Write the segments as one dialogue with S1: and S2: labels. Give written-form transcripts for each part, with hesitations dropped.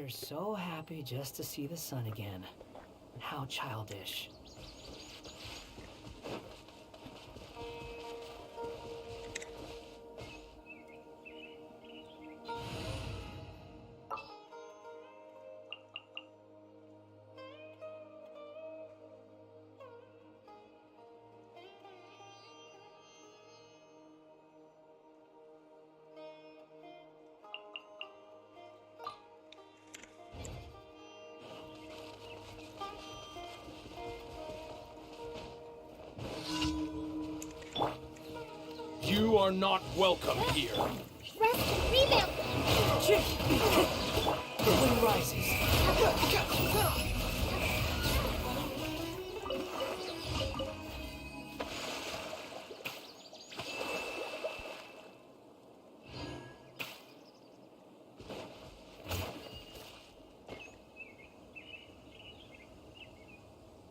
S1: They're so happy just to see the sun again. How childish.
S2: You are not welcome here.
S3: Rest and rebuild!
S1: The wind rises.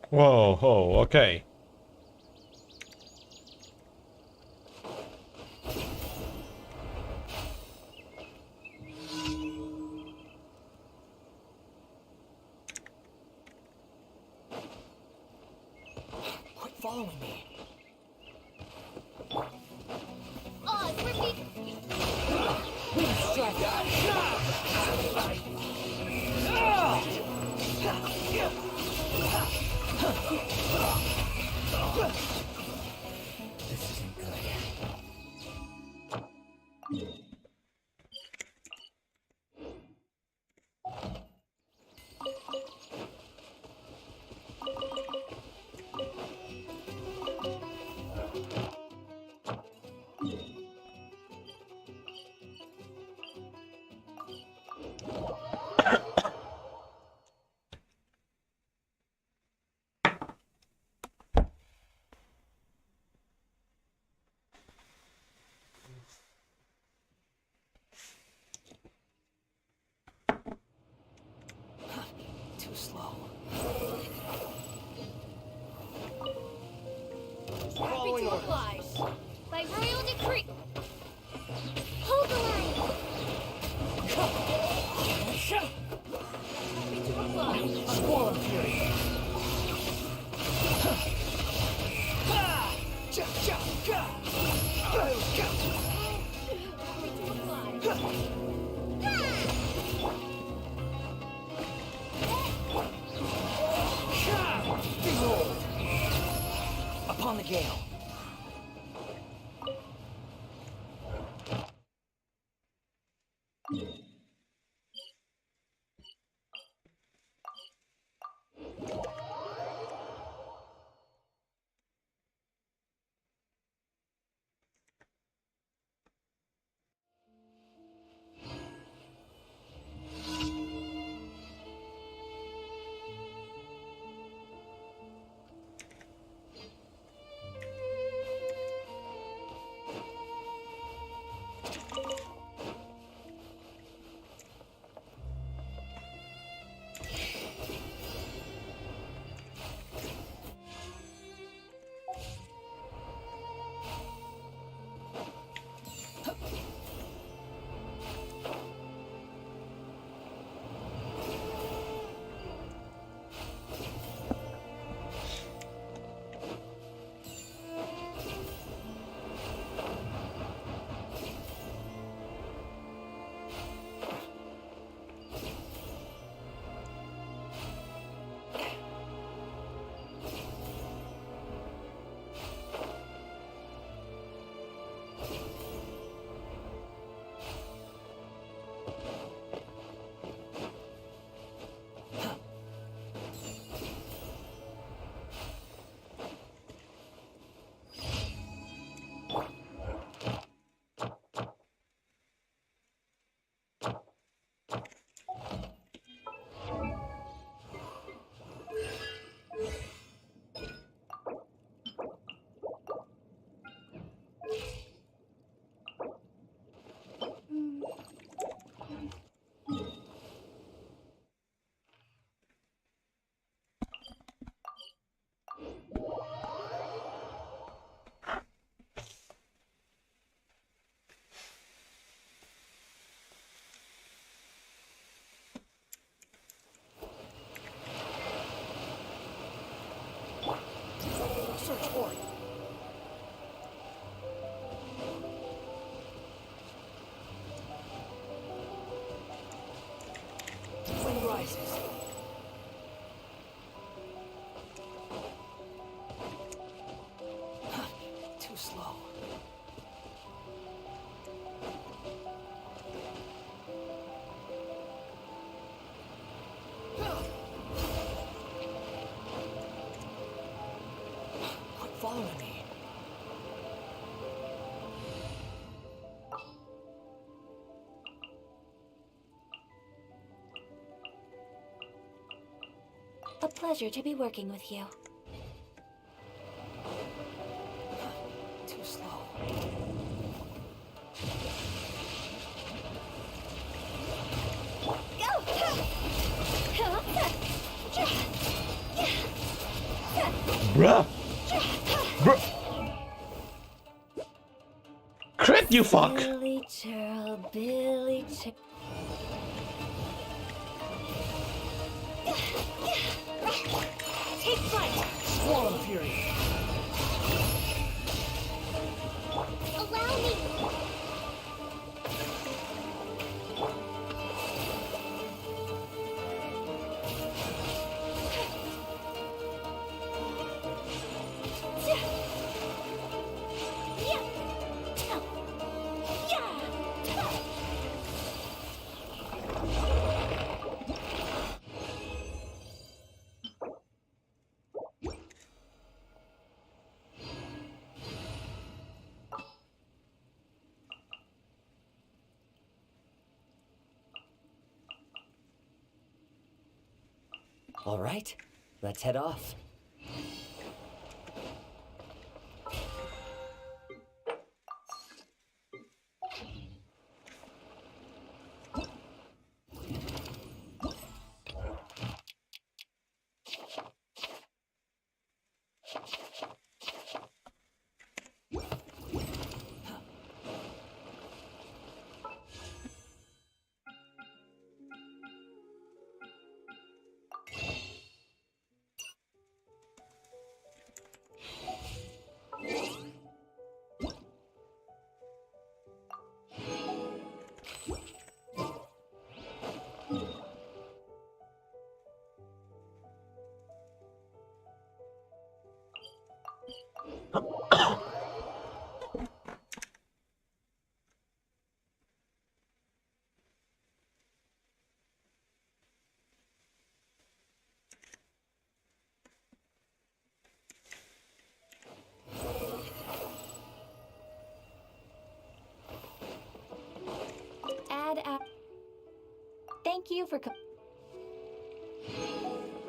S4: Whoa, whoa, okay.
S1: Quit following me.
S3: Oz, repeat!
S1: Wind strike. This isn't good. Too slow.
S3: Happy to oblige. By royal decree. Hold the line! Happy to oblige.
S1: Swarm fury.
S3: Happy to oblige.
S1: Behold! Upon the gale.
S3: pleasure to be working with you.
S1: Too slow.
S4: Bruh! Bruh! Crit, you fuck!
S3: Billy Churl, Billy Churl. Take flight!
S1: Swallow Fury.
S3: Allow me!
S1: All right, let's head off.
S3: Thank you for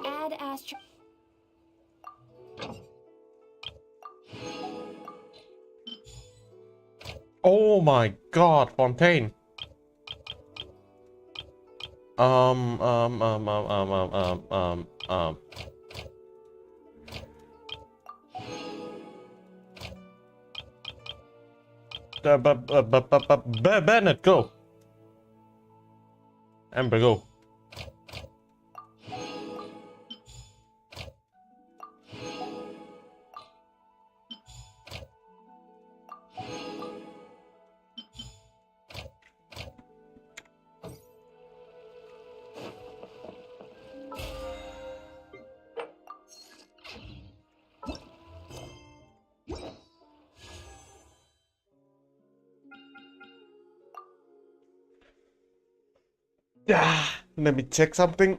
S3: Add Astro.
S4: Oh my god, Fontaine. Um, um, um, um, um, um, um, um, um. Bennett, go. Amber, go. Let me check something.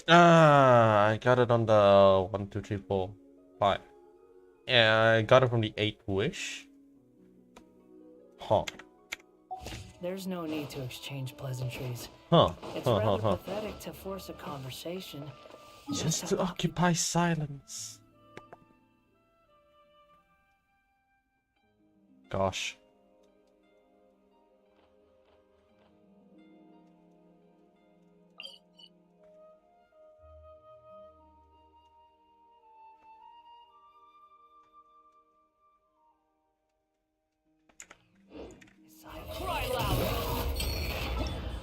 S4: I got it on the 1, 2, 3, 4, 5. Yeah, I got it from the 8th wish. Huh.
S1: There's no need to exchange pleasantries.
S4: Huh.
S1: It's rather pathetic to force a conversation.
S4: Just to occupy silence. Gosh.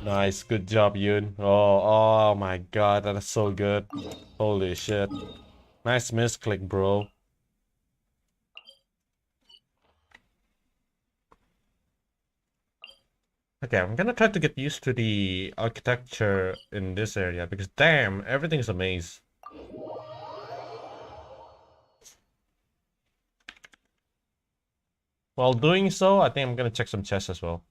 S4: Nice, good job, Yoon. Oh my god, that is so good. Holy shit. Nice misclick, bro. Okay, I'm gonna try to get used to the architecture in this area because damn, everything's a maze. While doing so, I think I'm gonna check some chests as well.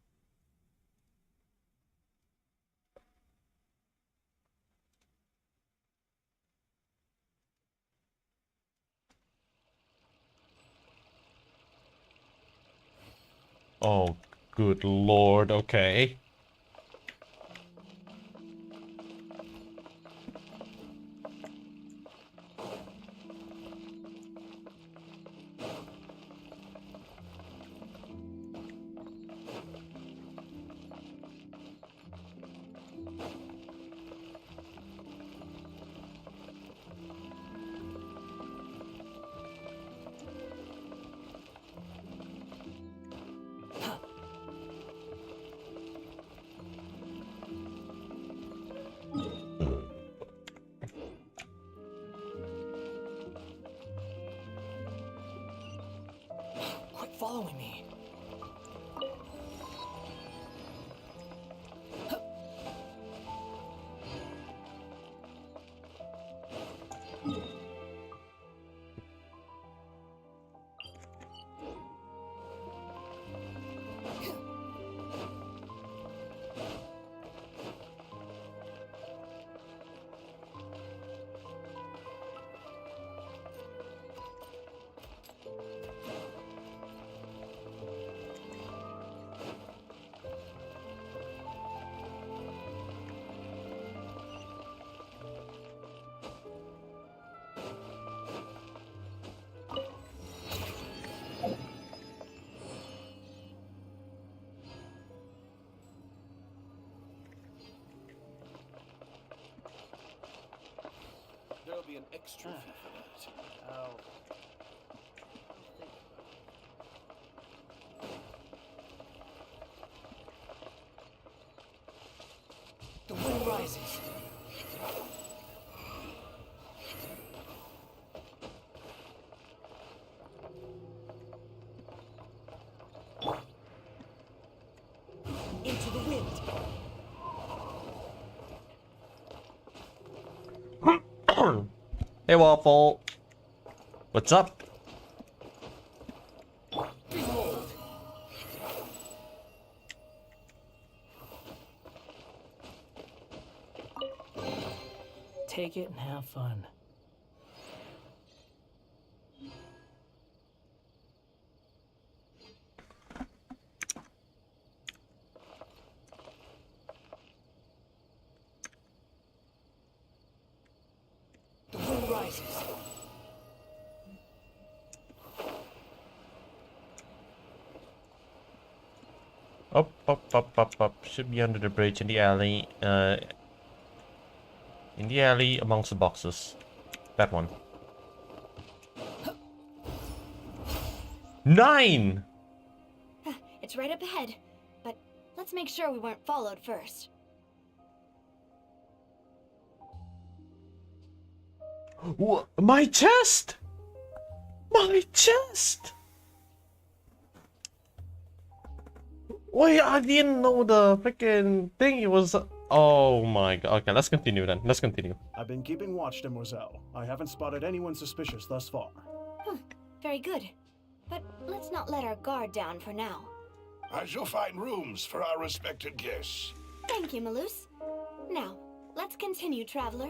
S4: Oh, good lord, okay.
S1: Quit following me.
S2: There'll be an extra fee for that.
S1: Oh. The wind rises. Into the wind.
S4: Hey, Waffle. What's up?
S1: Behold. Take it and have fun. The wind rises.
S4: Up. Should be under the bridge in the alley. In the alley amongst the boxes. That one. 9!
S3: It's right up ahead, but let's make sure we weren't followed first.
S4: What? My chest! My chest! Wait, I didn't know the freaking thing. It was. Oh my god. Okay, let's continue then. Let's continue.
S5: I've been keeping watch, Demoiselle. I haven't spotted anyone suspicious thus far.
S3: Very good. But let's not let our guard down for now.
S6: I shall find rooms for our respected guests.
S3: Thank you, Maloose. Now, let's continue, traveler.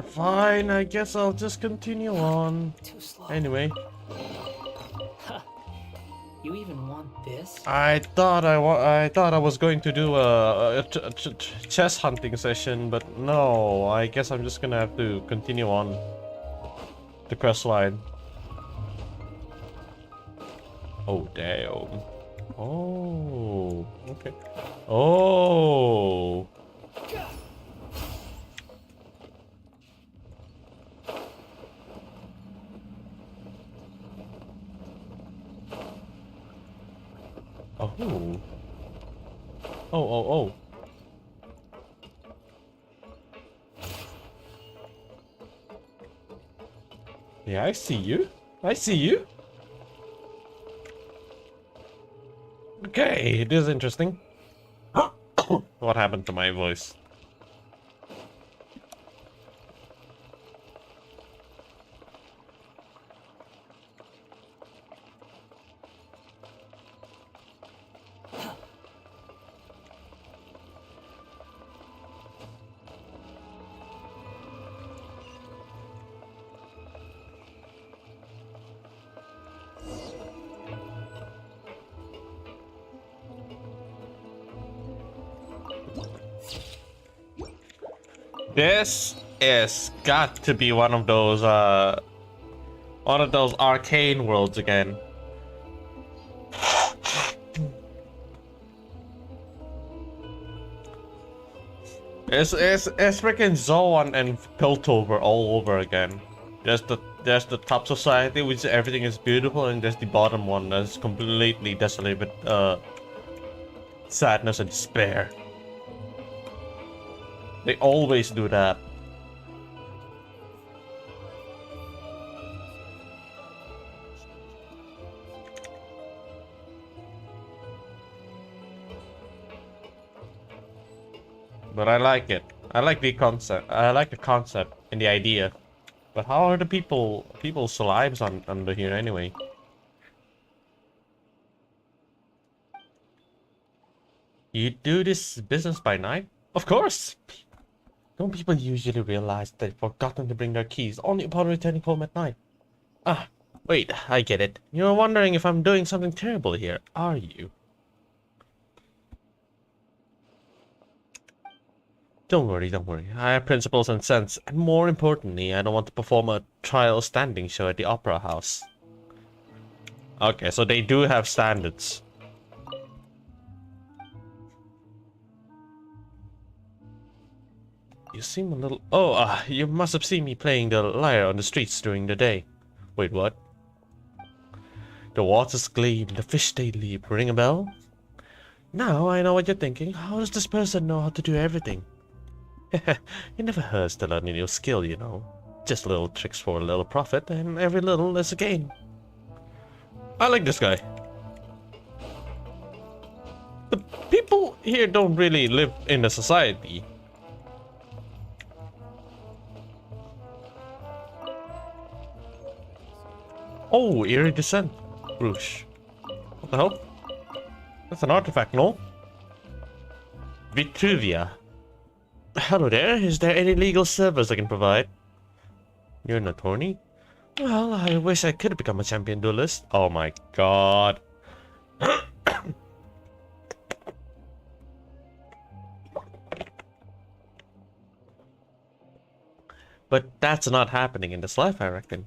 S4: Fine, I guess I'll just continue on.
S1: Too slow.
S4: Anyway,
S1: You even want this?
S4: I thought I was going to do a chess hunting session, but no. I guess I'm just gonna have to continue on the quest line. Oh damn! Oh, okay. Oh. Oh. Oh. Yeah, I see you. I see you. Okay, it is interesting. What happened to my voice? This is got to be one of those arcane worlds again. It's freaking Zoan and Piltover all over again. There's the top society, which everything is beautiful, and there's the bottom one that's completely desolate with sadness and despair. They always do that. But I like it. I like the concept. I like the concept and the idea. But how are the people's lives under here anyway? You do this business by night? Of course! Don't people usually realize they've forgotten to bring their keys only upon returning home at night? Ah, wait, I get it. You're wondering if I'm doing something terrible here, are you? Don't worry, don't worry. I have principles and sense, and more importantly, I don't want to perform a trial standing show at the opera house. Okay, so they do have standards. You seem a little... Oh, you must have seen me playing the lyre on the streets during the day. Wait, what? The waters gleam, the fish they leap. Ring a bell? Now I know what you're thinking. How does this person know how to do everything? It never hurts to learn a new skill, you know. Just little tricks for a little profit, and every little is a gain. I like this guy. The people here don't really live in a society. Oh, eerie descent. Rouge. What the hell? That's an artifact, no? Vitruvia. Hello there, is there any legal service I can provide? You're an attorney? Well, I wish I could become a champion duelist. Oh my god. But that's not happening in this life, I reckon.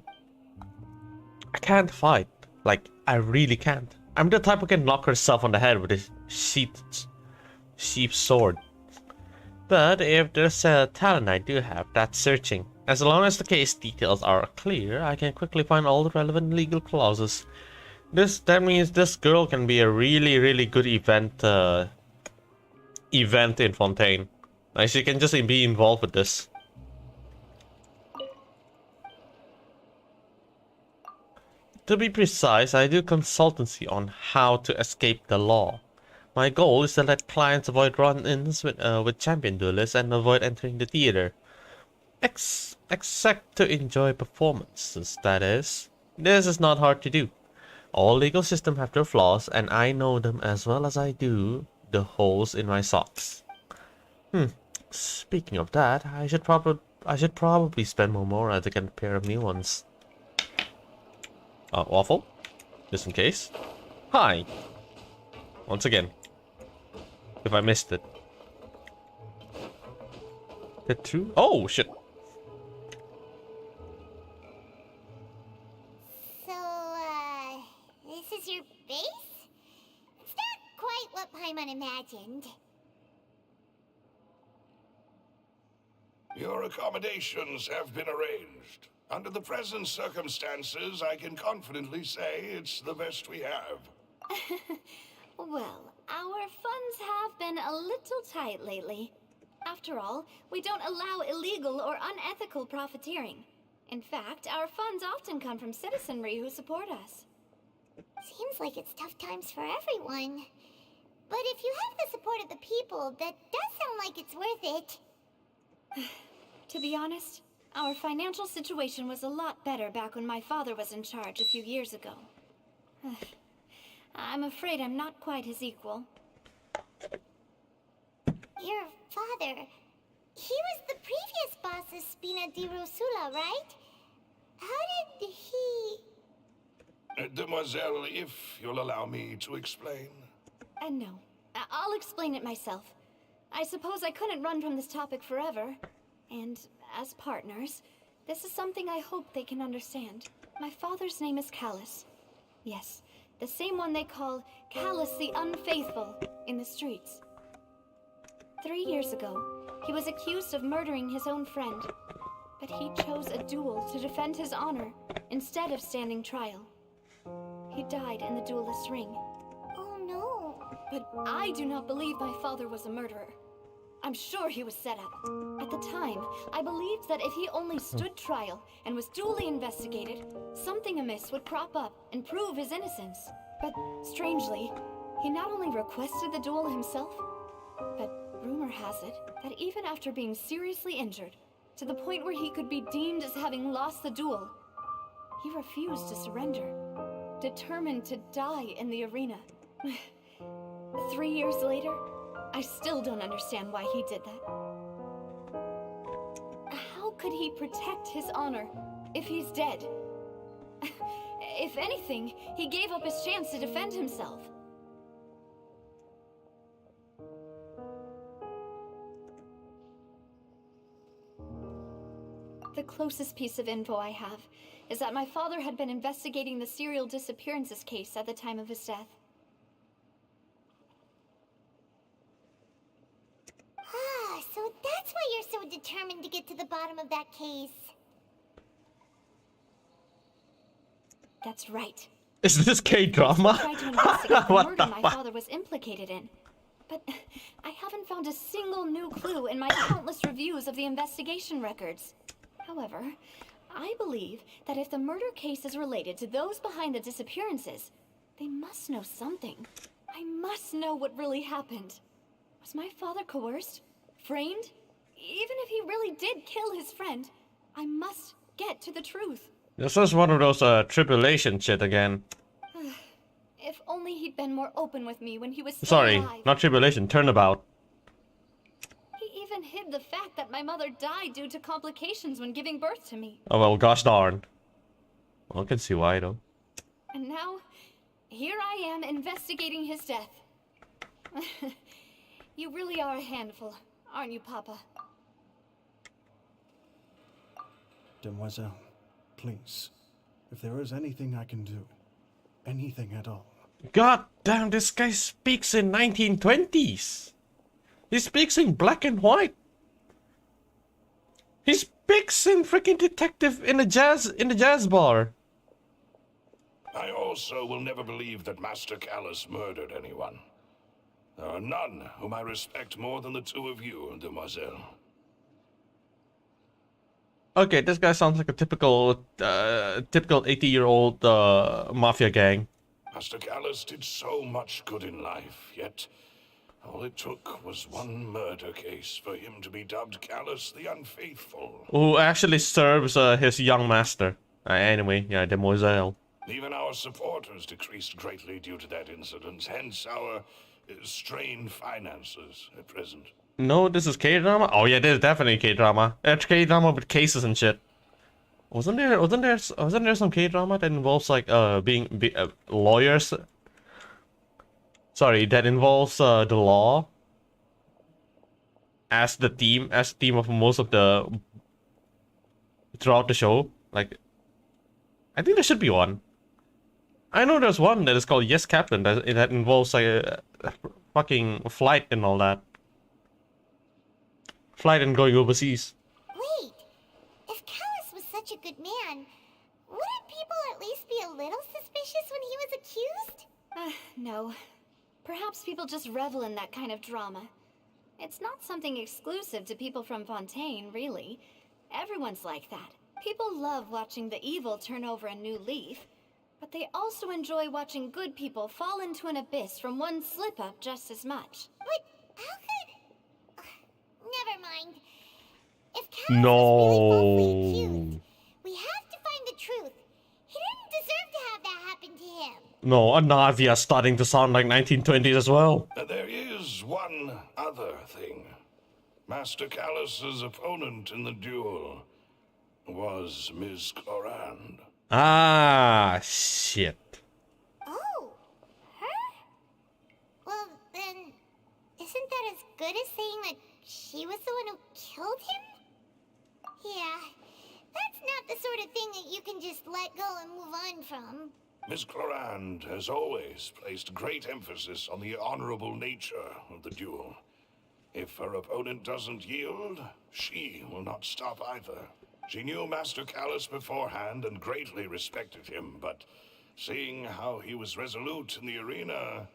S4: I can't fight. Like, I really can't. I'm the type who can knock herself on the head with a sheep's sword. But if there's a talent I do have, that's searching. As long as the case details are clear, I can quickly find all the relevant legal clauses. That means this girl can be a really good event in Fontaine. Like, she can just be involved with this. To be precise, I do consultancy on how to escape the law. My goal is to let clients avoid run-ins with champion duelists and avoid entering the theater. Except to enjoy performances, that is. This is not hard to do. All legal systems have their flaws, and I know them as well as I do the holes in my socks. Speaking of that, I should probably spend more morale to get a pair of new ones. Waffle? Just in case. Hi! Once again. If I missed it. That true? Oh, shit!
S3: So, this is your base? It's not quite what Paimon imagined.
S6: Your accommodations have been arranged. Under the present circumstances, I can confidently say it's the best we have.
S7: Well, our funds have been a little tight lately. After all, we don't allow illegal or unethical profiteering. In fact, our funds often come from citizenry who support us.
S3: Seems like it's tough times for everyone. But if you have the support of the people, that does sound like it's worth it.
S7: To be honest, our financial situation was a lot better back when my father was in charge a few years ago. I'm afraid I'm not quite his equal.
S3: Your father, he was the previous boss of Spina di Rosula, right? How did he...
S6: Demoiselle, if you'll allow me to explain.
S7: No, I'll explain it myself. I suppose I couldn't run from this topic forever. And as partners, this is something I hope they can understand. My father's name is Callus. Yes, the same one they call Callus the Unfaithful in the streets. 3 years ago, he was accused of murdering his own friend, but he chose a duel to defend his honor instead of standing trial. He died in the duelist's ring.
S3: Oh no.
S7: But I do not believe my father was a murderer. I'm sure he was set up. At the time, I believed that if he only stood trial and was duly investigated, something amiss would crop up and prove his innocence. But strangely, he not only requested the duel himself, but rumor has it that even after being seriously injured, to the point where he could be deemed as having lost the duel, he refused to surrender, determined to die in the arena. 3 years later, I still don't understand why he did that. How could he protect his honor if he's dead? If anything, he gave up his chance to defend himself. The closest piece of info I have is that my father had been investigating the serial disappearances case at the time of his death.
S3: Ah, so that's why you're so determined to get to the bottom of that case.
S7: That's right.
S4: Is this K-drama?
S7: I tried to investigate the
S4: What
S7: murder
S4: the
S7: my
S4: fuck?
S7: father was implicated in. But I haven't found a single new clue in my countless reviews of the investigation records. However, I believe that if the murder case is related to those behind the disappearances, they must know something. I must know what really happened. Was my father coerced? Framed? Even if he really did kill his friend, I must get to the truth.
S4: This was one of those tribulation shit again.
S7: If only he'd been more open with me when he was still
S4: Sorry,
S7: alive.
S4: not tribulation, turnabout.
S7: He even hid the fact that my mother died due to complications when giving birth to me.
S4: Oh well, gosh darn. Well, I can see why though.
S7: And now, here I am investigating his death. You really are a handful, aren't you, Papa?
S5: Demoiselle, please. If there is anything I can do, anything at all.
S4: God damn, this guy speaks in 1920s. He speaks in black and white. He speaks in freaking detective in a jazz bar.
S6: I also will never believe that Master Callus murdered anyone. There are none whom I respect more than the two of you, Demoiselle.
S4: Okay, this guy sounds like a typical 80-year-old mafia gang.
S6: Master Callus did so much good in life, yet all it took was one murder case for him to be dubbed Callus the Unfaithful.
S4: Who actually serves his young master. Anyway, yeah, Demoiselle.
S6: Even our supporters decreased greatly due to that incident, hence our strained finances at present.
S4: No, this is K-drama? Oh yeah, this is definitely K-drama. It's K-drama with cases and shit. Wasn't there some K-drama that involves like lawyers? Sorry, that involves the law as the theme of most of the throughout the show. Like, I think there should be one. I know there's one that is called Yes Captain that involves like a fucking flight and all that. Flight and going overseas.
S3: Wait, if Callus was such a good man, wouldn't people at least be a little suspicious when he was accused?
S7: No. Perhaps people just revel in that kind of drama. It's not something exclusive to people from Fontaine, really. Everyone's like that. People love watching the evil turn over a new leaf, but they also enjoy watching good people fall into an abyss from one slip-up just as much.
S3: But how could... Never mind. If Callus was really falsely accused, we have to find the truth. He didn't deserve to have that happen to him.
S4: No, Anavia starting to sound like 1920s as well.
S6: There is one other thing. Master Callus's opponent in the duel was Ms. Clorand.
S4: Ah, shit.
S3: Oh, her? Well, then, isn't that as good as saying that she was the one who killed him? Yeah, that's not the sort of thing that you can just let go and move on from.
S6: Miss Clorand has always placed great emphasis on the honorable nature of the duel. If her opponent doesn't yield, she will not stop either. She knew Master Callus beforehand and greatly respected him, but seeing how he was resolute in the arena,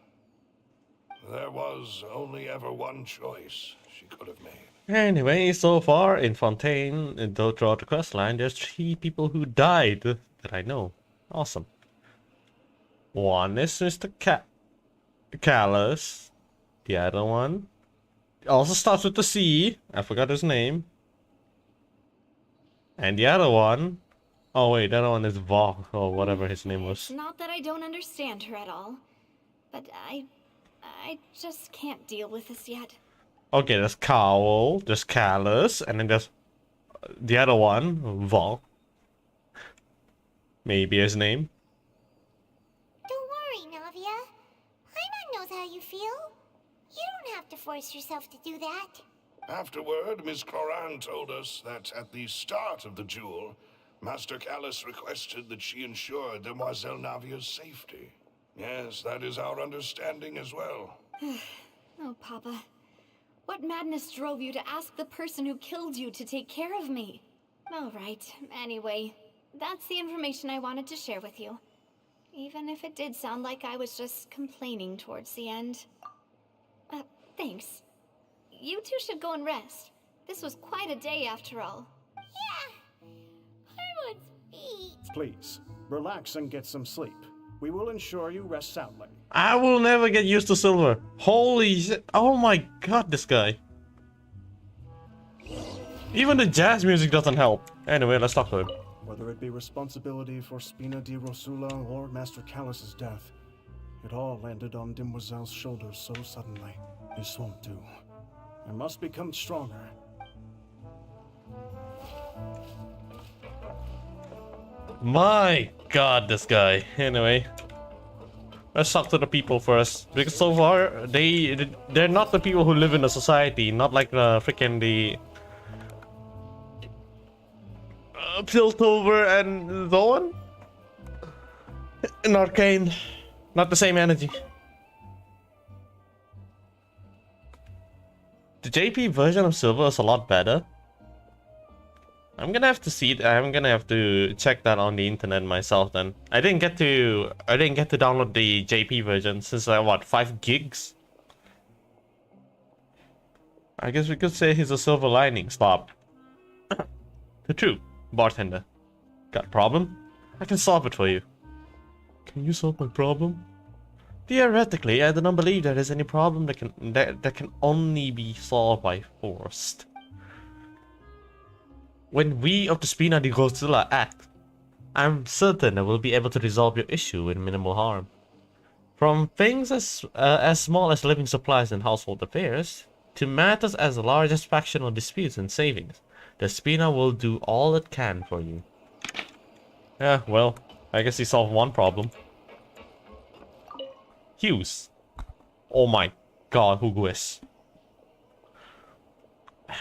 S6: there was only ever one choice she could have made.
S4: Anyway, so far in Fontaine, though throughout the questline, there's 3 people who died that I know. Awesome. One is Mr. Callus. The other one also starts with the C. I forgot his name. And the other one... Oh wait, the other one is Vok, or whatever his name was.
S7: Not that I don't understand her at all, but I just can't deal with this yet.
S4: Okay, there's Cowl, there's Callus, and then there's the other one, Vok. Maybe his name.
S3: Don't worry, Navia. Paimon knows how you feel. You don't have to force yourself to do that.
S6: Afterward, Miss Clorand told us that at the start of the duel, Master Callus requested that she ensure Demoiselle Navia's safety. Yes, that is our understanding as well.
S7: Oh, Papa. What madness drove you to ask the person who killed you to take care of me? All right, anyway, that's the information I wanted to share with you. Even if it did sound like I was just complaining towards the end. Thanks. You two should go and rest. This was quite a day after all.
S3: Yeah. Paimon's feet.
S5: Please, relax and get some sleep. We will ensure you rest soundly.
S4: I will never get used to Silver. Holy shit. Oh my god, this guy. Even the jazz music doesn't help. Anyway, let's talk to him.
S5: Whether it be responsibility for Spina di Rosula or Master Callus's death, it all landed on Demoiselle's shoulders so suddenly. This won't do. I must become stronger.
S4: My god, this guy. Anyway, let's talk to the people first, because so far they're not the people who live in a society, not like the freaking the Piltover and Zoan in Arcane. Not the same energy. The JP version of Silver is a lot better. I'm gonna have to see it. I'm gonna have to check that on the internet myself then. I didn't get to download the JP version since what, 5 gigs? I guess we could say he's a silver lining. Stop. The truth, bartender. Got a problem? I can solve it for you. Can you solve my problem? Theoretically, I do not believe there is any problem that can only be solved by force. When we of the Spina di Rosula act, I'm certain that we'll be able to resolve your issue with minimal harm. From things as small as living supplies and household affairs, to matters as large as factional disputes and savings, the Spina will do all it can for you. Yeah, well, I guess he solved one problem. Hughes. Oh my god, Hugues.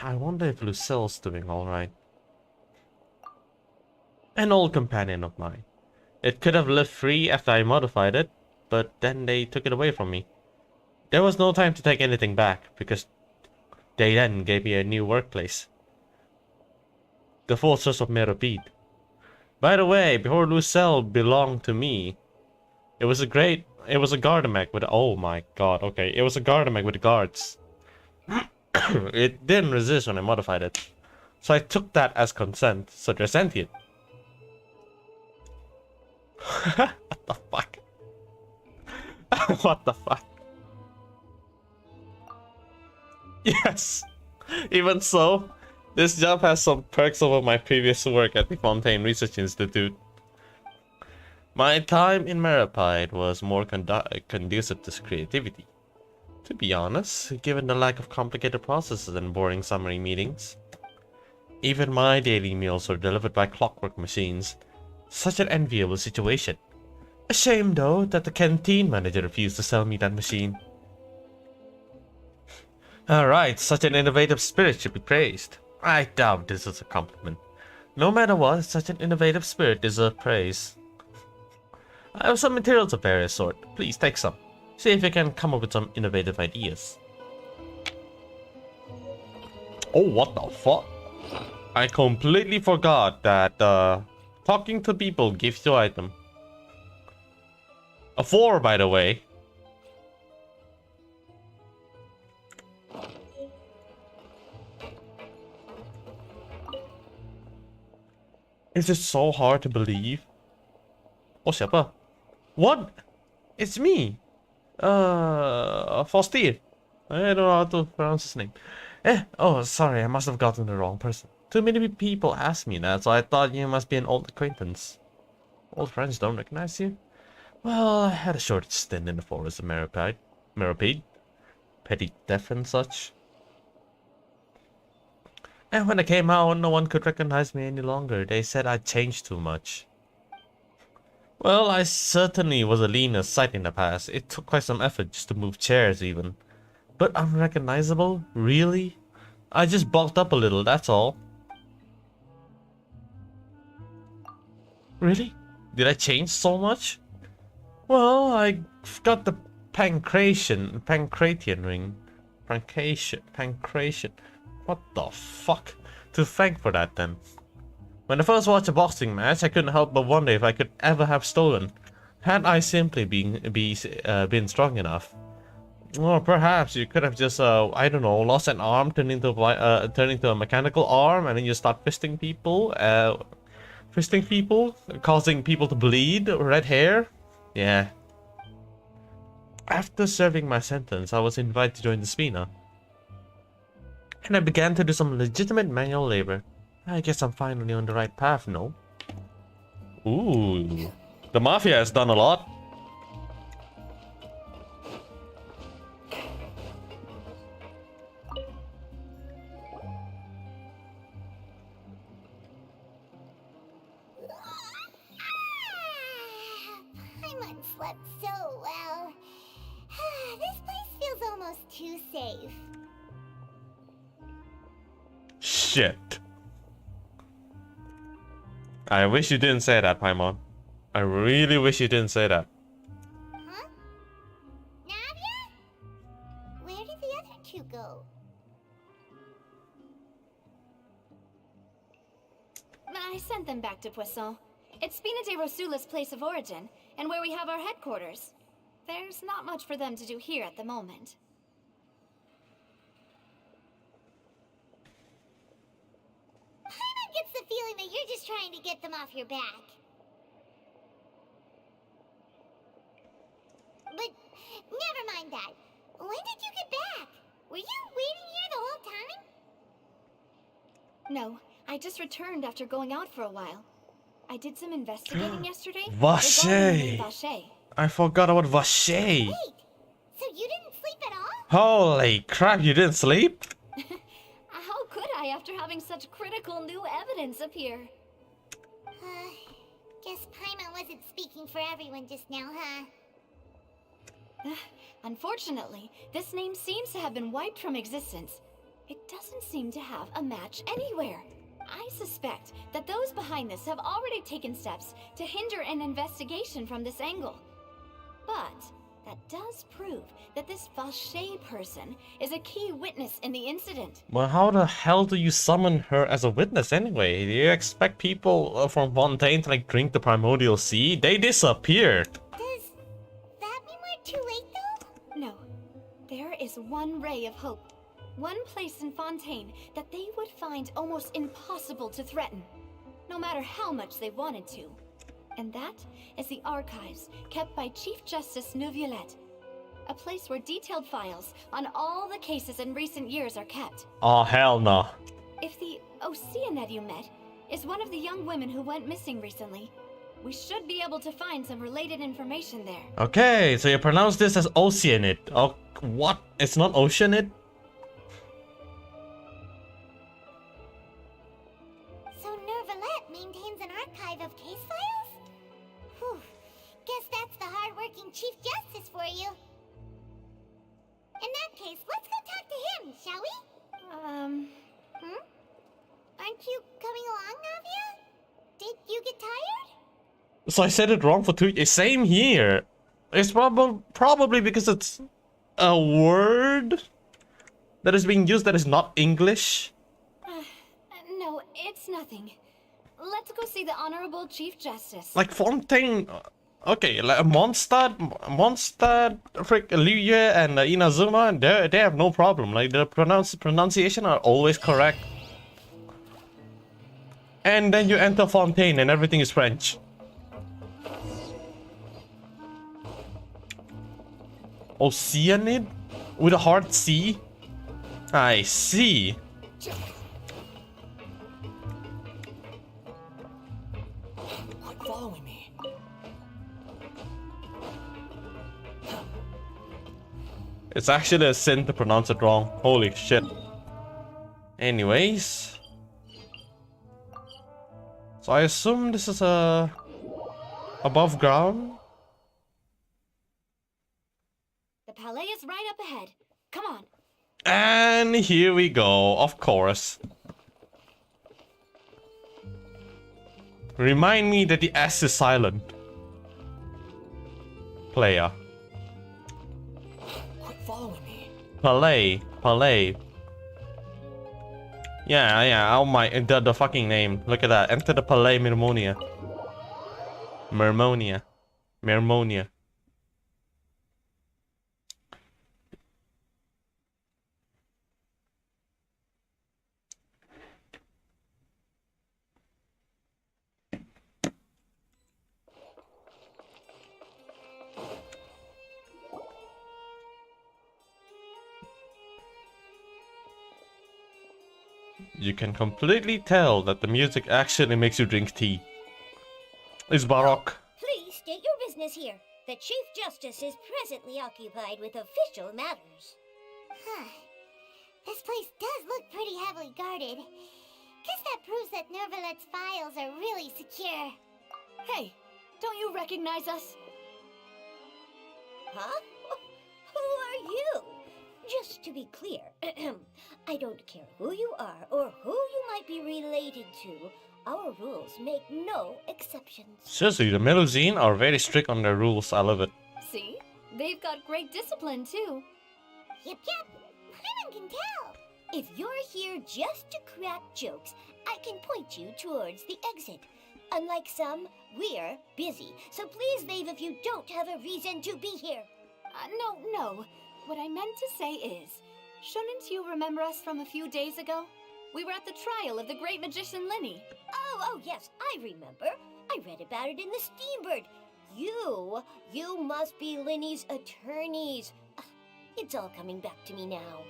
S4: I wonder if Lucelle's doing alright. An old companion of mine. It could have lived free after I modified it, but then they took it away from me. There was no time to take anything back, because they then gave me a new workplace. The Fortress of Merobid. By the way, before Lucelle belonged to me, it was a Gardamek with... Oh my god, okay. It was a Gardamek with guards. It didn't resist when I modified it. So I took that as consent, so they're sentient. What the fuck? What the fuck? Yes! Even so, this job has some perks over my previous work at the Fontaine Research Institute. My time in Merapide was more conducive to creativity. To be honest, given the lack of complicated processes and boring summary meetings. Even my daily meals were delivered by clockwork machines. Such an enviable situation. A shame though that the canteen manager refused to sell me that machine. Alright, such an innovative spirit should be praised. I doubt this is a compliment. No matter what, such an innovative spirit deserves praise. I have some materials of various sort. Please take some. See if you can come up with some innovative ideas. Oh, what the fuck? I completely forgot that talking to people gives you item. A 4, by the way. Is it so hard to believe? Oh, siapa? What? It's me. Faustir. I don't know how to pronounce his name. Oh, sorry, I must have gotten the wrong person. Too many people asked me that, so I thought you must be an old acquaintance. Old friends don't recognize you? Well, I had a short stint in the forest of Meropide, petty theft and such. And when I came out, no one could recognize me any longer. They said I changed too much. Well, I certainly was a leaner sight in the past. It took quite some effort just to move chairs even. But unrecognizable? Really? I just bulked up a little, that's all. Really? Did I change so much? Well, I got the pancreation ring. Pancreation. What the fuck? To thank for that then. When I first watched a boxing match, I couldn't help but wonder if I could ever have stolen. Had I simply been strong enough. Or perhaps you could have just, I don't know, lost an arm, turned into a mechanical arm, and then you start fisting people, causing people to bleed, red hair. Yeah. After serving my sentence, I was invited to join the Spina. And I began to do some legitimate manual labor. I guess I'm finally on the right path, no? Ooh. The Mafia has done a lot.
S3: Paimon slept so well. This place feels almost too safe.
S4: Shit. I wish you didn't say that, Paimon. I really wish you didn't say that.
S3: Huh? Navia? Where did the other two go?
S7: I sent them back to Poisson. It's Spina de Rosula's place of origin, and where we have our headquarters. There's not much for them to do here at the moment.
S3: Paimon gets the feeling that you're just trying to get them off your back. But never mind that. When did you get back? Were you waiting here the whole time?
S7: No, I just returned after going out for a while. I did some investigating yesterday.
S4: Vache!
S7: regarding Vache.
S4: I forgot about Vache.
S3: Wait, so you didn't sleep at all?
S4: Holy crap, you didn't sleep?
S7: How could I after having such critical new evidence appear?
S3: Guess Paimon wasn't speaking for everyone just now, huh?
S7: Unfortunately, this name seems to have been wiped from existence. It doesn't seem to have a match anywhere. I suspect that those behind this have already taken steps to hinder an investigation from this angle. But that does prove that this Vache person is a key witness in the incident.
S4: Well, how the hell do you summon her as a witness anyway? Do you expect people from Fontaine to like drink the primordial sea? They disappeared.
S3: Does that mean we're too late though?
S7: No. There is one ray of hope. One place in Fontaine that they would find almost impossible to threaten, no matter how much they wanted to. And that is the archives kept by Chief Justice Neuvillette. A place where detailed files on all the cases in recent years are kept.
S4: Oh, hell no.
S7: If the Oceanid you met is one of the young women who went missing recently, we should be able to find some related information there.
S4: Okay, so you pronounce this as Oceanid. Oh, what? It's not Oceanid?
S3: So Neuvillette maintains an archive of case files? Whew. Guess that's the hard-working Chief Justice for you. In that case, let's go talk to him, shall we?
S4: So I said it wrong for 2 years. Same here. It's probably because it's a word that is being used that is not English.
S7: No, it's nothing. Let's go see the Honorable Chief Justice.
S4: Like Fontaine. Okay, like Mondstadt, frick, Liu and Inazuma, they have no problem. Like the pronunciation are always correct. And then you enter Fontaine and everything is French. Oceanid? With a hard C? I see.
S1: Quit following me.
S4: It's actually a sin to pronounce it wrong. Holy shit. Anyways. So I assume this is a above ground?
S7: The palais is right up ahead. Come on.
S4: And here we go, of course. Remind me that the S is silent. Player.
S1: Quit following me.
S4: Palais. Yeah, oh my, the fucking name. Look at that. Enter the Palais Mermonia. You can completely tell that the music actually makes you drink tea. It's baroque.
S3: Please state your business here. The Chief Justice is presently occupied with official matters. Huh. This place does look pretty heavily guarded. Guess that proves that Nervalet's files are really secure.
S7: Hey, don't you recognize us?
S3: Huh? Who are you? Just to be clear, I don't care who you are or who you might be related to. Our rules make no exceptions.
S4: Seriously, the Melusine are very strict on their rules. I love it.
S7: See? They've got great discipline, too.
S3: Yep. Anyone can tell. If you're here just to crack jokes, I can point you towards the exit. Unlike some, we're busy, so please leave if you don't have a reason to be here.
S7: No. What I meant to say is, shouldn't you remember us from a few days ago? We were at the trial of the great magician Linny.
S3: Oh, yes, I remember. I read about it in the Steambird. You must be Linny's attorneys. It's all coming back to me now.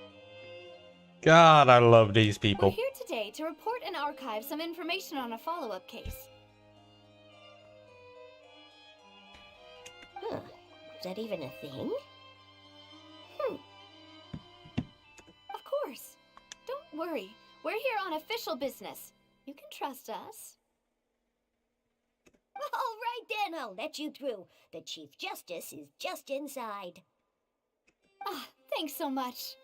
S4: God, I love these
S7: We're
S4: people.
S7: here today to report and archive some information on a follow-up case.
S3: Huh. Is that even a thing?
S7: Of course. Don't worry. We're here on official business. You can trust us.
S3: All right then, I'll let you through. The Chief Justice is just inside.
S7: Ah, thanks so much.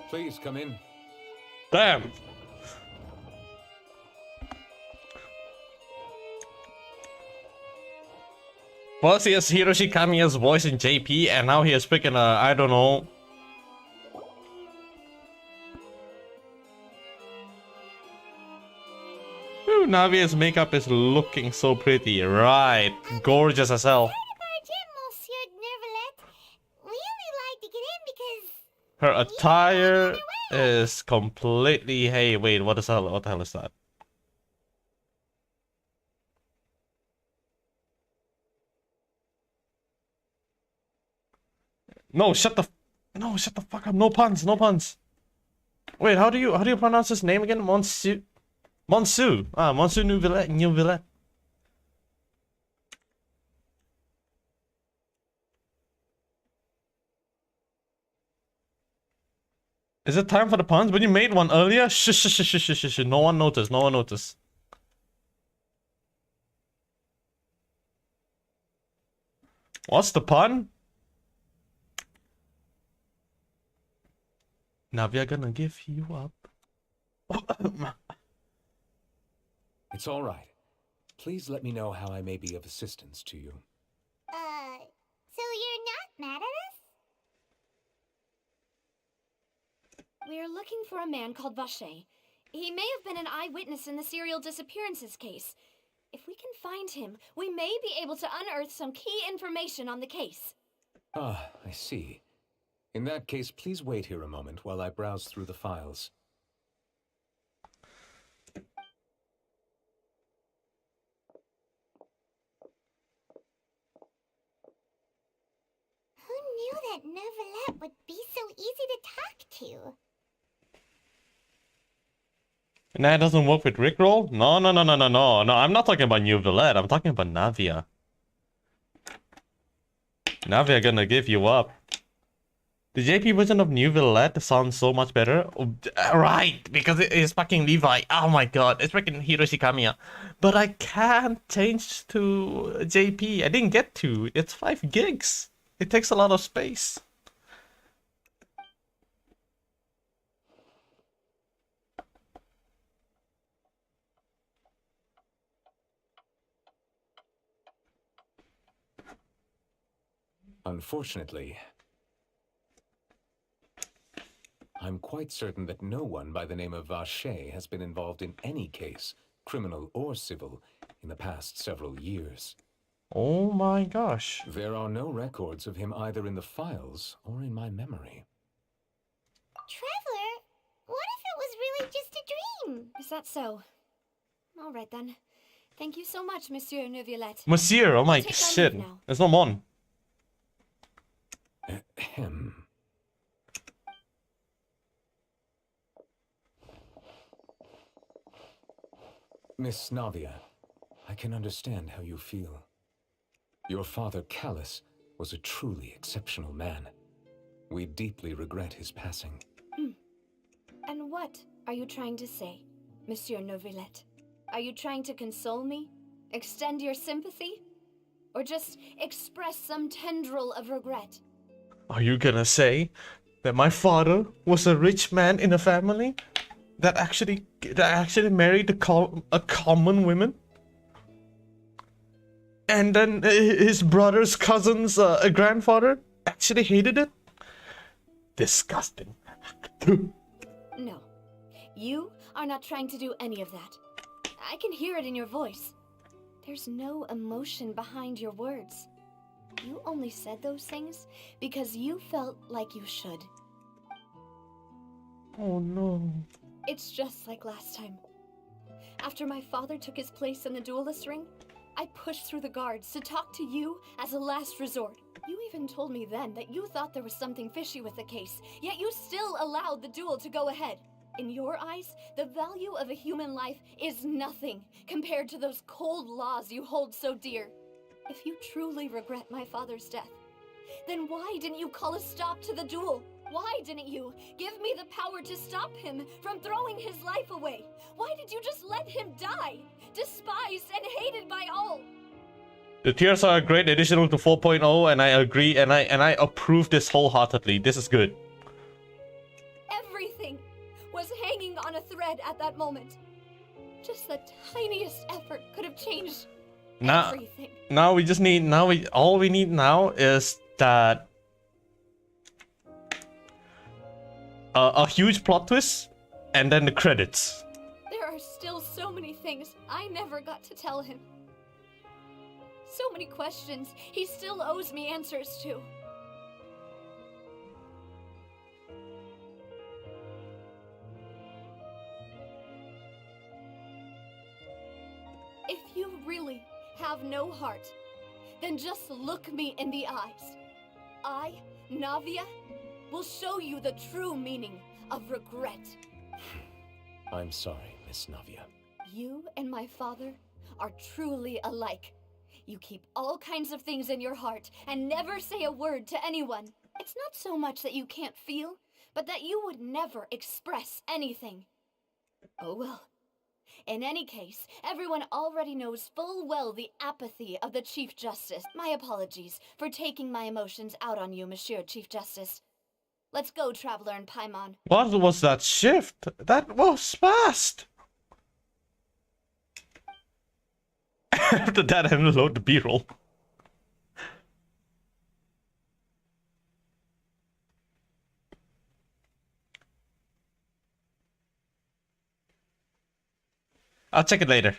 S2: Please come in.
S4: Damn. First he has Hiroshi Kamiya's voice in JP, and now he is freaking I don't know. Ooh, Navia's makeup is looking so pretty. Right. Gorgeous as hell.
S3: Monsieur Nervalet. We only like to get in because...
S4: Her attire is completely... Hey, wait, what the hell is that? No, shut the fuck up. No puns. Wait, how do you pronounce his name again? Monsu. Ah, Monsu New Villette. Is it time for the puns? But you made one earlier. Shh. No one noticed. What's the pun? Navia gonna give you up.
S8: It's all right. Please let me know how I may be of assistance to you.
S3: So you're not mad at us?
S7: We're looking for a man called Vacher. He may have been an eyewitness in the serial disappearances case. If we can find him, we may be able to unearth some key information on the case.
S8: Ah, I see. In that case, please wait here a moment while I browse through the files.
S3: Who knew that Neuvillette would be so easy to talk to?
S4: And that doesn't work with Rickroll? No, no, no, no, no, no. No, I'm not talking about New Villette. I'm talking about Navia. Navia gonna give you up. The JP version of New Villette sounds so much better. Oh, right, because it is fucking Levi. Oh my god, it's freaking Hiroshi Kamiya. But I can't change to JP. I didn't get to. It's 5 gigs. It takes a lot of space.
S8: Unfortunately, I'm quite certain that no one by the name of Vacher has been involved in any case, criminal or civil, in the past several years.
S4: Oh my gosh.
S8: There are no records of him either in the files or in my memory.
S3: Traveler, what if it was really just a dream?
S7: Is that so? All right then. Thank you so much, Monsieur Neuvillette.
S4: Monsieur, oh my
S7: Take our
S4: shit.
S7: leave now.
S4: There's no Mon.
S8: Ahem. Miss Navia, I can understand how you feel. Your father, Callus, was a truly exceptional man. We deeply regret his passing.
S7: And what are you trying to say, Monsieur Neuvillette? Are you trying to console me? Extend your sympathy? Or just express some tendril of regret?
S4: Are you gonna say that my father was a rich man in a family that actually married a common woman? And then his brother's cousin's grandfather actually hated it? Disgusting.
S7: No. You are not trying to do any of that. I can hear it in your voice. There's no emotion behind your words. You only said those things because you felt like you should.
S4: Oh no.
S7: It's just like last time. After my father took his place in the duelist ring, I pushed through the guards to talk to you as a last resort. You even told me then that you thought there was something fishy with the case, yet you still allowed the duel to go ahead. In your eyes, the value of a human life is nothing compared to those cold laws you hold so dear. If you truly regret my father's death, then why didn't you call a stop to the duel? Why didn't you give me the power to stop him from throwing his life away? Why did you just let him die, despised and hated by all?
S4: The tiers are a great additional to 4.0, and I agree, and I approve this wholeheartedly. This is good.
S7: Everything was hanging on a thread at that moment. Just the tiniest effort could have changed everything.
S4: Now we just need, all we need now is that a huge plot twist, and then the credits.
S7: There are still so many things I never got to tell him. So many questions he still owes me answers to. If you really have no heart, then just look me in the eyes. I, Navia, will show you the true meaning of regret.
S8: I'm sorry, Miss Navia.
S7: You and my father are truly alike. You keep all kinds of things in your heart and never say a word to anyone. It's not so much that you can't feel, but that you would never express anything. Oh well. In any case, everyone already knows full well the apathy of the Chief Justice. My apologies for taking my emotions out on you, Monsieur Chief Justice. Let's go, Traveler and Paimon.
S4: What was that shift? That was fast! After that, I unload the B-roll. I'll check it later.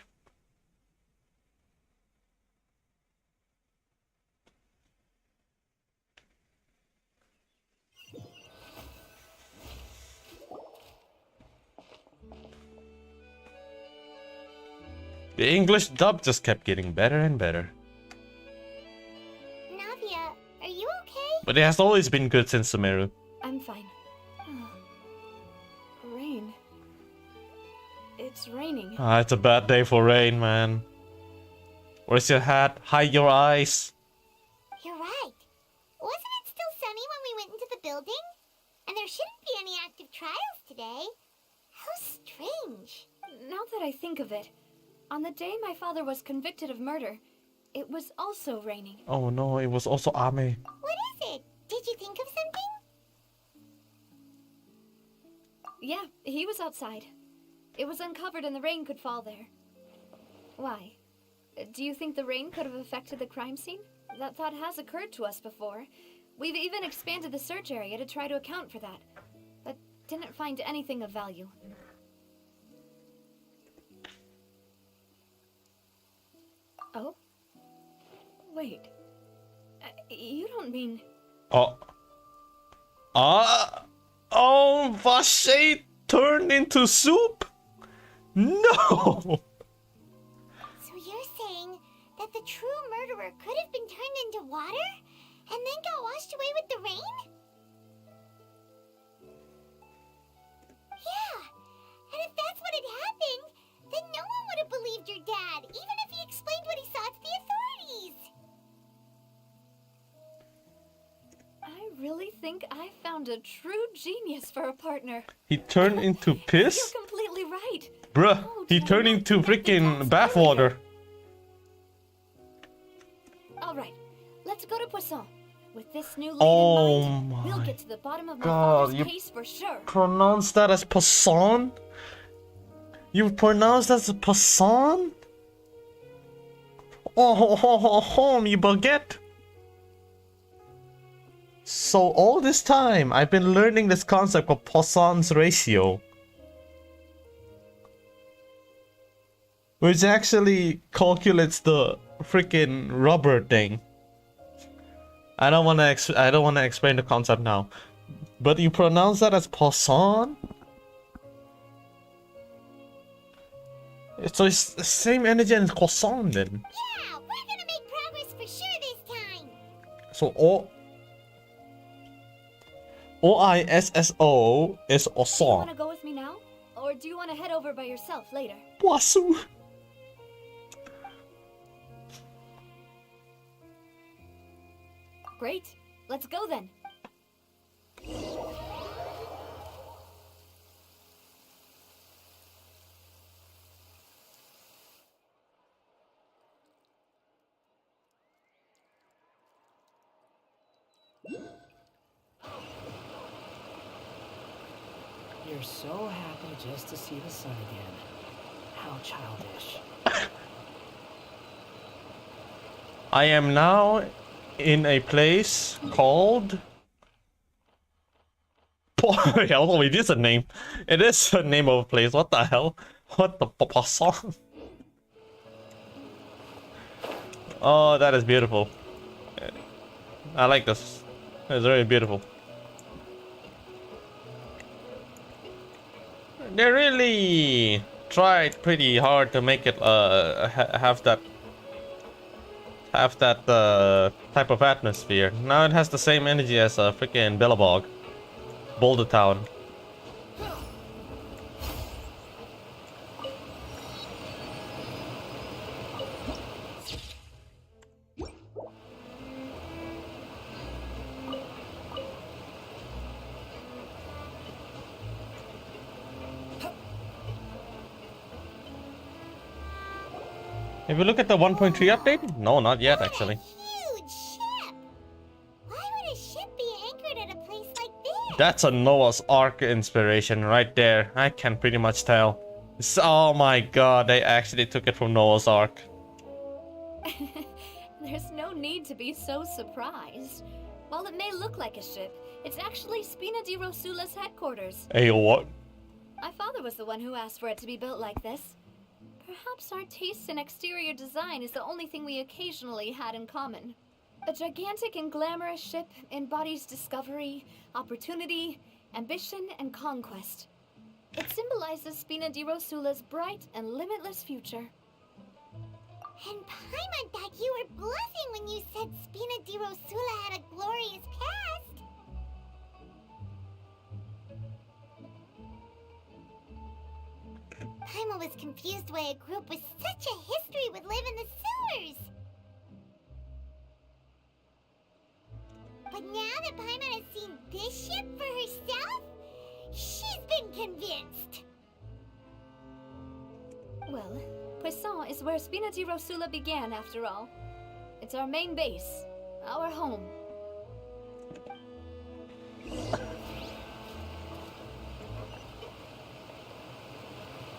S4: The English dub just kept getting better and better.
S3: Navia, are you okay?
S4: But it has always been good since Sumeru.
S7: I'm fine. Rain. It's raining.
S4: Ah, it's a bad day for rain, man. Where's your hat? Hide your eyes.
S3: You're right. Wasn't it still sunny when we went into the building? And there shouldn't be any active trials today. How strange.
S7: Now that I think of it, on the day my father was convicted of murder, it was also raining.
S4: Oh no, it was also Ame.
S3: What is it? Did you think of something?
S7: Yeah, he was outside. It was uncovered and the rain could fall there. Why? Do you think the rain could have affected the crime scene? That thought has occurred to us before. We've even expanded the search area to try to account for that, but didn't find anything of value. Oh? Wait. You don't mean...
S4: Oh. Oh, Vache turned into soup? No!
S3: So you're saying that the true murderer could have been turned into water and then got washed away with the rain? Yeah, and if that's what had happened, then no one would have believed your dad, even if he explained what he saw to the authorities.
S7: I really think I found a true genius for a partner.
S4: He turned into piss?
S7: You're completely right.
S4: Bruh,
S7: Oh,
S4: he
S7: did I
S4: turned
S7: not
S4: into
S7: connect the
S4: freaking
S7: dots
S4: bathwater.
S7: earlier? All right, let's go to Poisson. With this new lead
S4: Oh
S7: in mind, we'll
S4: my
S7: get to the bottom of my
S4: God,
S7: father's
S4: you
S7: case for sure.
S4: Pronounce that as Poisson? You pronounce that as Poisson? Oh, you baguette. So all this time, I've been learning this concept of Poisson's ratio. Which actually calculates the freaking rubber thing. I don't want to explain the concept now. But you pronounce that as Poisson? So it's the same energy as croissant then.
S3: Yeah, we're gonna make progress for sure this time.
S4: So O-I-S-S-O is
S7: Do you want
S4: Ossan.
S7: to go with me now? Or do you want to head over by yourself later?
S4: Poisson.
S7: Great. Let's go then.
S1: You're so happy just to see the sun again. How childish.
S4: I am now in a place called... Although it is a name. It is a name of a place. What the hell? What the Poisson? Oh, that is beautiful. I like this. It's very beautiful. They really tried pretty hard to make it have that type of atmosphere. Now it has the same energy as a freaking Billabong, Boulder Town. If you look at the 1.3 update, no, not yet actually.
S3: What a huge ship! Why would a ship be anchored at a place like this?
S4: That's a Noah's Ark inspiration right there. I can pretty much tell. Oh my god, they actually took it from Noah's Ark.
S7: There's no need to be so surprised. While it may look like a ship, it's actually Spina di Rosula's headquarters.
S4: Hey, what?
S7: My father was the one who asked for it to be built like this. Perhaps our taste in exterior design is the only thing we occasionally had in common. A gigantic and glamorous ship embodies discovery, opportunity, ambition, and conquest. It symbolizes Spina di Rosula's bright and limitless future.
S3: And Paimon thought you were bluffing when you said Spina di Rosula had a glorious past. Paimon was confused why a group with such a history would live in the sewers. But now that Paimon has seen this ship for herself, she's been convinced.
S7: Well, Poisson is where Spina di Rosula began, after all. It's our main base, our home.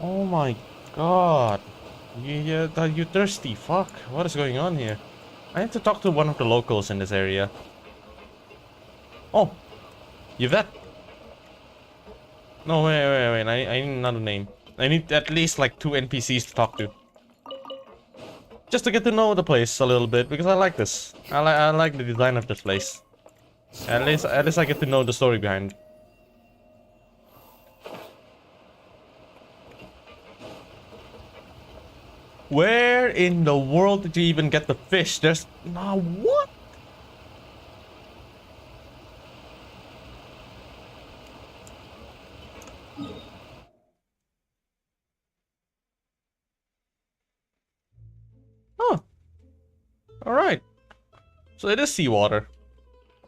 S4: Oh my god. You thirsty fuck. What is going on here? I have to talk to one of the locals in this area. Oh, Yvette. No, wait. I need another name. I need at least like 2 NPCs to talk to. Just to get to know the place a little bit, because I like this. I like the design of this place. At least I get to know the story behind it. Where in the world did you even get the fish? There's... No, what? Huh. Alright. So it is seawater.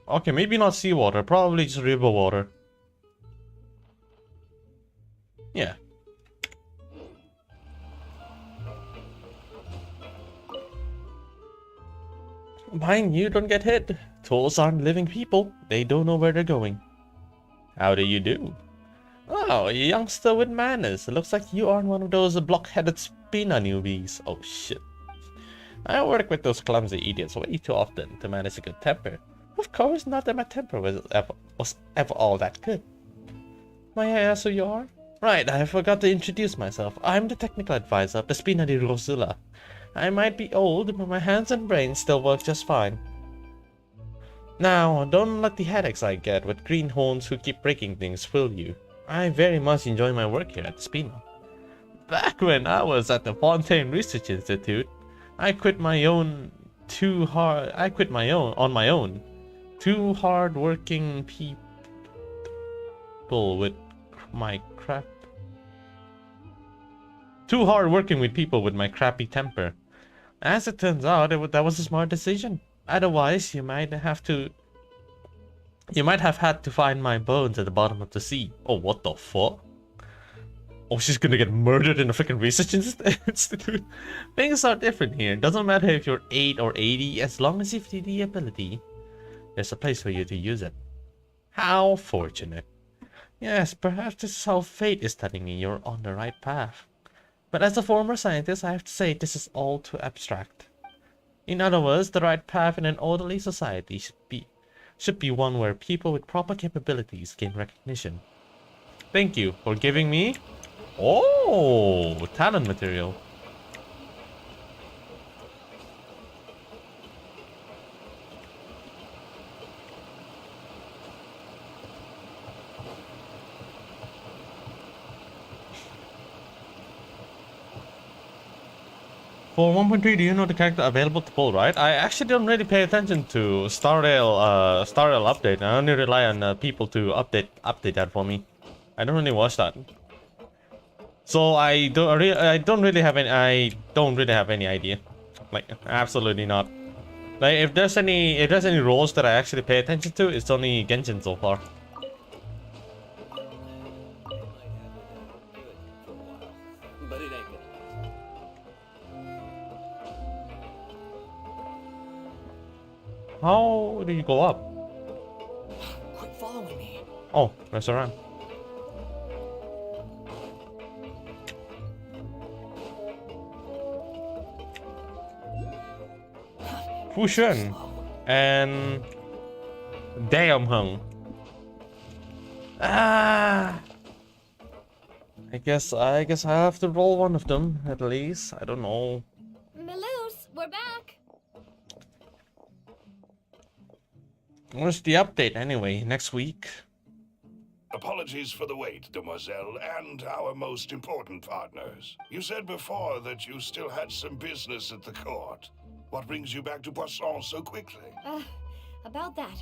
S4: Okay, maybe not seawater. Probably just river water. Yeah. Mind you, don't get hit. Trolls aren't living people. They don't know where they're going. How do you do? Oh, a youngster with manners. Looks like you aren't one of those block-headed Spina newbies. Oh shit. I work with those clumsy idiots way too often to manage a good temper. Of course, not that my temper was ever all that good. May I ask who you are? Right, I forgot to introduce myself. I'm the technical advisor of the Spina di Rosula. I might be old, but my hands and brain still work just fine. Now, don't let the headaches I get with greenhorns who keep breaking things fool you. I very much enjoy my work here at Spina. Back when I was at the FONTAINE Research Institute, I quit on my own. Two hard-working people with my crap. Too hard working with people with my crappy temper. As it turns out, that was a smart decision. Otherwise, you might have had to find my bones at the bottom of the sea. Oh, what the fuck? Oh, she's gonna get murdered in a freaking research institute? Things are different here. Doesn't matter if you're 8 or 80, as long as you've the ability. There's a place for you to use it. How fortunate. Yes, perhaps this is how fate is telling me you're on the right path. But as a former scientist, I have to say this is all too abstract. In other words, the right path in an orderly society should be one where people with proper capabilities gain recognition. Thank you for giving me... Oh, talent material. For 1.3, do you know the character available to pull, right? I actually don't really pay attention to Starrail update. I only rely on people to update that for me. I don't really watch that. So I don't really have any idea. Like, absolutely not. Like, if there's any roles that I actually pay attention to, it's only Genshin so far.
S2: But it ain't good.
S4: How do you go up?
S1: Quit following me.
S4: Oh, restaurant. Fushun and Daeomhung. Ah, I guess I have to roll one of them at least. I don't know.
S7: Maloose, we're back.
S4: Where's the update anyway? Next week?
S6: Apologies for the wait, demoiselle, and our most important partners. You said before that you still had some business at the court. What brings you back to Poisson so quickly?
S7: About that.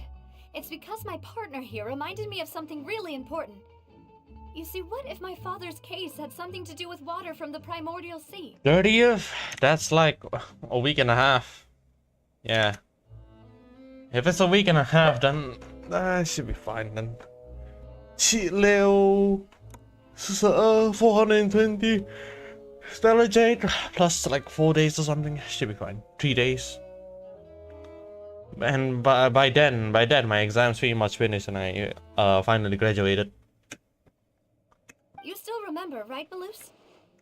S7: It's because my partner here reminded me of something really important. You see, what if my father's case had something to do with water from the primordial sea?
S4: 30th? That's like a week and a half. Yeah. If it's a week and a half, then it should be fine then. Chị Leo 420 Stellar Jade plus like 4 days or something. Should be fine. 3 days. And by then my exams pretty much finished and I finally graduated.
S7: You still remember, right, Maloose?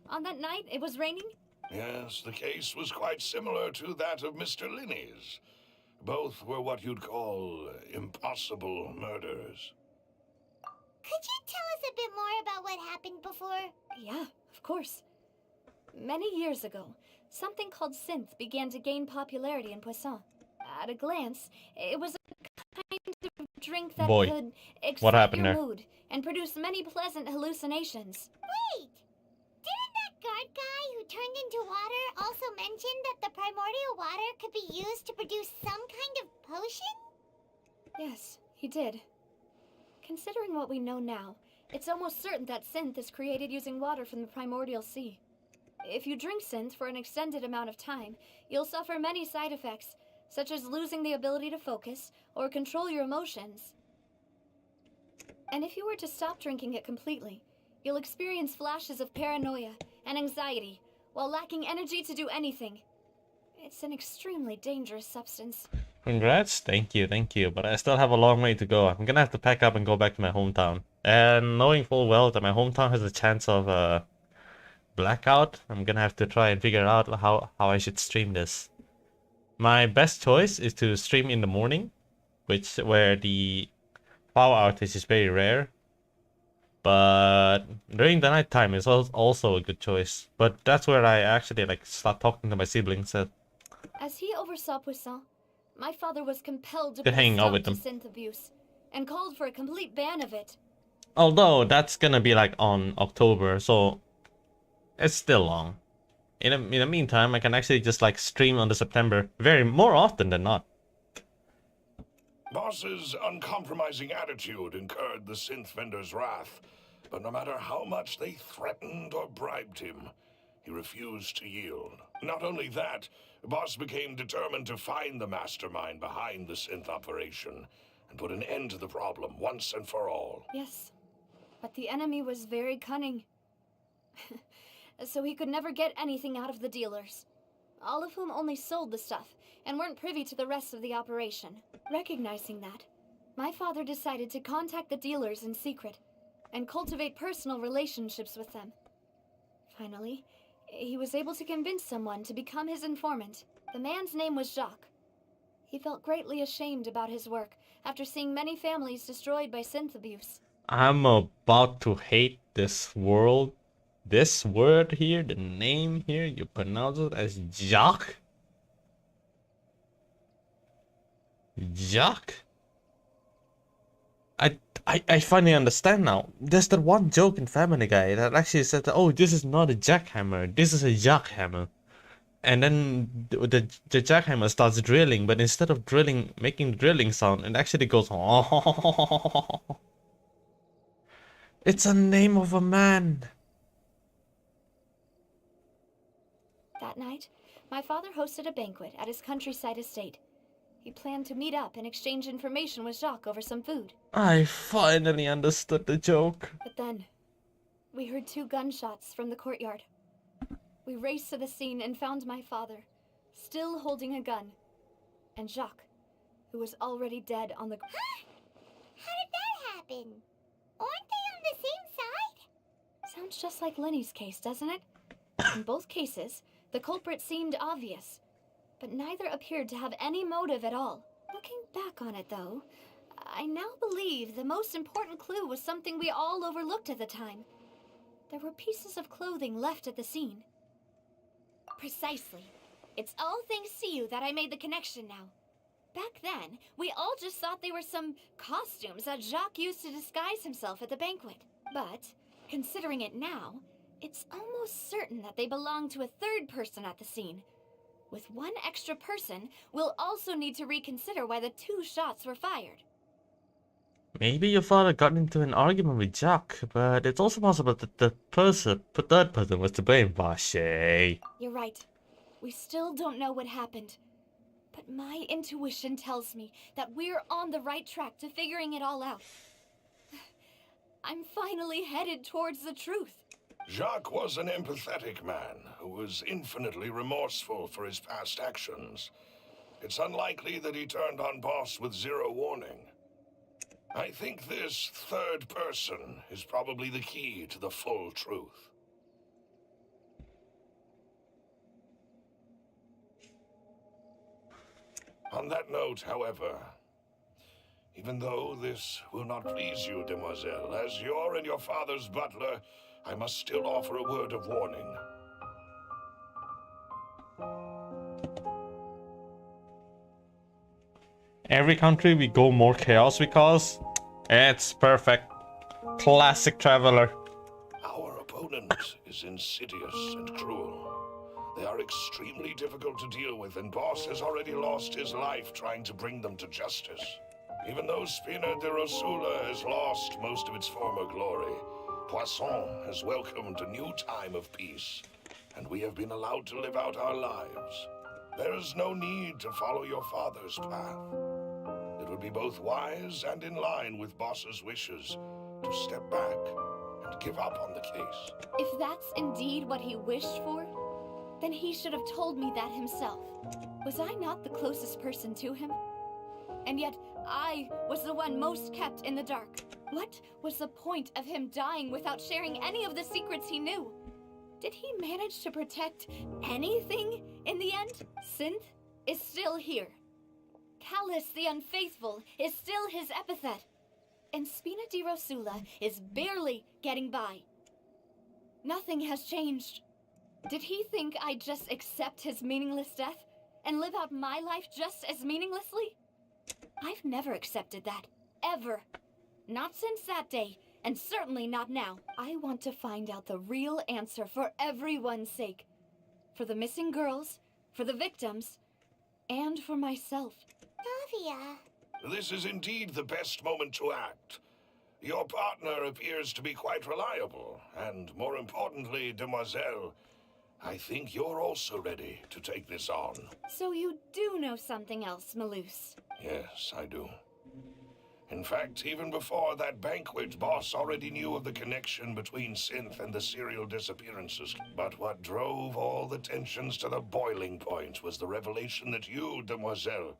S7: On that night, it was raining?
S6: Yes, the case was quite similar to that of Mr. Linney's. Both were what you'd call impossible murders.
S3: Could you tell us a bit more about what happened before?
S7: Yeah, of course. Many years ago, something called synth began to gain popularity in Poisson. At a glance, it was a kind of drink that
S4: Boy,
S7: could excite
S4: what happened
S7: your
S4: there?
S7: mood and produce many pleasant hallucinations.
S3: Wait! Didn't that guard guy who turned into water also mention that the primordial water could be used to produce some kind of potion?
S7: Yes, he did. Considering what we know now, it's almost certain that synth is created using water from the primordial sea. If you drink synth for an extended amount of time, you'll suffer many side effects, such as losing the ability to focus or control your emotions. And if you were to stop drinking it completely, you'll experience flashes of paranoia and anxiety while lacking energy to do anything. It's an extremely dangerous substance.
S4: Congrats, thank you, but I still have a long way to go. I'm gonna have to pack up and go back to my hometown. And knowing full well that my hometown has a chance of blackout, I'm gonna have to try and figure out how I should stream this. My best choice is to stream in the morning, where the power outage is very rare. But during the night time is also a good choice. But that's where I actually like start talking to my siblings.
S7: As he oversaw Poisson, my father was compelled to
S4: Good
S7: put a
S4: hanging out
S7: stop
S4: with
S7: to
S4: them.
S7: synth abuse and called for a complete ban of it.
S4: Although that's gonna be like on October, so it's still long. In the meantime, I can actually just like stream on the September more often than not.
S6: Boss's uncompromising attitude incurred the synth vendor's wrath, but no matter how much they threatened or bribed him, he refused to yield. Not only that, Boss became determined to find the mastermind behind the synth operation and put an end to the problem once and for all.
S7: Yes, but the enemy was very cunning. So he could never get anything out of the dealers, all of whom only sold the stuff and weren't privy to the rest of the operation. Recognizing that, my father decided to contact the dealers in secret and cultivate personal relationships with them. Finally, he was able to convince someone to become his informant. The man's name was Jacques. He felt greatly ashamed about his work after seeing many families destroyed by synth abuse.
S4: I'm about to hate this world. This word here, the name here, you pronounce it as Jacques? Jacques? I finally understand now. There's that one joke in Family Guy that actually said that, oh, this is not a jackhammer, this is a jackhammer. And then the jackhammer starts drilling, but instead of drilling, making the drilling sound, it actually goes, oh. It's a name of a man.
S7: That night, my father hosted a banquet at his countryside estate. He planned to meet up and exchange information with Jacques over some food.
S4: I finally understood the joke.
S7: But then, we heard 2 gunshots from the courtyard. We raced to the scene and found my father, still holding a gun, and Jacques, who was already dead on the...
S3: How did that happen? Aren't they on the same side?
S7: Sounds just like Lenny's case, doesn't it? In both cases, the culprit seemed obvious, but neither appeared to have any motive at all. Looking back on it, though, I now believe the most important clue was something we all overlooked at the time. There were pieces of clothing left at the scene. Precisely. It's all thanks to you that I made the connection now. Back then, we all just thought they were some costumes that Jacques used to disguise himself at the banquet. But, considering it now, it's almost certain that they belong to a third person at the scene. With one extra person, we'll also need to reconsider why the 2 shots were fired.
S4: Maybe your father got into an argument with Jack, but it's also possible that the third person was to blame. Vache.
S7: You're right. We still don't know what happened. But my intuition tells me that we're on the right track to figuring it all out. I'm finally headed towards the truth.
S6: Jacques was an empathetic man who was infinitely remorseful for his past actions. It's unlikely that he turned on Boss with 0 warning. I think this third person is probably the key to the full truth. On that note, however, even though this will not please you, demoiselle, as your and your father's butler, I must still offer a word of warning.
S4: Every country we go more chaos because it's perfect. Classic traveler.
S6: Our opponent is insidious and cruel. They are extremely difficult to deal with, and Boss has already lost his life trying to bring them to justice. Even though Spina de Rosula has lost most of its former glory, Poisson has welcomed a new time of peace, and we have been allowed to live out our lives. There is no need to follow your father's path. It would be both wise and in line with Boss's wishes to step back and give up on the case.
S7: If that's indeed what he wished for, then he should have told me that himself. Was I not the closest person to him? And yet, I was the one most kept in the dark. What was the point of him dying without sharing any of the secrets he knew? Did he manage to protect anything in the end? Synth is still here. Callus the Unfaithful is still his epithet. And Spina di Rosula is barely getting by. Nothing has changed. Did he think I'd just accept his meaningless death and live out my life just as meaninglessly? I've never accepted that. Ever. Not since that day, and certainly not now. I want to find out the real answer for everyone's sake. For the missing girls, for the victims, and for myself.
S3: Navia.
S6: This is indeed the best moment to act. Your partner appears to be quite reliable, and more importantly, demoiselle, I think you're also ready to take this on.
S7: So you do know something else, Malus?
S6: Yes, I do. In fact, even before that banquet, Boss already knew of the connection between Synth and the serial disappearances. But what drove all the tensions to the boiling point was the revelation that you, demoiselle,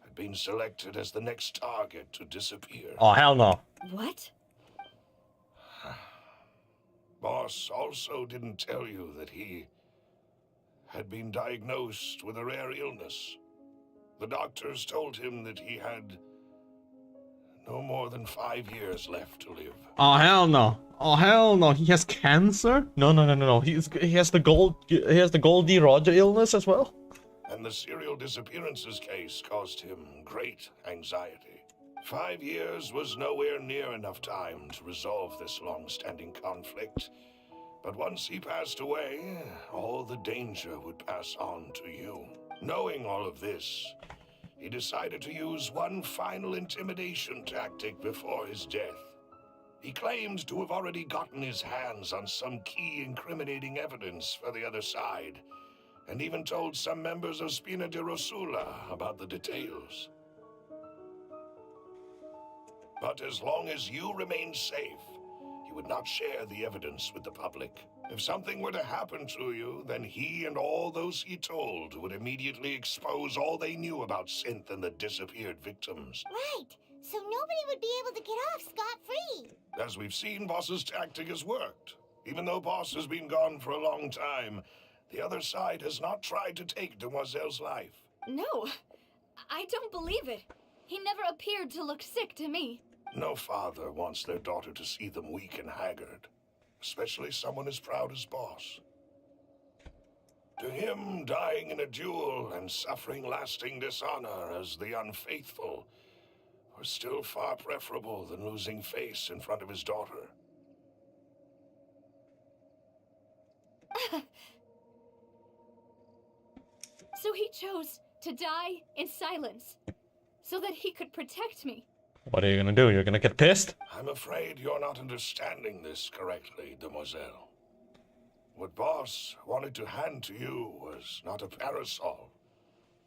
S6: had been selected as the next target to disappear.
S4: Oh, hell no.
S7: What?
S6: Boss also didn't tell you that he had been diagnosed with a rare illness. The doctors told him that he had no more than 5 years left to live.
S4: Oh, hell no. Oh, hell no. He has cancer? No. He has the Goldie Roger illness as well?
S6: And the serial disappearances case caused him great anxiety. 5 years was nowhere near enough time to resolve this long-standing conflict. But once he passed away, all the danger would pass on to you. Knowing all of this, he decided to use one final intimidation tactic before his death. He claimed to have already gotten his hands on some key incriminating evidence for the other side, and even told some members of Spina de Rosula about the details. But as long as you remained safe, he would not share the evidence with the public. If something were to happen to you, then he and all those he told would immediately expose all they knew about Synth and the disappeared victims.
S3: Right. so nobody would be able to get off scot-free.
S6: As we've seen, Boss's tactic has worked. Even though Boss has been gone for a long time, the other side has not tried to take Demoiselle's life.
S7: No, I don't believe it. He never appeared to look sick to me.
S6: No father wants their daughter to see them weak and haggard, especially someone as proud as Boss. To him, dying in a duel and suffering lasting dishonor as the unfaithful was still far preferable than losing face in front of his daughter.
S7: So he chose to die in silence, so that he could protect me.
S4: What are you gonna do? You're gonna get pissed?
S6: I'm afraid you're not understanding this correctly, Demoiselle. What Boss wanted to hand to you was not a parasol,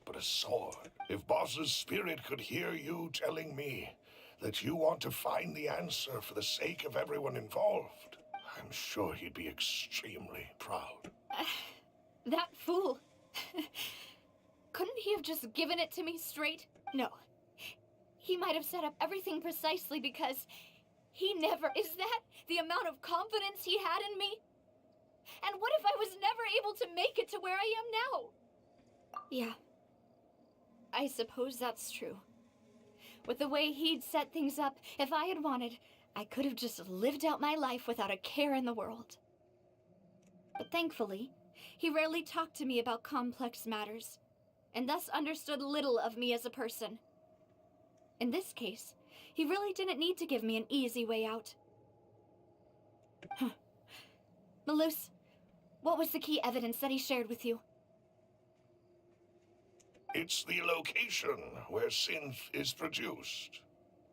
S6: but a sword. If Boss's spirit could hear you telling me that you want to find the answer for the sake of everyone involved, I'm sure he'd be extremely proud.
S7: That fool. Couldn't he have just given it to me straight? No. He might have set up everything precisely because he never... Is that the amount of confidence he had in me? And what if I was never able to make it to where I am now? Yeah. I suppose that's true. With the way he'd set things up, if I had wanted, I could have just lived out my life without a care in the world. But thankfully, he rarely talked to me about complex matters, and thus understood little of me as a person. In this case, he really didn't need to give me an easy way out. Malus, what was the key evidence that he shared with you?
S6: It's the location where synth is produced.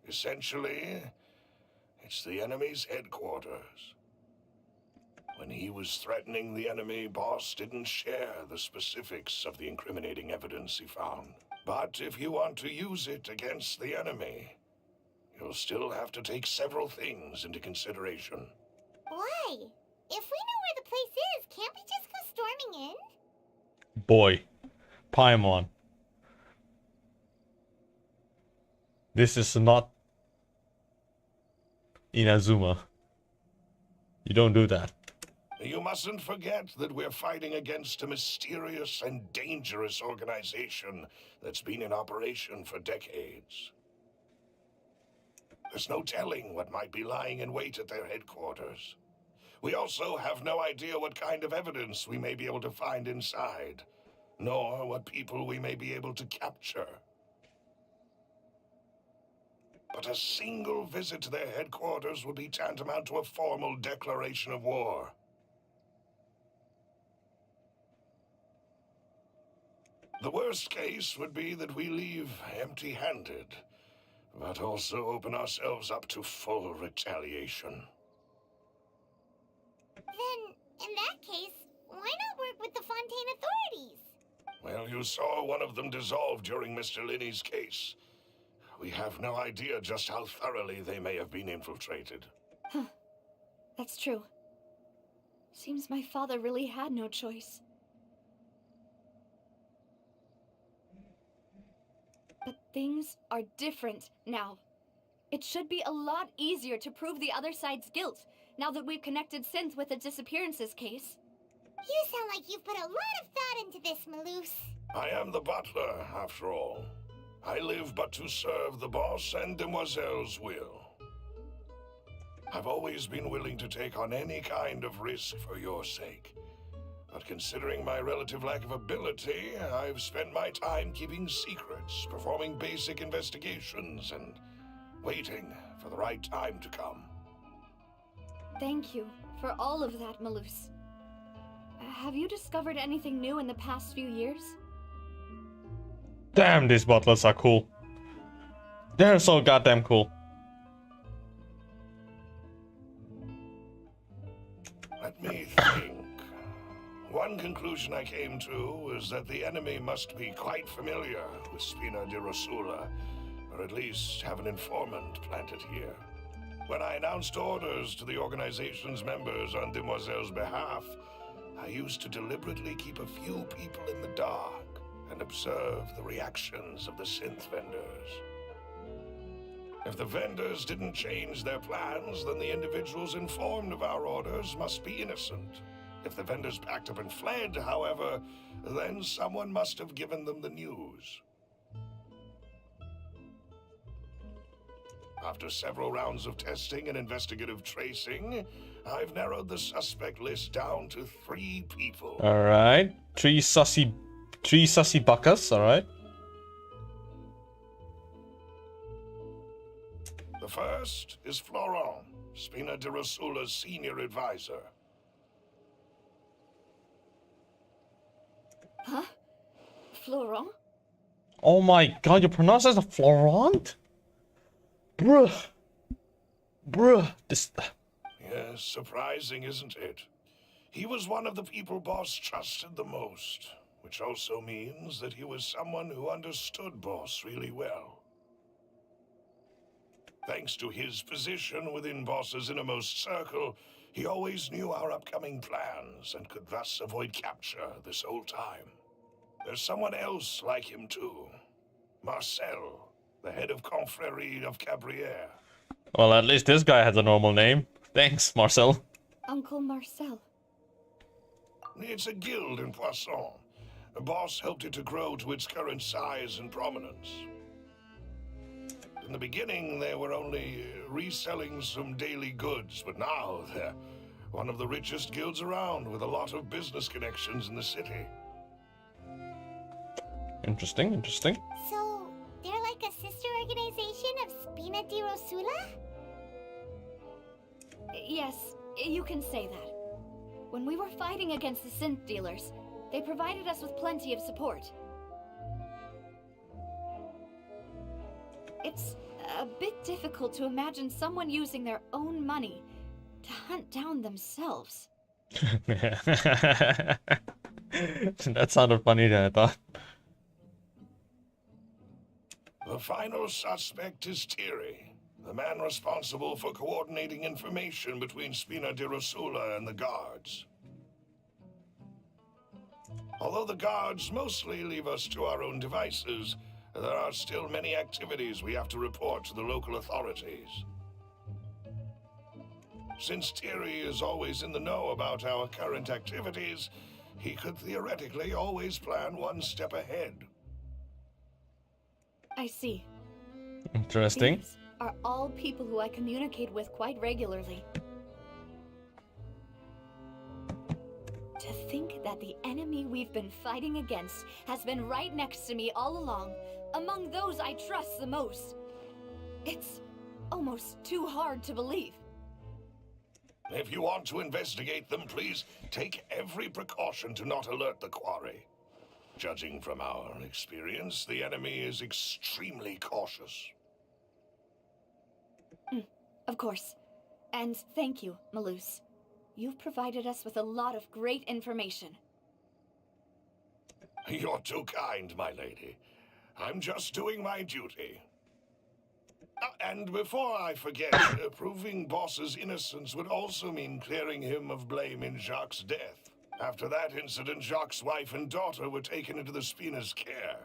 S6: Essentially, it's the enemy's headquarters. When he was threatening the enemy, Boss didn't share the specifics of the incriminating evidence he found. But if you want to use it against the enemy, you'll still have to take several things into consideration.
S3: Why? If we know where the place is, can't we just go storming in?
S4: Boy. Paimon. This is not Inazuma. You don't do that.
S6: You mustn't forget that we're fighting against a mysterious and dangerous organization that's been in operation for decades. There's no telling what might be lying in wait at their headquarters. We also have no idea what kind of evidence we may be able to find inside, nor what people we may be able to capture. But a single visit to their headquarters would be tantamount to a formal declaration of war. The worst case would be that we leave empty-handed, but also open ourselves up to full retaliation.
S3: Then, in that case, why not work with the Fontaine authorities?
S6: Well, you saw one of them dissolve during Mr. Linney's case. We have no idea just how thoroughly they may have been infiltrated.
S7: Huh. That's true. Seems my father really had no choice. But things are different now. It should be a lot easier to prove the other side's guilt, now that we've connected Synth with the disappearances case.
S3: You sound like you've put a lot of thought into this, Malus.
S6: I am the butler, after all. I live but to serve the boss and Demoiselle's will. I've always been willing to take on any kind of risk for your sake. But considering my relative lack of ability, I've spent my time keeping secrets, performing basic investigations, and waiting for the right time to come.
S7: Thank you for all of that, Malus. Have you discovered anything new in the past few years?
S4: Damn, these butlers are cool. They're so goddamn cool.
S6: Let me think. One conclusion I came to is that the enemy must be quite familiar with Spina di Rosula, or at least have an informant planted here. When I announced orders to the organization's members on Demoiselle's behalf, I used to deliberately keep a few people in the dark and observe the reactions of the synth vendors. If the vendors didn't change their plans, then the individuals informed of our orders must be innocent. If the vendors packed up and fled, however, then someone must have given them the news. After several rounds of testing and investigative tracing, I've narrowed the suspect list down to 3 people.
S4: All right, three sussy buckers. All right.
S6: The first is Florent, Spina de Rosula's senior advisor.
S7: Huh? Florent?
S4: Oh my God, you pronounce it as a Florent? Bruh. This.
S6: Yes, surprising, isn't it? He was one of the people Boss trusted the most, which also means that he was someone who understood Boss really well. Thanks to his position within Boss's innermost circle, he always knew our upcoming plans and could thus avoid capture this whole time. There's someone else like him too. Marcel, the head of Confrérie of Cabrières.
S4: Well, at least this guy has a normal name. Thanks, Marcel.
S7: Uncle Marcel.
S6: It's a guild in Poisson. Boss helped it to grow to its current size and prominence. In the beginning, they were only reselling some daily goods, but now they're one of the richest guilds around with a lot of business connections in the city.
S4: Interesting.
S3: So, they're like a sister organization of Spina di Rosula?
S7: Yes, you can say that. When we were fighting against the synth dealers, they provided us with plenty of support. It's a bit difficult to imagine someone using their own money to hunt down themselves.
S4: That sounded funny than I thought.
S6: The final suspect is Thierry, the man responsible for coordinating information between Spina di Rosula and the guards. Although the guards mostly leave us to our own devices, there are still many activities we have to report to the local authorities. Since Thierry is always in the know about our current activities, he could theoretically always plan one step ahead.
S7: I see.
S4: Interesting.
S7: These are all people who I communicate with quite regularly. To think that the enemy we've been fighting against has been right next to me all along, among those I trust the most. It's almost too hard to believe.
S6: If you want to investigate them, please take every precaution to not alert the quarry. Judging from our experience, the enemy is extremely cautious.
S7: Of course. And thank you, Malus. You've provided us with a lot of great information.
S6: You're too kind, my lady. I'm just doing my duty. And before I forget, proving Boss's innocence would also mean clearing him of blame in Jacques' death. After that incident, Jacques' wife and daughter were taken into the Spina's care.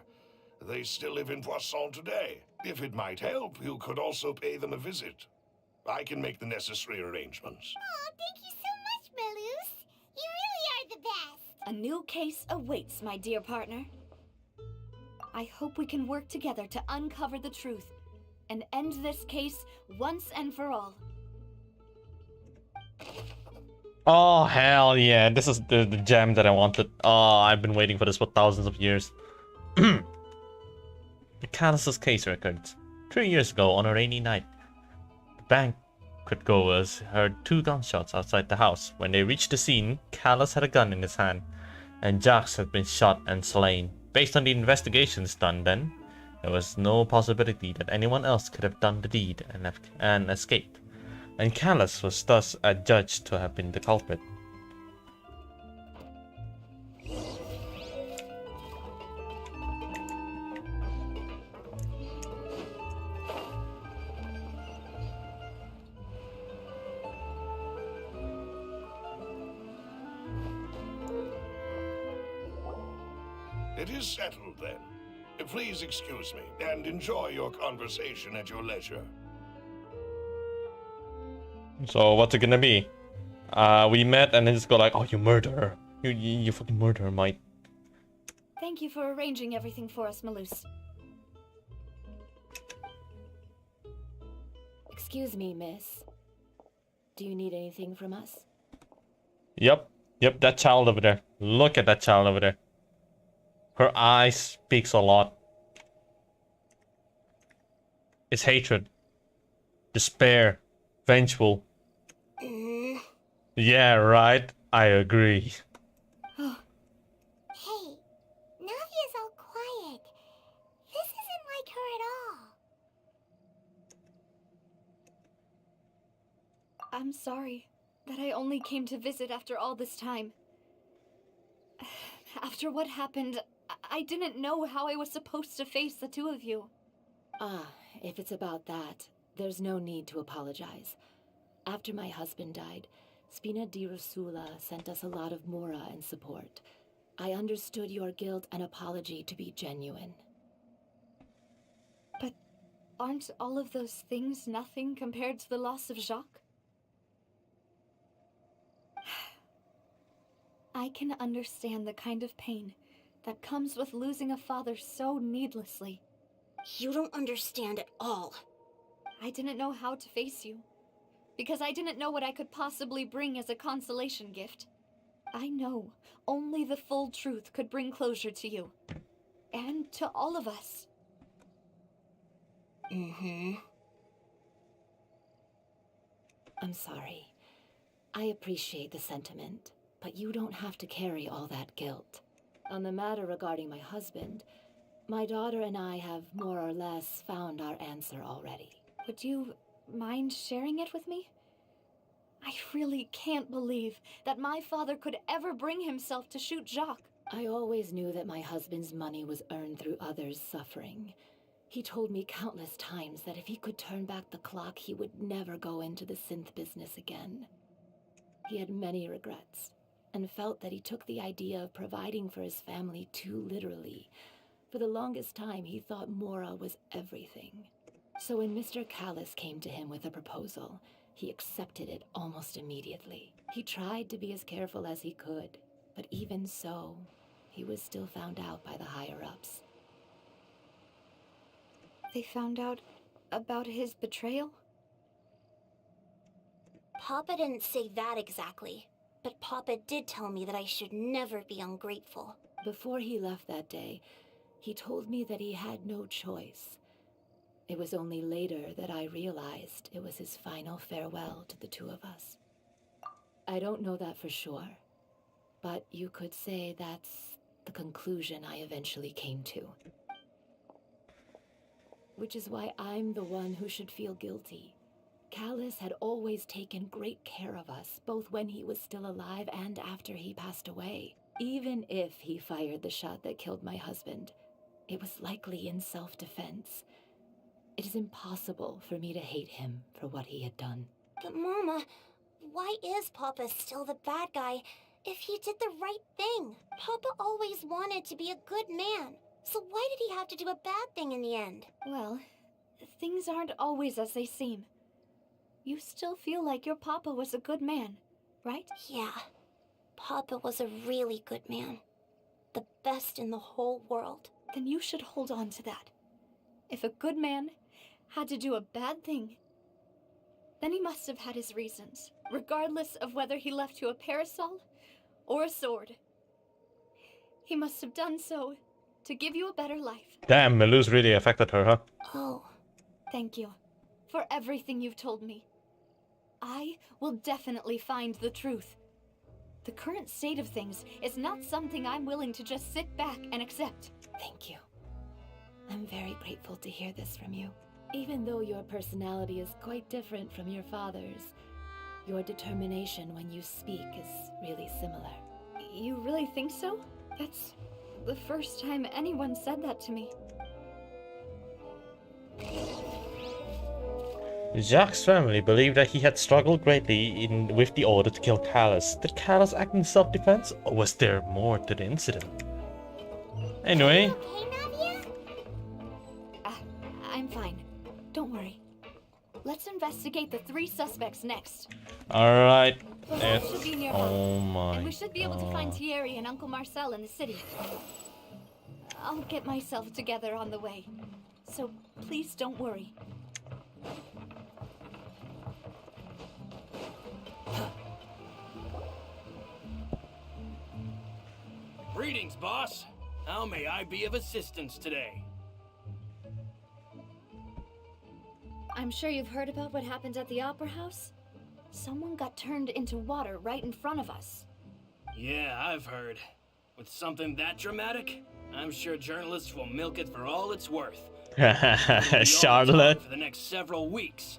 S6: They still live in Poisson today. If it might help, you could also pay them a visit. I can make the necessary arrangements.
S3: Oh, thank you so much, Malus. You really are the best.
S7: A new case awaits, my dear partner. I hope we can work together to uncover the truth and end this case once and for all.
S4: Oh, hell yeah. This is the gem that I wanted. Oh, I've been waiting for this for thousands of years. The Callus's case records. 3 years ago, on a rainy night, the banquet goers heard 2 gunshots outside the house. When they reached the scene, Callus had a gun in his hand, and Jacques had been shot and slain. Based on the investigations done then, there was no possibility that anyone else could have done the deed and escaped, and Callus was thus adjudged to have been the culprit.
S6: It is settled then. Please excuse me, and enjoy your conversation at your leisure.
S4: So what's it gonna be? We met and then just go like, oh, you murderer. You fucking murderer, mate.
S7: Thank you for arranging everything for us, Malus.
S9: Excuse me, miss. Do you need anything from us?
S4: Yep, that child over there. Look at that child over there. Her eye speaks a lot. It's hatred, despair, vengeful. Yeah, right. I agree.
S3: Hey, Navia's all quiet. This isn't like her at all.
S7: I'm sorry that I only came to visit after all this time. After what happened, I didn't know how I was supposed to face the two of you.
S9: Ah, if it's about that, there's no need to apologize. After my husband died, Spina di Rosula sent us a lot of mora and support. I understood your guilt and apology to be genuine.
S7: But aren't all of those things nothing compared to the loss of Jacques? I can understand the kind of pain that comes with losing a father so needlessly.
S3: You don't understand at all.
S7: I didn't know how to face you, because I didn't know what I could possibly bring as a consolation gift. I know only the full truth could bring closure to you, and to all of us.
S9: I'm sorry. I appreciate the sentiment, but you don't have to carry all that guilt. On the matter regarding my husband, my daughter and I have more or less found our answer already.
S7: Would you mind sharing it with me? I really can't believe that my father could ever bring himself to shoot Jacques.
S9: I always knew that my husband's money was earned through others' suffering. He told me countless times that if he could turn back the clock, he would never go into the synth business again. He had many regrets, and felt that he took the idea of providing for his family too literally. For the longest time, he thought Mora was everything. So when Mr. Callis came to him with a proposal, he accepted it almost immediately. He tried to be as careful as he could, but even so, he was still found out by the higher-ups.
S7: They found out about his betrayal?
S3: Papa didn't say that exactly, but Papa did tell me that I should never be ungrateful.
S9: Before he left that day, he told me that he had no choice. It was only later that I realized it was his final farewell to the two of us. I don't know that for sure, but you could say that's the conclusion I eventually came to. Which is why I'm the one who should feel guilty. Callis had always taken great care of us, both when he was still alive and after he passed away. Even if he fired the shot that killed my husband, it was likely in self-defense. It is impossible for me to hate him for what he had done.
S3: But Mama, why is Papa still the bad guy if he did the right thing? Papa always wanted to be a good man, so why did he have to do a bad thing in the end?
S7: Well, things aren't always as they seem. You still feel like your papa was a good man, right?
S3: Yeah, Papa was a really good man. The best in the whole world.
S7: Then you should hold on to that. If a good man had to do a bad thing, then he must have had his reasons, regardless of whether he left you a parasol or a sword. He must have done so to give you a better life.
S4: Damn, Melus really affected her, huh?
S3: Oh.
S7: Thank you for everything you've told me. I will definitely find the truth. The current state of things is not something I'm willing to just sit back and accept.
S9: Thank you. I'm very grateful to hear this from you. Even though your personality is quite different from your father's, your determination when you speak is really similar.
S7: You really think so? That's the first time anyone said that to me.
S4: Jacques' family believed that he had struggled greatly with the order to kill Callis. Did Callis act in self-defense, or was there more to the incident? Anyway,
S3: Okay, Navia?
S7: I'm fine. Don't worry. Let's investigate the 3 suspects next.
S4: Alright.
S7: The vault should be nearby.
S4: Oh my
S7: And we should be able to find
S4: God.
S7: Thierry and Uncle Marcel in the city. I'll get myself together on the way. So please don't worry.
S1: Greetings, boss. How may I be of assistance today?
S7: I'm sure you've heard about what happened at the Opera House. Someone got turned into water right in front of us.
S1: Yeah, I've heard. With something that dramatic, I'm sure journalists will milk it for all it's worth. It'll be all
S4: Charlotte.
S1: talk for the next several weeks.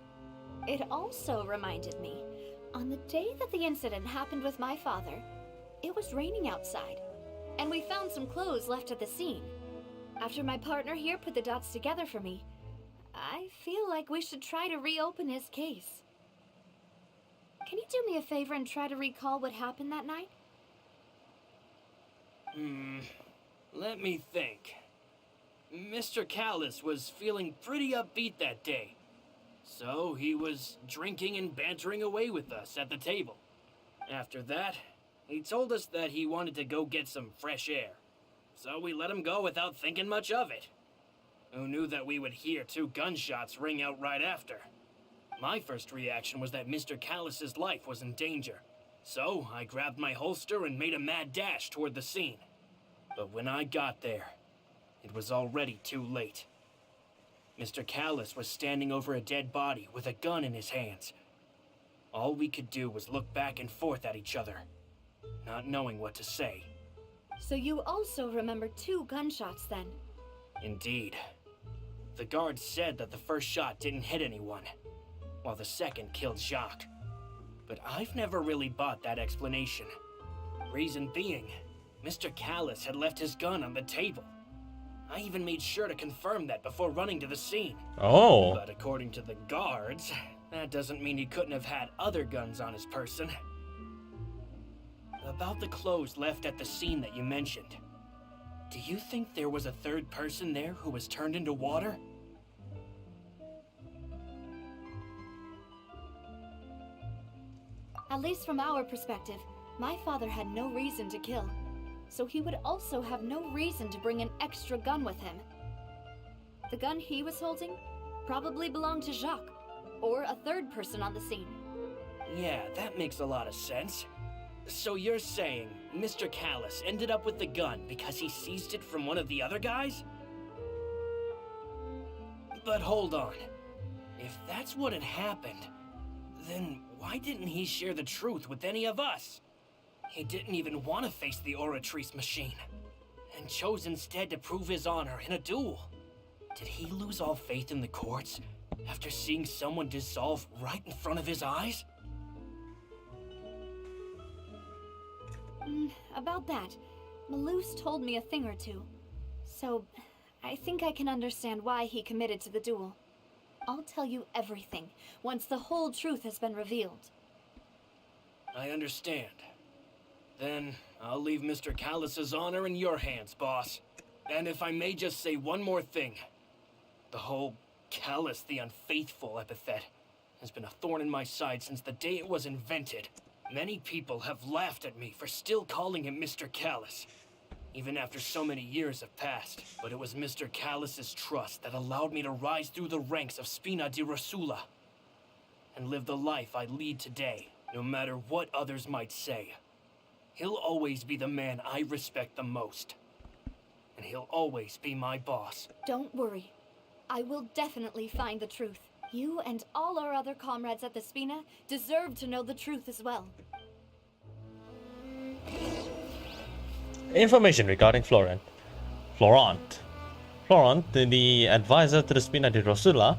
S7: It also reminded me, on the day that the incident happened with my father, it was raining outside, and we found some clothes left at the scene. After my partner here put the dots together for me, I feel like we should try to reopen his case. Can you do me a favor and try to recall what happened that night?
S1: Let me think. Mr. Callis was feeling pretty upbeat that day. So he was drinking and bantering away with us at the table. After that, he told us that he wanted to go get some fresh air. So we let him go without thinking much of it. Who knew that we would hear 2 gunshots ring out right after? My first reaction was that Mr. Callis's life was in danger. So I grabbed my holster and made a mad dash toward the scene. But when I got there, it was already too late. Mr. Callis was standing over a dead body with a gun in his hands. All we could do was look back and forth at each other, not knowing what to say.
S7: So you also remember 2 gunshots then?
S1: Indeed. The guard said that the first shot didn't hit anyone, while the second killed Jacques. But I've never really bought that explanation. Reason being, Mr. Callis had left his gun on the table. I even made sure to confirm that before running to the scene.
S4: Oh.
S1: But according to the guards, that doesn't mean he couldn't have had other guns on his person. About the clothes left at the scene that you mentioned, do you think there was a 3rd person there who was turned into water?
S7: At least from our perspective, my father had no reason to kill. So he would also have no reason to bring an extra gun with him. The gun he was holding probably belonged to Jacques, or a 3rd person on the scene.
S1: Yeah, that makes a lot of sense. So you're saying Mr. Callis ended up with the gun because he seized it from one of the other guys? But hold on. If that's what had happened, then why didn't he share the truth with any of us? He didn't even want to face the Oratrice machine, and chose instead to prove his honor in a duel. Did he lose all faith in the courts after seeing someone dissolve right in front of his eyes?
S7: About that, Malus told me a thing or two. So, I think I can understand why he committed to the duel. I'll tell you everything once the whole truth has been revealed.
S1: I understand. Then I'll leave Mr. Callis's honor in your hands, boss. And if I may just say one more thing. The whole Callis the Unfaithful epithet has been a thorn in my side since the day it was invented. Many people have laughed at me for still calling him Mr. Callis, even after so many years have passed. But it was Mr. Callis's trust that allowed me to rise through the ranks of Spina di Rosula and live the life I lead today, no matter what others might say. He'll always be the man I respect the most. And he'll always be my boss.
S7: Don't worry. I will definitely find the truth. You and all our other comrades at the Spina deserve to know the truth as well.
S4: Information regarding Florent. Florent, the advisor to the Spina di Rosula,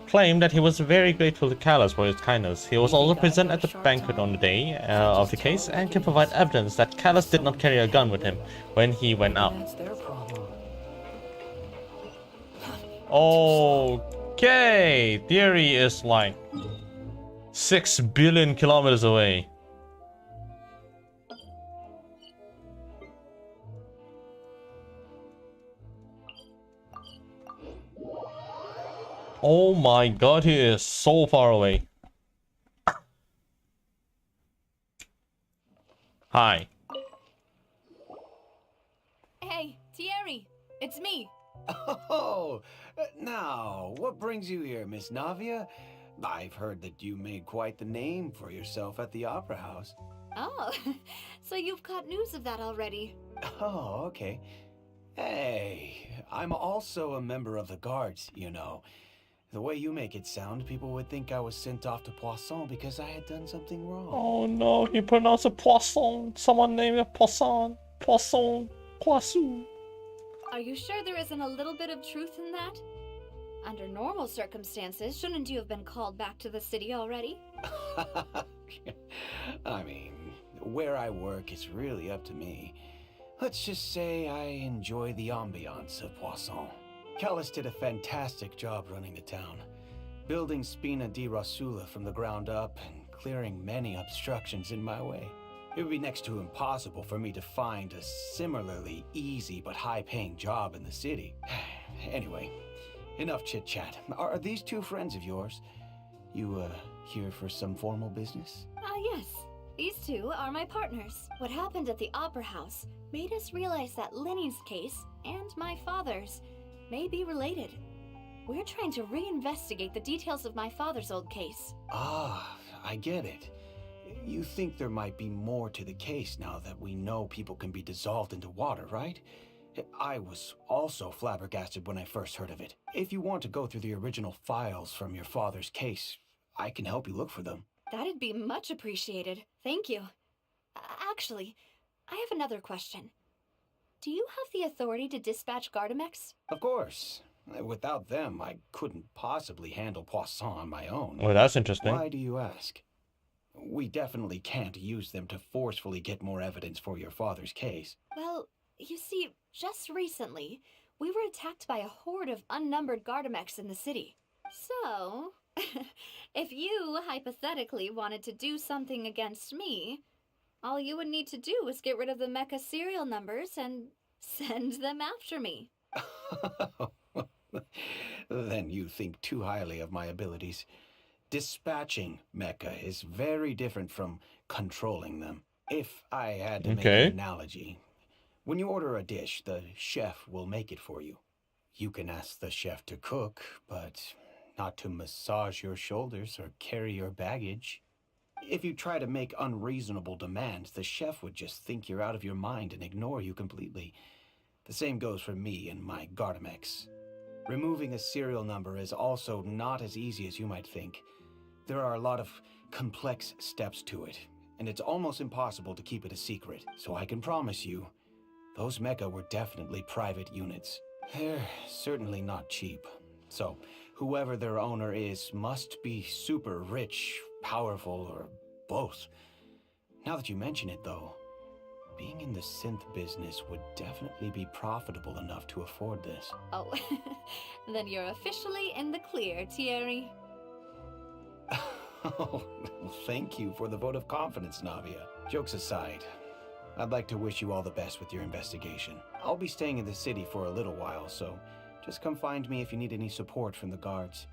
S4: claimed that he was very grateful to Callis for his kindness. He was also present at the banquet on the day of the case and can provide evidence that Callis did not carry a gun with him when he went out.
S1: That's their problem.
S4: Okay, Theory is like 6 billion kilometers away. Oh my god, he is so far away. Hi.
S7: Hey, Thierry, it's me.
S10: Oh, now, what brings you here, Miss Navia? I've heard that you made quite the name for yourself at the Opera House.
S7: Oh, so you've caught news of that already.
S10: Oh, okay. Hey, I'm also a member of the Guards, you know. The way you make it sound, people would think I was sent off to Poisson because I had done something wrong.
S4: Oh no, he pronounced it poisson. Someone named it poisson. Poisson. Poisson.
S7: Are you sure there isn't a little bit of truth in that? Under normal circumstances, shouldn't you have been called back to the city already?
S10: I mean, where I work is really up to me. Let's just say I enjoy the ambiance of Poisson. Callis did a fantastic job running the town, building Spina di Rosula from the ground up and clearing many obstructions in my way. It would be next to impossible for me to find a similarly easy but high-paying job in the city. Anyway, enough chit-chat. Are these two friends of yours? You, here for some formal business?
S7: Yes. These two are my partners. What happened at the Opera House made us realize that Lenny's case and my father's may be related. We're trying to reinvestigate the details of my father's old case.
S10: Ah, I get it. You think there might be more to the case now that we know people can be dissolved into water, right? I was also flabbergasted when I first heard of it. If you want to go through the original files from your father's case, I can help you look for them.
S7: That'd be much appreciated. Thank you. Actually, I have another question. Do you have the authority to dispatch Gardamex?
S10: Of course. Without them, I couldn't possibly handle Poisson on my own.
S4: Well, that's interesting.
S10: Why do you ask? We definitely can't use them to forcefully get more evidence for your father's case.
S7: Well, you see, just recently, we were attacked by a horde of unnumbered Gardamex in the city. So, if you hypothetically wanted to do something against me, all you would need to do is get rid of the mecha serial numbers and send them after me.
S10: Then you think too highly of my abilities. Dispatching mecha is very different from controlling them. If I had to make an analogy, when you order a dish, the chef will make it for you. You can ask the chef to cook, but not to massage your shoulders or carry your baggage. If you try to make unreasonable demands, the chef would just think you're out of your mind and ignore you completely. The same goes for me and my Gardamex. Removing a serial number is also not as easy as you might think. There are a lot of complex steps to it, and it's almost impossible to keep it a secret. So I can promise you, those mecha were definitely private units. They're certainly not cheap. So whoever their owner is must be super rich, powerful, or both. Now that you mention it, though, being in the synth business would definitely be profitable enough to afford this.
S7: Oh, then you're officially in the clear, Thierry.
S10: Oh, thank you for the vote of confidence, Navia. Jokes aside, I'd like to wish you all the best with your investigation. I'll be staying in the city for a little while, so just come find me if you need any support from the guards.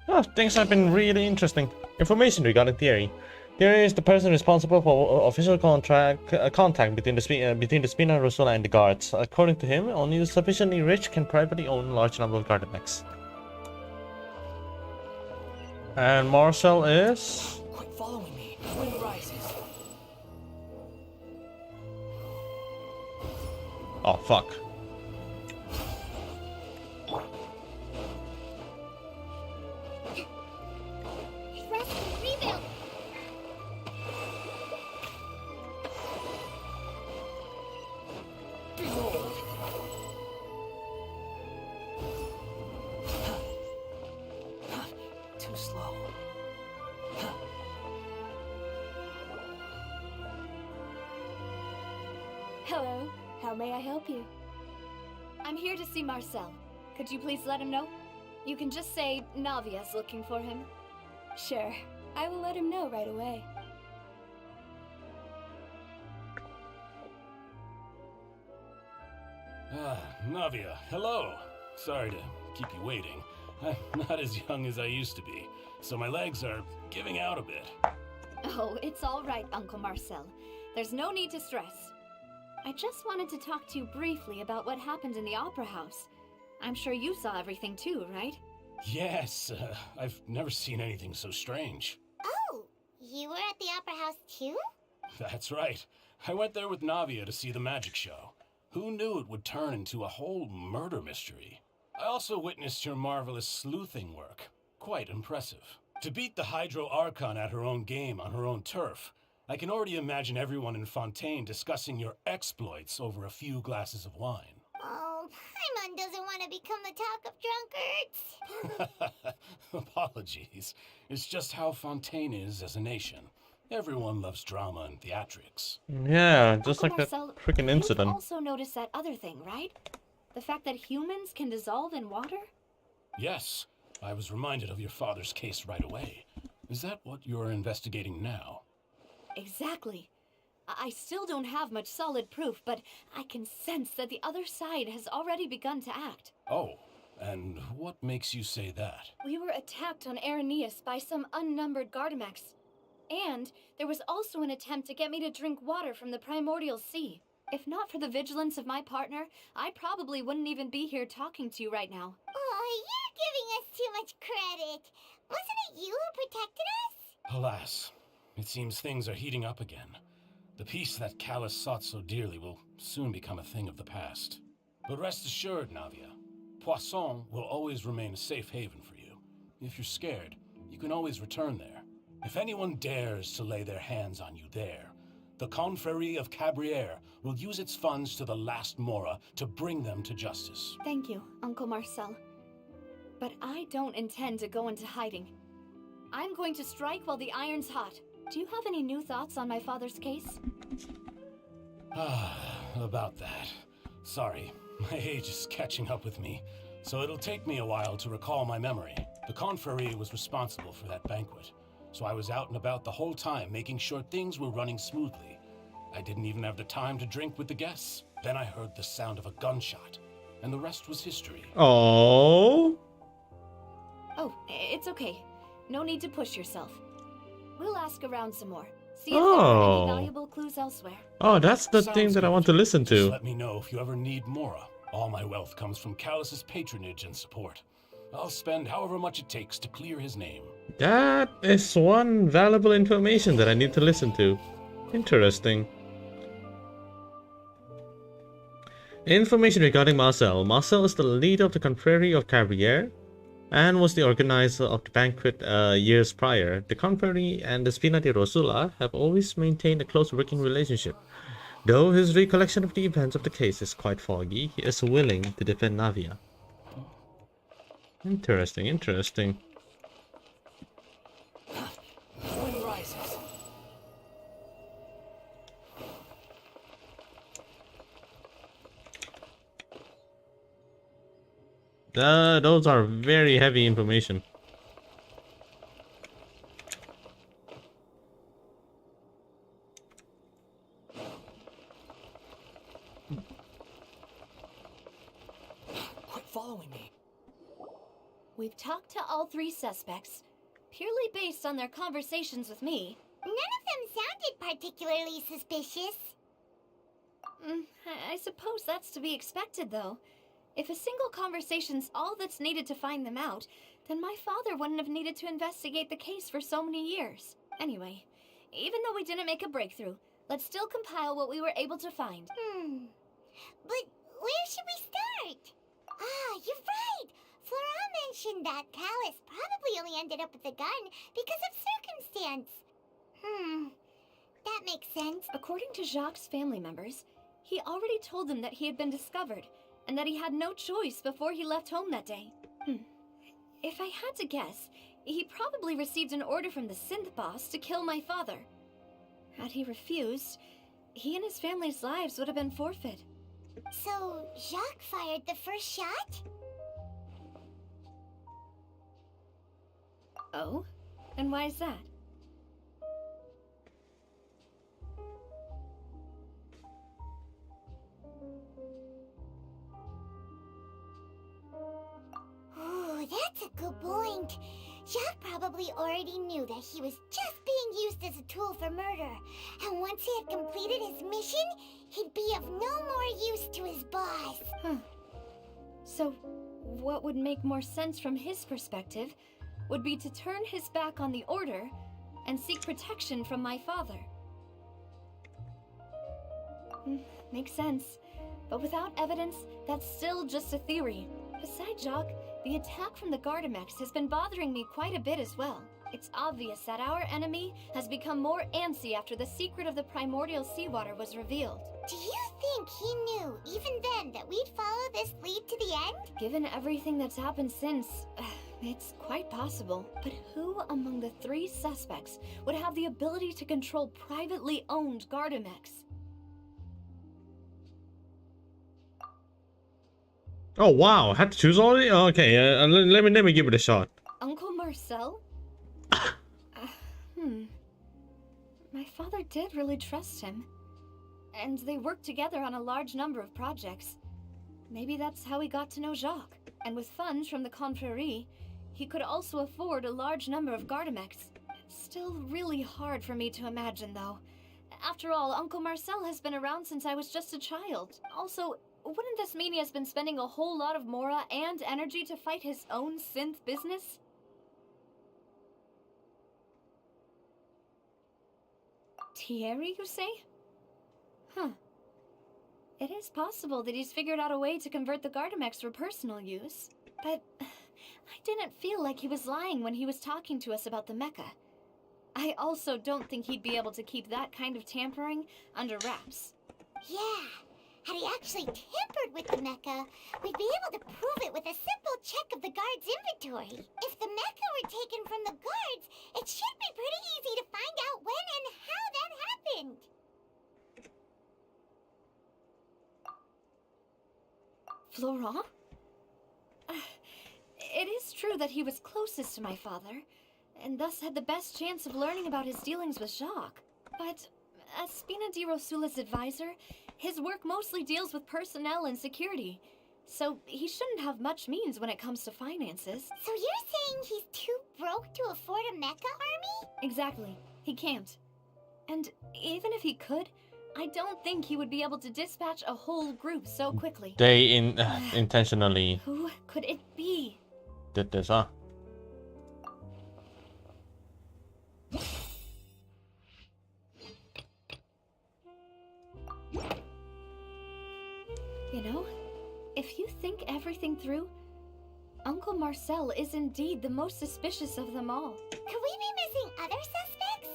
S4: Oh, things have been really interesting. Information regarding Thierry. Thierry is the person responsible for official contact between the Spina Rosula and the guards. According to him, only the sufficiently rich can privately own a large number of Gardamex. And Marcel is...
S2: Quit following me. Wind rises.
S4: Oh, fuck.
S3: Rest and rebuild.
S2: Too slow.
S7: Hello, how may I help you? I'm here to see Marcel. Could you please let him know? You can just say Navia's looking for him. Sure, I will let him know right away.
S2: Navia, hello. Sorry to keep you waiting.
S11: I'm not as young as I used to be, so my legs are giving out a bit.
S7: Oh, it's all right, Uncle Marcel. There's no need to stress. I just wanted to talk to you briefly about what happened in the Opera House. I'm sure you saw everything too, right?
S11: Yes, I've never seen anything so strange.
S3: Oh, you were at the Opera House too?
S11: That's right. I went there with Navia to see the magic show. Who knew it would turn into a whole murder mystery? I also witnessed your marvelous sleuthing work. Quite impressive. To beat the Hydro Archon at her own game on her own turf, I can already imagine everyone in Fontaine discussing your exploits over a few glasses of wine.
S3: Oh, Paimon doesn't want to become the talk of drunkards.
S11: Apologies. It's just how Fontaine is as a nation. Everyone loves drama and theatrics.
S4: Yeah, just
S7: Uncle
S4: like
S7: Marcel,
S4: that freaking incident.
S7: You've also noticed that other thing, right? The fact that humans can dissolve in water?
S11: Yes, I was reminded of your father's case right away. Is that what you're investigating now?
S7: Exactly. I still don't have much solid proof, but I can sense that the other side has already begun to act.
S11: Oh, and what makes you say that?
S7: We were attacked on Araneus by some unnumbered Gardamex. And there was also an attempt to get me to drink water from the primordial sea. If not for the vigilance of my partner, I probably wouldn't even be here talking to you right now.
S3: Oh, you're giving us too much credit. Wasn't it you who protected us?
S11: Alas, it seems things are heating up again. The peace that Callus sought so dearly will soon become a thing of the past. But rest assured, Navia, Poisson will always remain a safe haven for you. If you're scared, you can always return there. If anyone dares to lay their hands on you there, the Confrérie of Cabrières will use its funds to the last Mora to bring them to justice.
S7: Thank you, Uncle Marcel. But I don't intend to go into hiding. I'm going to strike while the iron's hot. Do you have any new thoughts on my father's case?
S11: About that. Sorry, my age is catching up with me, so it'll take me a while to recall my memory. The Confrérie was responsible for that banquet, so I was out and about the whole time making sure things were running smoothly. I didn't even have the time to drink with the guests. Then I heard the sound of a gunshot, and the rest was history.
S4: Oh.
S7: Oh, it's okay. No need to push yourself. We'll ask around some more. See if there are any valuable clues elsewhere.
S4: Oh, that's the thing that I want to listen
S11: Just
S4: to.
S11: let me know if you ever need Mora. All my wealth comes from Callus's patronage and support. I'll spend however much it takes to clear his name.
S4: That is one valuable information that I need to listen to. Interesting. Information regarding Marcel. Marcel is the leader of the Confrérie of Cabrières and was the organizer of the banquet years prior. The Confrérie and the Spina di Rosula have always maintained a close working relationship. Though his recollection of the events of the case is quite foggy, he is willing to defend Navia. Interesting, interesting.
S1: Moon rises.
S4: Those are very heavy information.
S1: Quit following me.
S7: We've talked to all three suspects, purely based on their conversations with me.
S3: None of them sounded particularly suspicious.
S7: I suppose that's to be expected, though. If a single conversation's all that's needed to find them out, then my father wouldn't have needed to investigate the case for so many years. Anyway, even though we didn't make a breakthrough, let's still compile what we were able to find.
S3: But where should we start? Ah, you're right. Flora mentioned that Callus probably only ended up with the gun because of circumstance. That makes sense.
S7: According to Jacques' family members, he already told them that he had been discovered, and that he had no choice before he left home that day. If I had to guess, he probably received an order from the synth boss to kill my father. Had he refused, he and his family's lives would have been forfeit.
S3: So, Jacques fired the first shot?
S7: Oh? And why is that?
S3: Ooh, that That's a good point. Jacques probably already knew that he was just being used as a tool for murder. And once he had completed his mission, he'd be of no more use to his boss.
S7: Huh. So, what would make more sense from his perspective would be to turn his back on the Order and seek protection from my father. Makes sense. But without evidence, that's still just a theory. Besides Jacques, the attack from the Gardamex has been bothering me quite a bit as well. It's obvious that our enemy has become more antsy after the secret of the primordial seawater was revealed.
S3: Do you think he knew, even then, that we'd follow this lead to the end?
S7: Given everything that's happened since, it's quite possible. But who among the 3 suspects would have the ability to control privately owned Gardamex?
S4: Oh wow, I had to choose already? Oh, okay, let me give it a shot.
S7: Uncle Marcel? My father did really trust him. And they worked together on a large number of projects. Maybe that's how he got to know Jacques. And with funds from the Confrérie, he could also afford a large number of Gardamex. Still really hard for me to imagine, though. After all, Uncle Marcel has been around since I was just a child. Also, wouldn't this mean he has been spending a whole lot of mora and energy to fight his own synth business? Thierry, you say? Huh. It is possible that he's figured out a way to convert the Gardamex for personal use. But I didn't feel like he was lying when he was talking to us about the mecha. I also don't think he'd be able to keep that kind of tampering under wraps.
S3: Yeah. Had he actually tampered with the mecha, we'd be able to prove it with a simple check of the guard's inventory. If the mecha were taken from the guards, it should be pretty easy to find out when and how that happened.
S7: Florent? It is true that he was closest to my father, and thus had the best chance of learning about his dealings with Jacques. But as Spina di Rosula's advisor, his work mostly deals with personnel and security, so he shouldn't have much means when it comes to finances.
S3: So you're saying he's too broke to afford a mecha army?
S7: Exactly. He can't. And even if he could, I don't think he would be able to dispatch a whole group so quickly.
S4: They intentionally
S7: Who could it be?
S4: did this, huh?
S7: You know, if you think everything through, Uncle Marcel is indeed the most suspicious of them all.
S3: Could we be missing other suspects?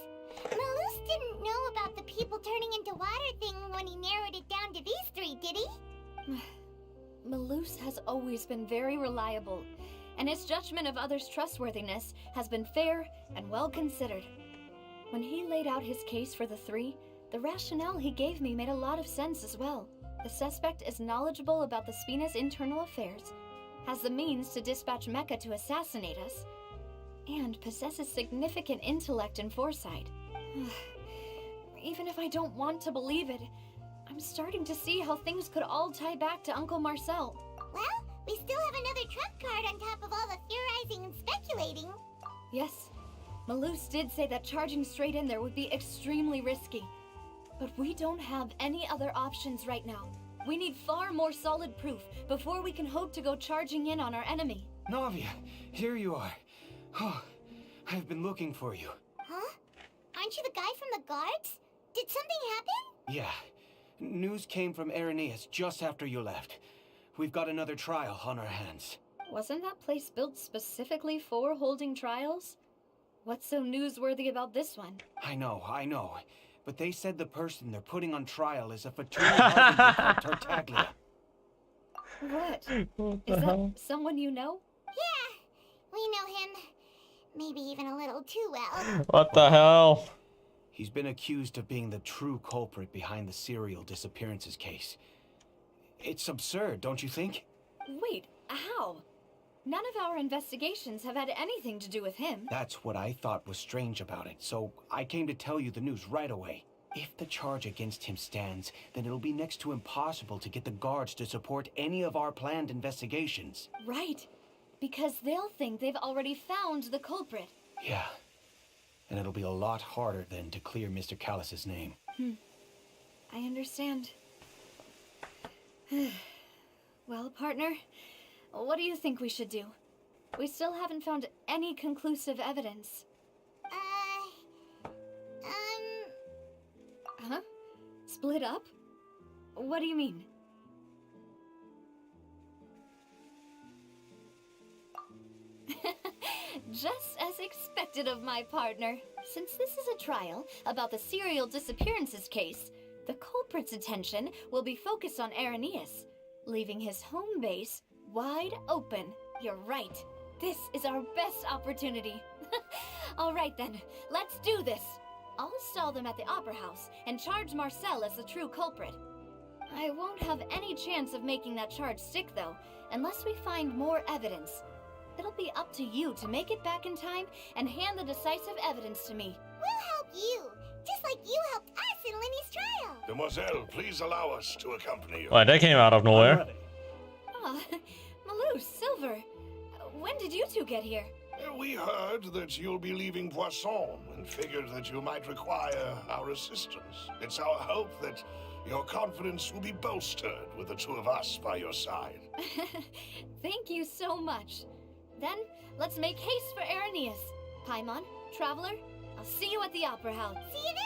S3: Malus didn't know about the people turning into water thing when he narrowed it down to these 3, did he?
S7: Malus has always been very reliable, and his judgment of others' trustworthiness has been fair and well considered. When he laid out his case for the 3, the rationale he gave me made a lot of sense as well. The suspect is knowledgeable about the Spina's internal affairs, has the means to dispatch mecha to assassinate us, and possesses significant intellect and foresight. Even if I don't want to believe it, I'm starting to see how things could all tie back to Uncle Marcel.
S3: Well, we still have another trump card on top of all the theorizing and speculating.
S7: Yes, Malus did say that charging straight in there would be extremely risky. But we don't have any other options right now. We need far more solid proof before we can hope to go charging in on our enemy.
S10: Navia, here you are. Oh, I've been looking for you.
S3: Huh? Aren't you the guy from the guards? Did something happen?
S10: Yeah. News came from Irenaeus just after you left. We've got another trial on our hands.
S7: Wasn't that place built specifically for holding trials? What's so newsworthy about this one?
S10: I know. But they said the person they're putting on trial is a Fatui harbinger called Tartaglia.
S7: What? Is that someone you know?
S3: Yeah, we know him. Maybe even a little too well.
S4: What the hell?
S10: He's been accused of being the true culprit behind the serial disappearances case. It's absurd, don't you think?
S7: Wait, how? None of our investigations have had anything to do with him.
S10: That's what I thought was strange about it, so I came to tell you the news right away. If the charge against him stands, then it'll be next to impossible to get the guards to support any of our planned investigations.
S7: Right. Because they'll think they've already found the culprit.
S10: Yeah. And it'll be a lot harder then to clear Mr. Callus's name.
S7: I understand. Well, partner, what do you think we should do? We still haven't found any conclusive evidence. Huh? Split up? What do you mean? Just as expected of my partner. Since this is a trial about the serial disappearances case, the culprit's attention will be focused on Irenaeus, leaving his home base wide open. You're right. This is our best opportunity. All right then, let's do this. I'll stall them at the Opera House and charge Marcel as the true culprit. I won't have any chance of making that charge stick, though, unless we find more evidence. It'll be up to you to make it back in time and hand the decisive evidence to me.
S3: We'll help you, just like you helped us in Lenny's trial.
S6: Demoiselle, please allow us to accompany you.
S4: Well, that came out of nowhere.
S7: Ah, Malou, Silver, when did you two get here?
S6: We heard that you'll be leaving Poisson and figured that you might require our assistance. It's our hope that your confidence will be bolstered with the two of us by your side.
S7: Thank you so much. Then, let's make haste for Irenaeus. Paimon, Traveler, I'll see you at the Opera House.
S3: See you then!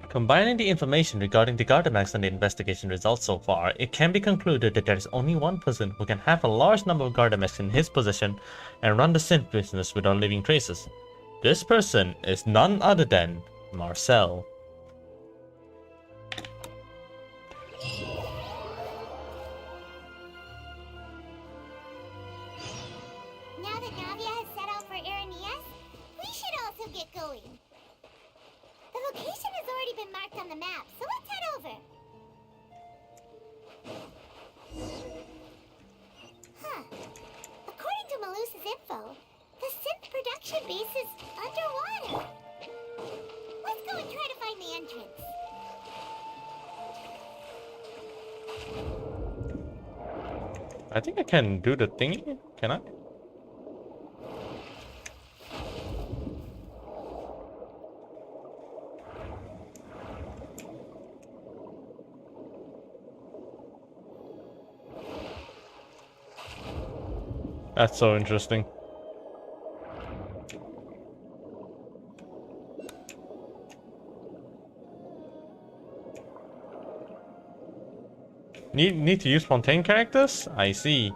S4: Combining the information regarding the Gardemax and the investigation results so far, it can be concluded that there is only one person who can have a large number of Gardemax in his possession and run the synth business without leaving traces. This person is none other than Marcel.
S3: Now that Navia has set out for Irenaeus, we should also get going. The location has already been marked on the map, so let's head over. Huh. According to Malus's info, the synth production base is underwater. Let's go and try to find the entrance.
S4: I think I can do the thingy, can I? That's so interesting. Need to use Fontaine characters? I see.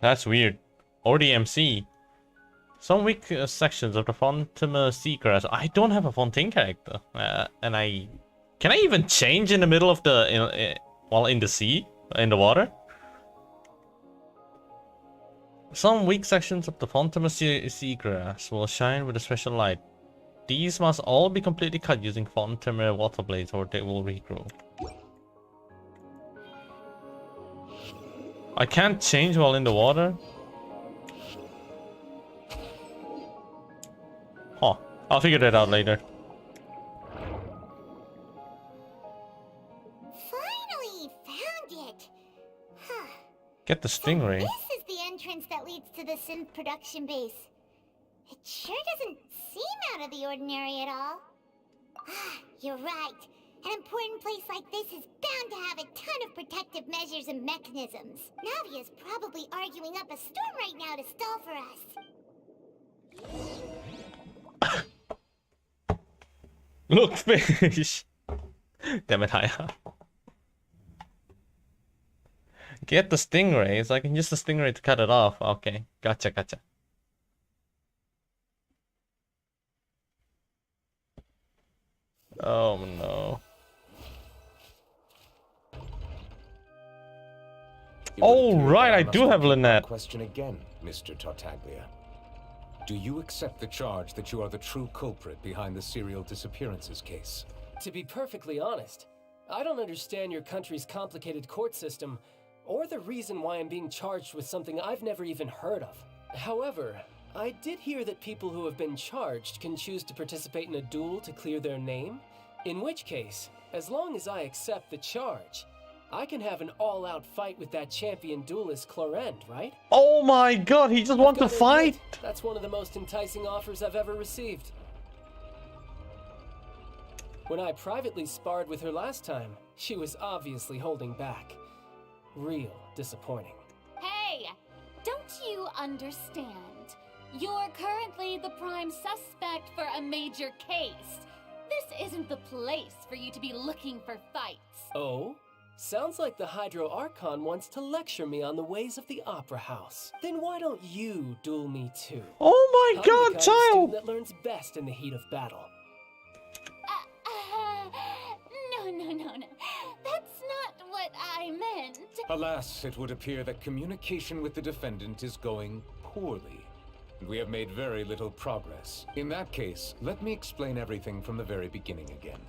S4: That's weird. Or the MC. Some weak sections of the FONTAINE Seagrass. I don't have a Fontaine character. And I... Can I even change in the middle of the... while in the sea? In the water? Some weak sections of the FONTAINE Seagrass will shine with a special light. These must all be completely cut using FONTAINE water blades or they will regrow. I can't change while in the water? Huh. I'll figure that out later.
S3: Finally found it. Huh.
S4: Get the stingray.
S3: So this is the entrance that leads to the synth production base. It sure doesn't seem out of the ordinary at all. Ah, you're right. An important place like this is bound to have a ton of protective measures and mechanisms. Navia's probably arguing up a storm right now to stall for us.
S4: Look, fish! Damn it, Haya. Get the stingray, so I can use the stingray to cut it off. Okay, gotcha. Oh no. Oh right, I do have Lynette.
S8: Question again, Mr. Tartaglia. Do you accept the charge that you are the true culprit behind the serial disappearances case?
S12: To be perfectly honest, I don't understand your country's complicated court system, or the reason why I'm being charged with something I've never even heard of. However, I did hear that people who have been charged can choose to participate in a duel to clear their name, In which case, as long as I accept the charge, I can have an all-out fight with that champion duelist Clorend, right?
S4: Oh my god, he just wants to
S12: Gotta
S4: fight?
S12: admit, that's one of the most enticing offers I've ever received. When I privately sparred with her last time, she was obviously holding back. Real disappointing.
S13: Hey! Don't you understand? You're currently the prime suspect for a major case. This isn't the place for you to be looking for fights.
S12: Oh? Sounds like the Hydro Archon wants to lecture me on the ways of the Opera House. Then why don't you duel me too?
S4: Oh my
S12: I'm
S4: god,
S12: the kind of student
S4: child!
S12: that learns best in the heat of battle.
S13: No. That's not what I meant.
S8: Alas, it would appear that communication with the defendant is going poorly. And we have made very little progress. In that case, let me explain everything from the very beginning again.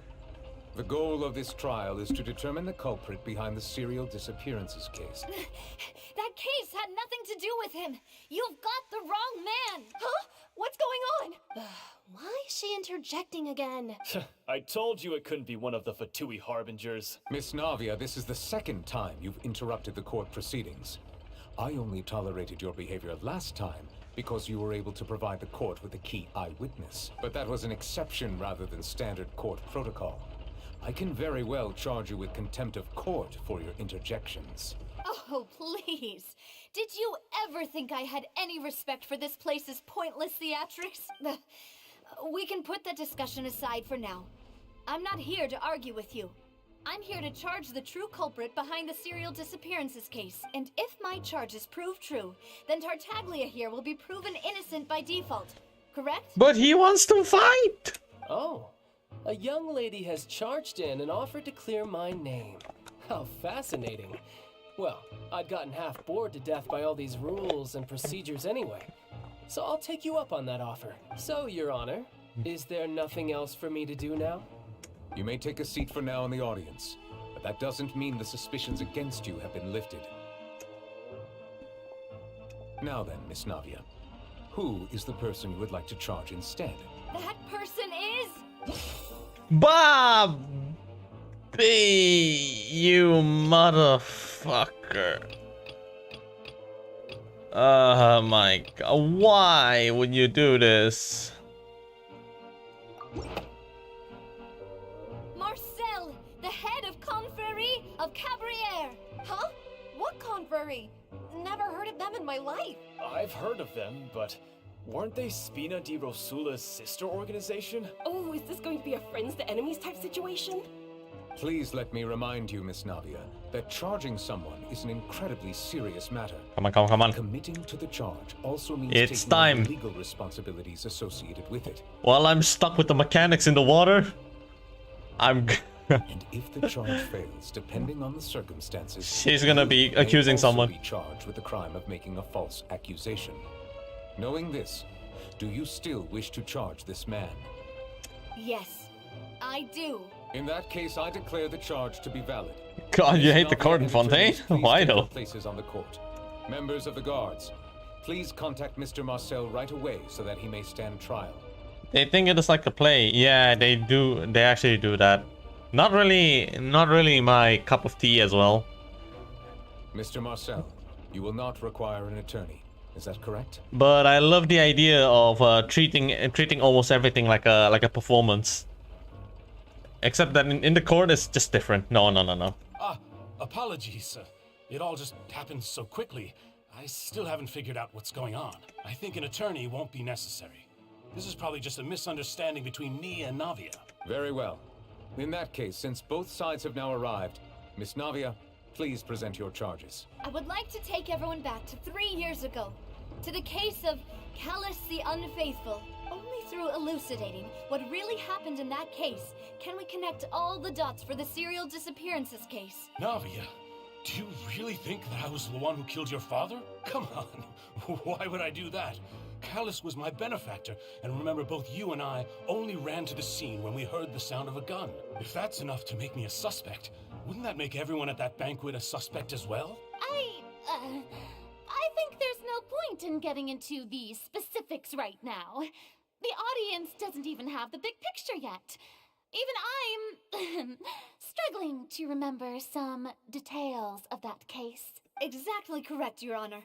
S8: The goal of this trial is to determine the culprit behind the serial disappearances case.
S7: That case had nothing to do with him. You've got the wrong man. Huh? What's going on?
S14: Why is she interjecting again?
S15: I told you it couldn't be one of the Fatui Harbingers.
S8: Miss Navia, this is the second time you've interrupted the court proceedings. I only tolerated your behavior last time because you were able to provide the court with a key eyewitness. But that was an exception rather than standard court protocol. I can very well charge you with contempt of court for your interjections.
S7: Oh, please. Did you ever think I had any respect for this place's pointless theatrics? We can put that discussion aside for now. I'm not here to argue with you. I'm here to charge the true culprit behind the serial disappearances case. And if my charges prove true, then Tartaglia here will be proven innocent by default. Correct?
S4: But he wants to fight!
S12: Oh. A young lady has charged in and offered to clear my name. How fascinating. Well, I'd gotten half bored to death by all these rules and procedures anyway. So I'll take you up on that offer. So, Your Honor, is there nothing else for me to do now?
S8: You may take a seat for now in the audience, but that doesn't mean the suspicions against you have been lifted. Now then, Miss Navia, who is the person you would like to charge instead?
S7: That person is...
S4: Bob! You motherfucker. Oh my god. Why would you do this?
S7: Marcel, the head of Confrérie of Cabrières.
S14: Huh? What confrérie? Never heard of them in my life.
S15: I've heard of them, but weren't they Spina di Rosula's sister organization?
S14: Oh, is this going to be a friends to enemies type situation?
S8: Please let me remind you, Miss Navia, that charging someone is an incredibly serious matter.
S4: Come on.
S8: Committing to the charge also means
S4: It's
S8: taking
S4: time.
S8: on the legal responsibilities associated with it.
S4: While I'm stuck with the mechanics in the water, I'm...
S8: And if the charge fails, depending on the circumstances,
S4: She's gonna be
S8: you may
S4: accusing
S8: also
S4: someone.
S8: be charged with the crime of making a false accusation. Knowing this, do you still wish to charge this man?
S7: Yes, I do.
S8: In that case, I declare the charge to be valid.
S4: God, you
S8: Miss
S4: hate the
S8: Navia
S4: court in
S8: and
S4: Fontaine?
S8: attorneys, please
S4: Why
S8: take your
S4: though?
S8: Places on the court. Members of the guards, please contact Mr. Marcel right away so that he may stand trial.
S4: They think it is like a play. Yeah, they do. They actually do that. Not really my cup of tea as well.
S8: Mr. Marcel, you will not require an attorney. Is that correct?
S4: But I love the idea of treating almost everything like a performance. Except that in the court it's just different. No.
S11: Apologies. It all just happened so quickly. I still haven't figured out what's going on. I think an attorney won't be necessary. This is probably just a misunderstanding between me and Navia.
S8: Very well. In that case, since both sides have now arrived, Miss Navia, please present your charges.
S7: I would like to take everyone back to 3 years ago, to the case of Callus the Unfaithful. Only through elucidating what really happened in that case can we connect all the dots for the serial disappearances case.
S11: Navia, do you really think that I was the one who killed your father? Come on, why would I do that? Callus was my benefactor, and remember both you and I only ran to the scene when we heard the sound of a gun. If that's enough to make me a suspect, wouldn't that make everyone at that banquet a suspect as well?
S13: I think there's no point in getting into the specifics right now. The audience doesn't even have the big picture yet. Even I'm struggling to remember some details of that case.
S14: Exactly correct, Your Honor.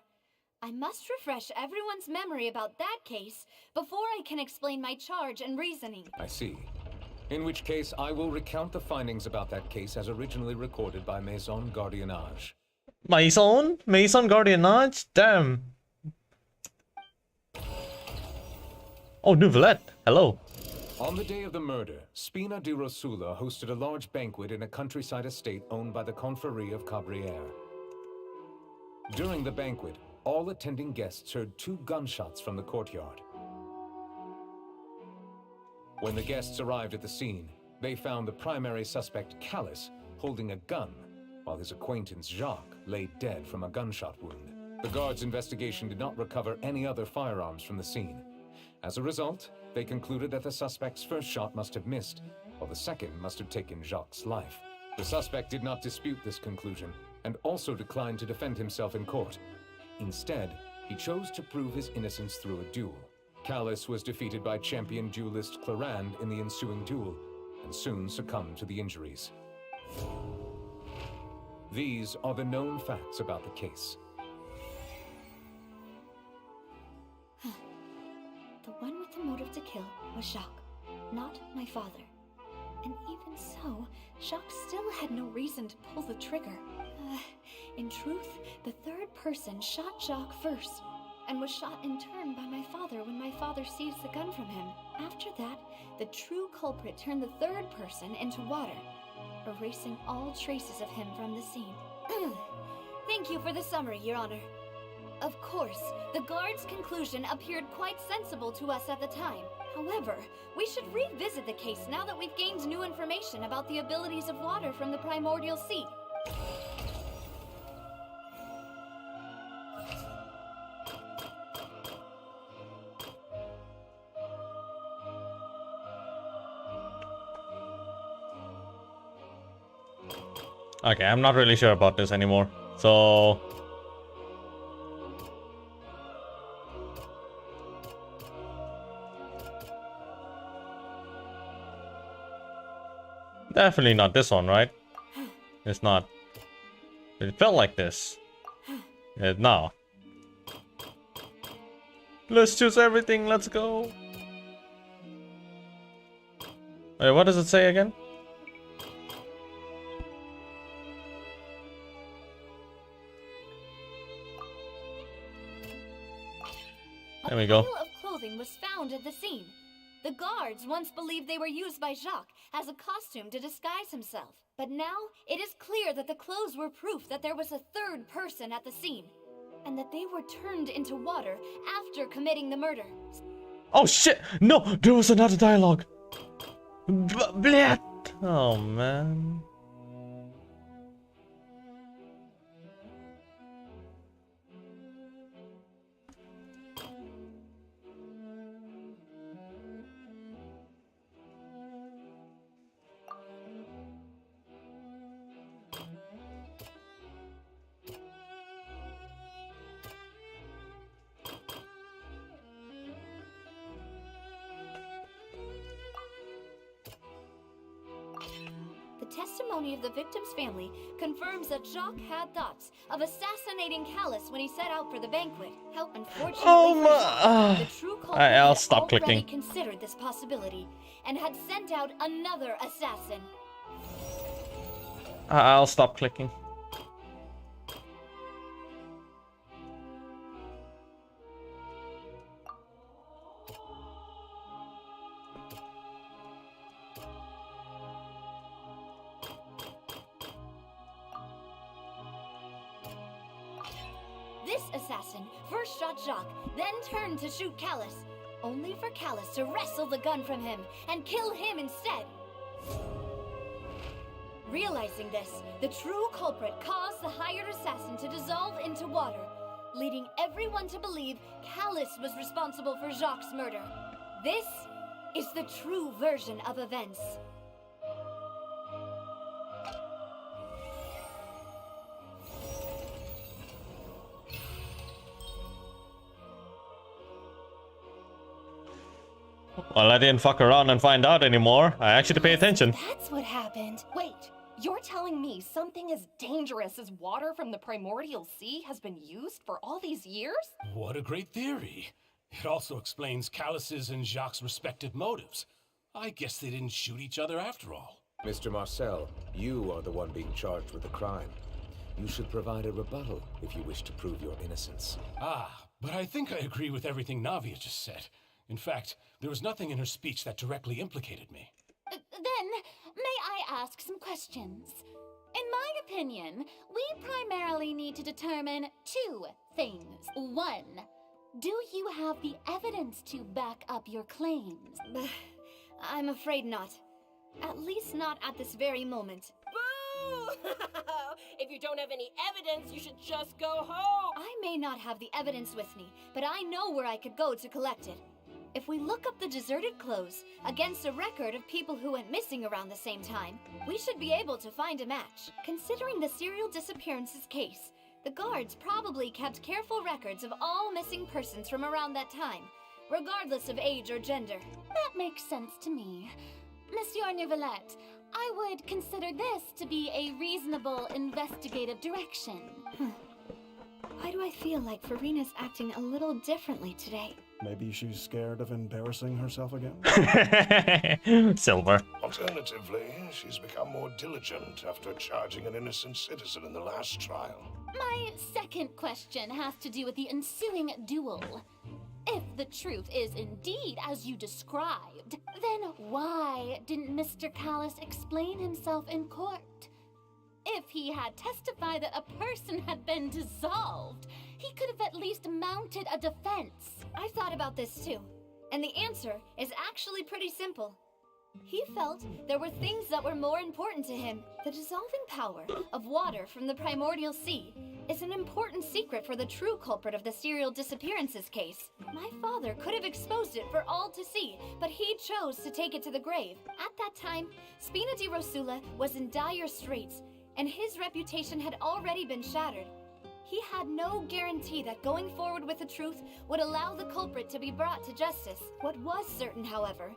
S14: I must refresh everyone's memory about that case before I can explain my charge and reasoning.
S8: I see. In which case, I will recount the findings about that case as originally recorded by Maison Gardiennage.
S4: Maison Gardiennage? Damn. Oh, Nouvellette. Hello.
S8: On the day of the murder, Spina di Rosula hosted a large banquet in a countryside estate owned by the Confrérie of Cabrières. During the banquet, all attending guests heard 2 gunshots from the courtyard. When the guests arrived at the scene, they found the primary suspect, Callus, holding a gun, while his acquaintance, Jacques, lay dead from a gunshot wound. The guards' investigation did not recover any other firearms from the scene. As a result, they concluded that the suspect's first shot must have missed, while the second must have taken Jacques' life. The suspect did not dispute this conclusion, and also declined to defend himself in court. Instead, he chose to prove his innocence through a duel. Callus was defeated by champion duelist Clarande in the ensuing duel, and soon succumbed to the injuries. These are the known facts about the case.
S7: The one with the motive to kill was Jacques, not my father. And even so, Jacques still had no reason to pull the trigger. In truth, the third person shot Jacques first, and was shot in turn by my father when my father seized the gun from him. After that, the true culprit turned the third person into water, erasing all traces of him from the scene.
S14: Thank you for the summary, Your Honor. Of course, the guard's conclusion appeared quite sensible to us at the time. However, we should revisit the case now that we've gained new information about the abilities of water from the primordial sea.
S4: Okay, I'm not really sure about this anymore. So... definitely not this one, right? It's not. It felt like this. No. Let's choose everything, let's go. Wait, what does it say again? There we go.
S14: A pile of clothing was found at the scene. The guards once believed they were used by Jacques as a costume to disguise himself. But now, it is clear that the clothes were proof that there was a third person at the scene, and that they were turned into water after committing the murder.
S4: Oh shit! No! There was another dialogue! Blah! Oh man.
S14: The testimony of the victim's family confirms that Jacques had thoughts of assassinating Callus when he set out for the banquet. How unfortunately for Jacques, the true culprit
S4: I'll
S14: had
S4: stop
S14: already
S4: clicking.
S14: considered this possibility and had sent out another assassin.
S4: I'll stop clicking.
S14: This assassin first shot Jacques, then turned to shoot Callus, only for Callus to wrestle the gun from him and kill him instead. Realizing this, the true culprit caused the hired assassin to dissolve into water, leading everyone to believe Callus was responsible for Jacques' murder. This is the true version of events.
S4: Well, I didn't fuck around and find out anymore. I actually pay attention.
S16: That's what happened. Wait, you're telling me something as dangerous as water from the primordial sea has been used for all these years?
S11: What a great theory. It also explains Callus's and Jacques' respective motives. I guess they didn't shoot each other after all.
S8: Mr. Marcel, you are the one being charged with the crime. You should provide a rebuttal if you wish to prove your innocence.
S11: Ah, but I think I agree with everything Navia just said. In fact, there was nothing in her speech that directly implicated me.
S13: Then, may I ask some questions? In my opinion, we primarily need to determine two things. One, do you have the evidence to back up your claims?
S14: I'm afraid not. At least not at this very moment.
S16: Boo! If you don't have any evidence, you should just go home!
S14: I may not have the evidence with me, but I know where I could go to collect it. If we look up the deserted clothes against a record of people who went missing around the same time, we should be able to find a match. Considering the serial disappearances case, the guards probably kept careful records of all missing persons from around that time, regardless of age or gender.
S13: That makes sense to me. Monsieur Neuvillette, I would consider this to be a reasonable investigative direction.
S14: Why do I feel like Farina's acting a little differently today?
S5: Maybe she's scared of embarrassing herself again?
S4: Silver.
S6: Alternatively, she's become more diligent after charging an innocent citizen in the last trial.
S13: My second question has to do with the ensuing duel. If the truth is indeed as you described, then why didn't Mr. Callus explain himself in court? If he had testified that a person had been dissolved, he could have at least mounted a defense.
S14: I've thought about this too, and the answer is actually pretty simple. He felt there were things that were more important to him. The dissolving power of water from the primordial sea is an important secret for the true culprit of the serial disappearances case. My father could have exposed it for all to see, but he chose to take it to the grave. At that time, Spina di Rosula was in dire straits, and his reputation had already been shattered. He had no guarantee that going forward with the truth would allow the culprit to be brought to justice. What was certain, however,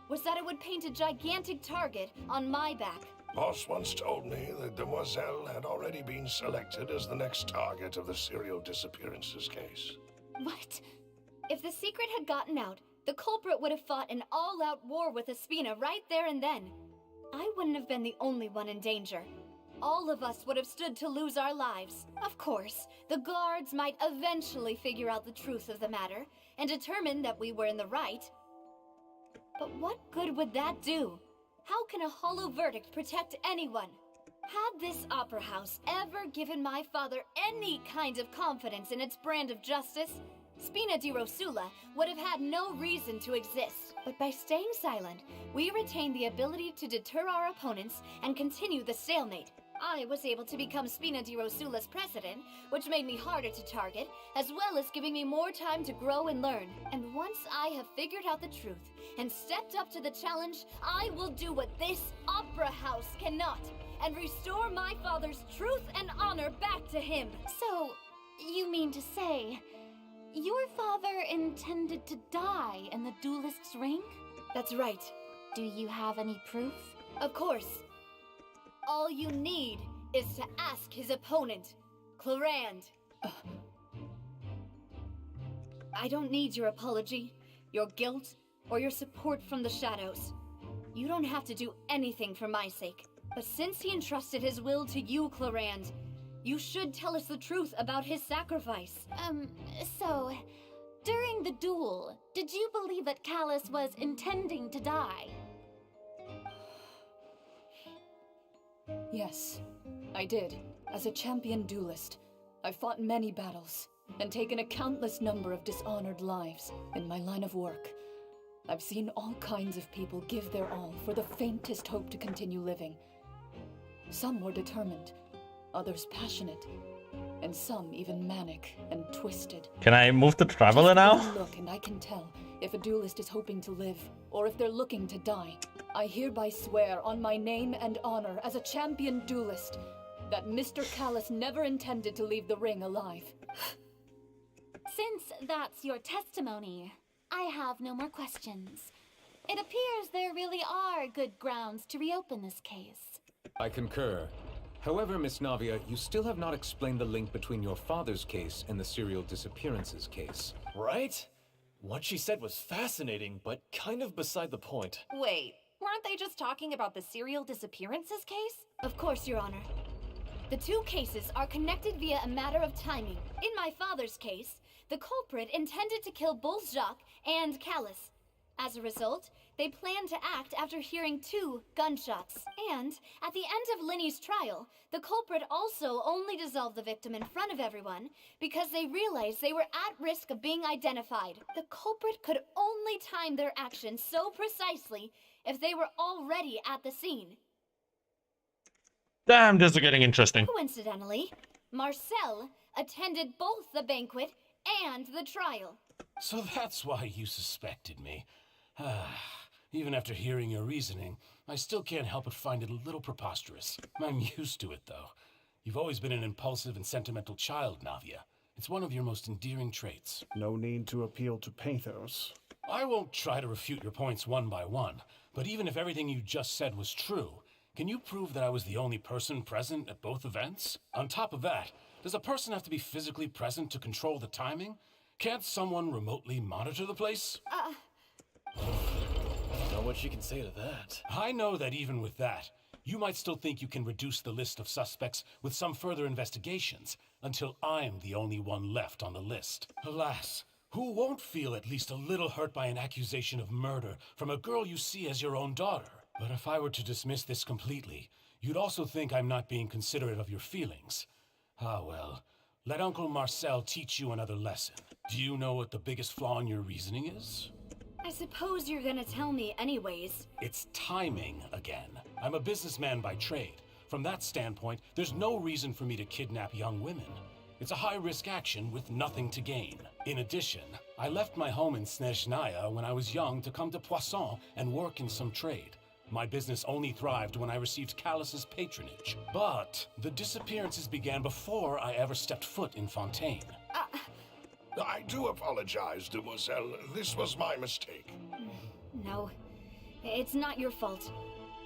S14: was that it would paint a gigantic target on my back.
S6: Boss once told me that Demoiselle had already been selected as the next target of the serial disappearances case.
S13: What?
S14: If the secret had gotten out, the culprit would have fought an all-out war with Espina right there and then. I wouldn't have been the only one in danger. All of us would have stood to lose our lives. Of course, the guards might eventually figure out the truth of the matter and determine that we were in the right. But what good would that do? How can a hollow verdict protect anyone? Had this opera house ever given my father any kind of confidence in its brand of justice, Spina di Rosula would have had no reason to exist. But by staying silent, we retained the ability to deter our opponents and continue the stalemate. I was able to become Spina di Rosula's president, which made me harder to target, as well as giving me more time to grow and learn. And once I have figured out the truth and stepped up to the challenge, I will do what this opera house cannot, and restore my father's truth and honor back to him.
S13: So, you mean to say, your father intended to die in the duelist's ring?
S14: That's right.
S13: Do you have any proof?
S14: Of course. All you need is to ask his opponent, Clarand. I don't need your apology, your guilt, or your support from the shadows. You don't have to do anything for my sake. But since he entrusted his will to you, Clarand, you should tell us the truth about his sacrifice.
S13: So, during the duel, did you believe that Callus was intending to die?
S17: Yes, I did. As a champion duelist, I fought many battles and taken a countless number of dishonored lives in my line of work. I've seen all kinds of people give their all for the faintest hope to continue living. Some were determined, others passionate, and some even manic and twisted.
S4: Can I move to Traveler now?
S17: Just one look and I can tell if a duelist is hoping to live or if they're looking to die. I hereby swear on my name and honor as a champion duelist that Mr. Callus never intended to leave the ring alive.
S13: Since that's your testimony, I have no more questions. It appears there really are good grounds to reopen this case.
S8: I concur. However, Miss Navia, you still have not explained the link between your father's case and the serial disappearances case.
S15: Right? What she said was fascinating, but kind of beside the point.
S16: Wait, weren't they just talking about the serial disappearances case?
S7: Of course, Your Honor. The two cases are connected via a matter of timing. In my father's case, the culprit intended to kill both Jacques and Callus. As a result, they planned to act after hearing 2 gunshots. And, at the end of Linny's trial, the culprit also only dissolved the victim in front of everyone because they realized they were at risk of being identified. The culprit could only time their actions so precisely if they were already at the scene.
S4: Damn, this is getting interesting.
S7: Coincidentally, Marcel attended both the banquet and the trial.
S11: So that's why you suspected me. Even after hearing your reasoning, I still can't help but find it a little preposterous. I'm used to it, though. You've always been an impulsive and sentimental child, Navia. It's one of your most endearing traits.
S5: No need to appeal to pathos.
S11: I won't try to refute your points one by one, but even if everything you just said was true, can you prove that I was the only person present at both events? On top of that, does a person have to be physically present to control the timing? Can't someone remotely monitor the place?
S15: Know what she can say to that.
S11: I know that even with that, you might still think you can reduce the list of suspects with some further investigations, until I'm the only one left on the list. Alas, who won't feel at least a little hurt by an accusation of murder from a girl you see as your own daughter? But if I were to dismiss this completely, you'd also think I'm not being considerate of your feelings. Ah well, let Uncle Marcel teach you another lesson. Do you know what the biggest flaw in your reasoning is?
S7: I suppose you're gonna tell me anyways.
S11: It's timing again. I'm a businessman by trade. From that standpoint, there's no reason for me to kidnap young women. It's a high-risk action with nothing to gain. In addition, I left my home in Snezhnaya when I was young to come to Poisson and work in some trade. My business only thrived when I received Callus's patronage. But the disappearances began before I ever stepped foot in Fontaine.
S6: I do apologize, demoiselle. This was my mistake.
S7: No, it's not your fault.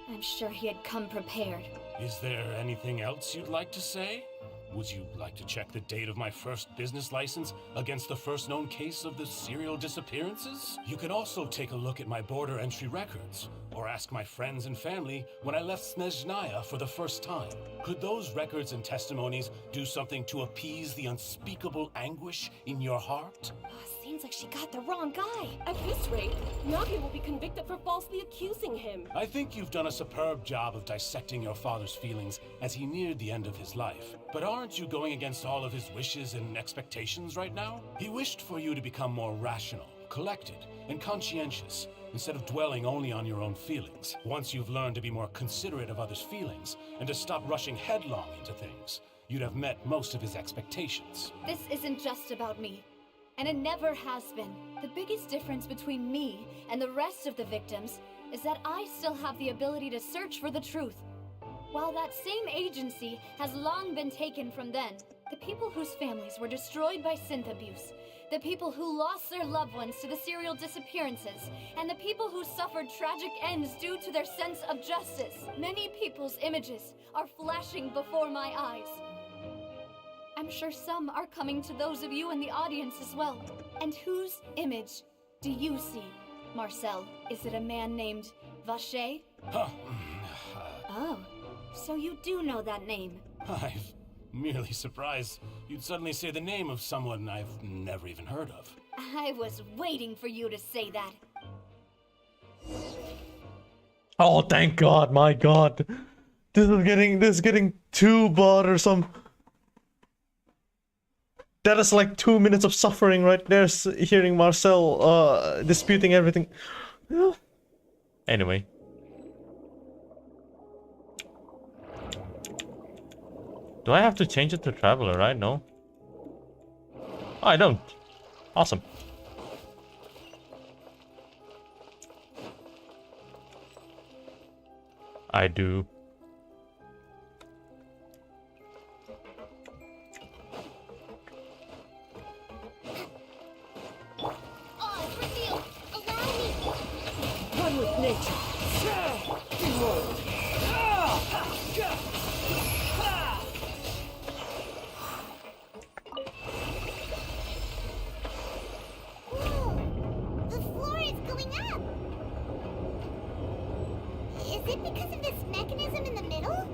S7: I'm sure he had come prepared.
S11: Is there anything else you'd like to say? Would you like to check the date of my first business license against the first known case of the serial disappearances? You can also take a look at my border entry records, or ask my friends and family when I left Snezhnaya for the first time. Could those records and testimonies do something to appease the unspeakable anguish in your heart?
S16: Seems like she got the wrong guy. At this rate, Nagi will be convicted for falsely accusing him.
S11: I think you've done a superb job of dissecting your father's feelings as he neared the end of his life. But aren't you going against all of his wishes and expectations right now? He wished for you to become more rational, collected, and conscientious, instead of dwelling only on your own feelings. Once you've learned to be more considerate of others' feelings, and to stop rushing headlong into things, you'd have met most of his expectations.
S7: This isn't just about me. And it never has been. The biggest difference between me and the rest of the victims is that I still have the ability to search for the truth. While that same agency has long been taken from them, the people whose families were destroyed by synth abuse, the people who lost their loved ones to the serial disappearances, and the people who suffered tragic ends due to their sense of justice. Many people's images are flashing before my eyes. I'm sure some are coming to those of you in the audience as well. And whose image do you see, Marcel? Is it a man named Vacher? Oh, so you do know that name.
S11: I'm merely surprised you'd suddenly say the name of someone I've never even heard of.
S7: I was waiting for you to say that.
S4: Oh, thank God, my God. This is getting too bothersome. That is like 2 minutes of suffering right there, hearing Marcel disputing everything. Anyway. Do I have to change it to Traveler, right? No. Oh, I don't. Awesome. I do.
S12: nature. Behold.
S3: Whoa! The floor is going up! Is it because of this mechanism in the middle?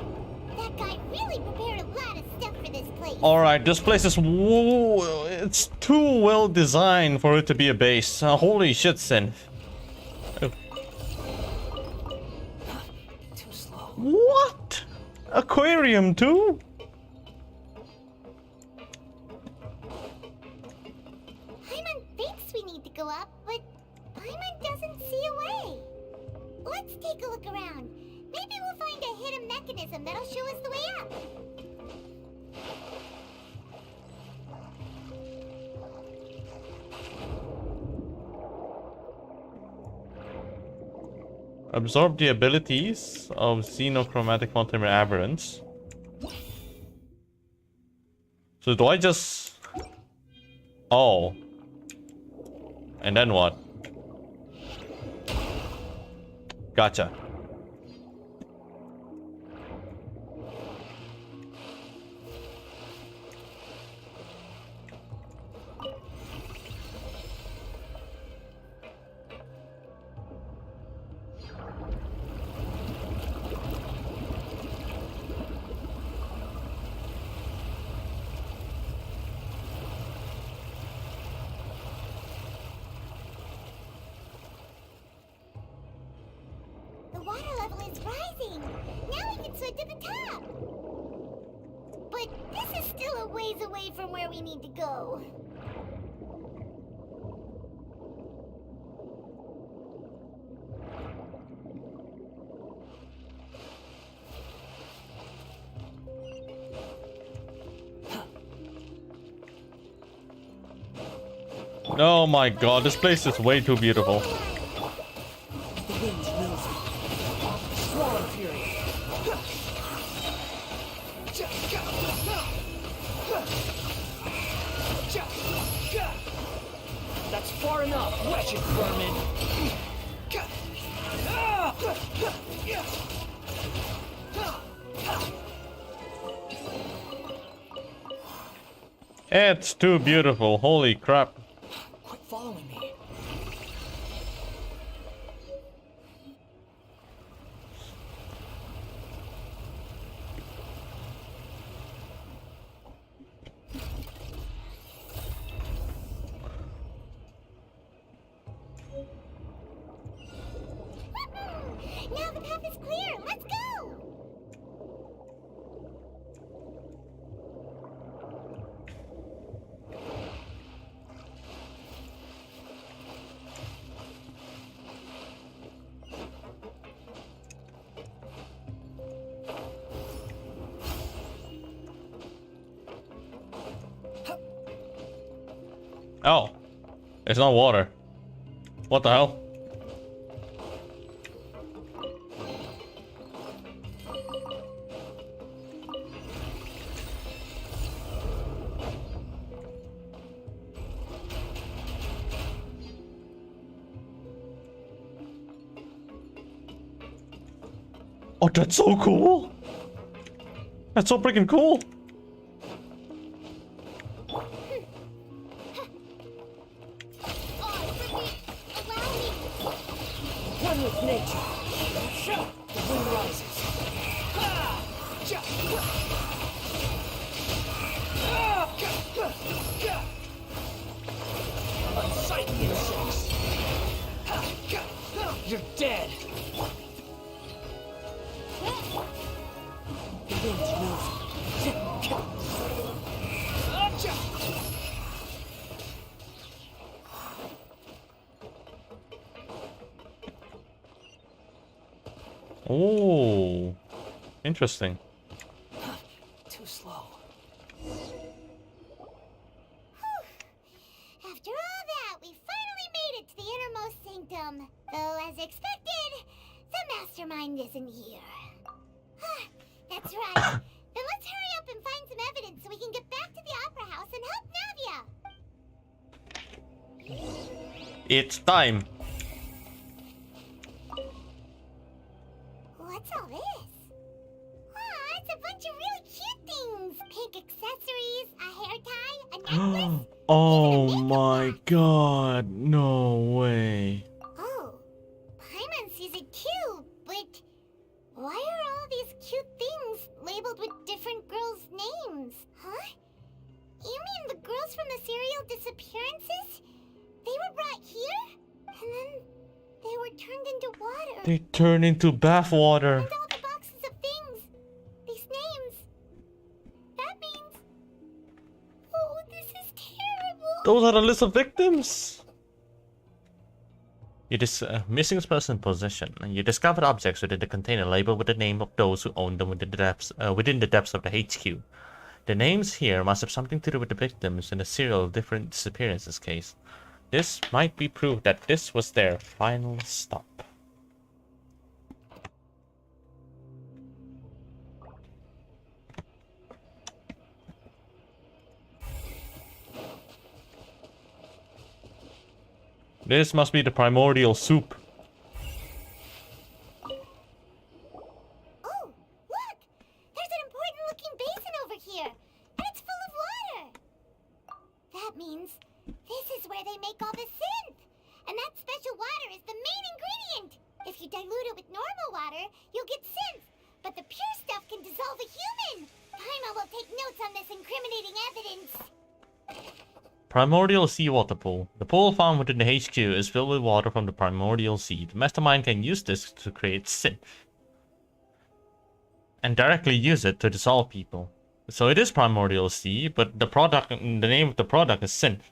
S3: That guy really prepared a lot of stuff for this place.
S4: Alright, this place is... it's too well designed for it to be a base. Holy shit, Synth. Oh.
S12: Too slow.
S4: What? Aquarium too?
S3: Paimon thinks we need to go up, but Paimon doesn't see a way. Let's take a look around. Maybe we'll find a hidden mechanism that'll show us the way up.
S4: Absorb the abilities of xenochromatic multimeter aberrants. So do I just... Oh. And then what? Gotcha.
S3: The water level is rising. Now we can swim to the top. But this is still a ways away from where we need to go.
S4: Oh my god, this place is way too beautiful.
S12: The wind's nosy. Swarm fury. That's far enough, wretched vermin.
S4: It's too beautiful, holy crap.
S12: Quit following me.
S3: Now the path is clear. Let's go.
S4: Oh. It's not water. What the hell? Oh, that's so cool! That's so freaking cool!
S12: One with nature. The wind rises. Unsightly insects. You're dead. The wind's nosy.
S4: Oh, interesting.
S12: Too slow.
S3: After all that, we finally made it to the innermost sanctum. Though, as expected, the mastermind isn't here. That's right. Then let's hurry up and find some evidence so we can get back to the Opera House and help Navia.
S4: It's time.
S3: necklace.
S4: Oh my god, no way.
S3: Oh, Paimon sees it too, but why are all these cute things labeled with different girls' names? Huh? You mean the girls from the serial disappearances? They were brought here? And then they were turned into water.
S4: They turn into bath water.
S3: And all the boxes of things. These names. That means... Oh, this is terrible.
S4: Those are the list of victims. You missing person possession. You discovered objects within the container labeled with the name of those who owned them within the depths of the HQ. The names here must have something to do with the victims in a serial different disappearances case. This might be proof that this was their final stop. This must be the primordial soup.
S3: Oh, look! There's an important looking basin over here, and it's full of water. That means this is where they make all the synth, and that special water is the main ingredient. If you dilute it with normal water, you'll get synth, but the pure stuff can dissolve a human. Paimon will take notes on this incriminating evidence.
S4: Primordial seawater pool. The pool found within the HQ is filled with water from the primordial sea. The mastermind can use this to create synth and directly use it to dissolve people. So it is primordial sea, but the name of the product is synth.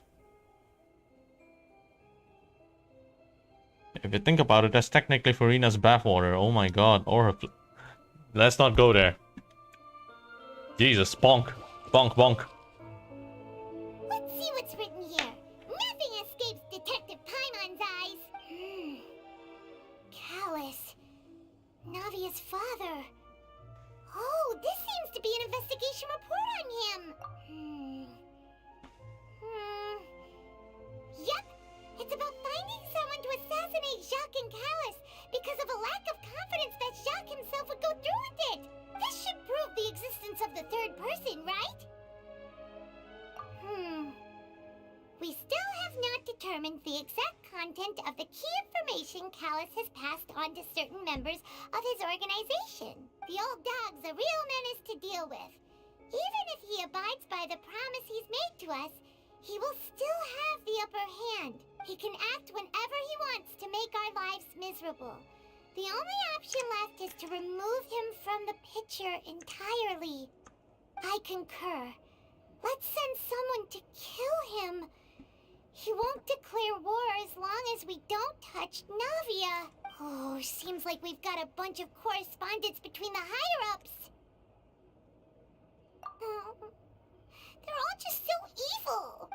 S4: If you think about it, that's technically Farina's bathwater. Oh my god. Or let's not go there. Jesus, bonk. Bonk, bonk.
S3: Let's see what's written here. Nothing escapes Detective Paimon's eyes. Callus. Navia's father. Oh, this seems to be an investigation report on him. Yep. It's about finding someone to assassinate Jacques and Callus because of a lack of confidence that Jacques himself would go through with it. This should prove the existence of the third person, right? We still have not determined the exact content of the key information Callus has passed on to certain members of his organization. The old dog's a real menace to deal with. Even if he abides by the promise he's made to us, he will still have the upper hand. He can act whenever he wants to make our lives miserable. The only option left is to remove him from the picture entirely. I concur. Let's send someone to kill him. He won't declare war as long as we don't touch Navia. Oh, seems like we've got a bunch of correspondence between the higher-ups. They're all just so evil.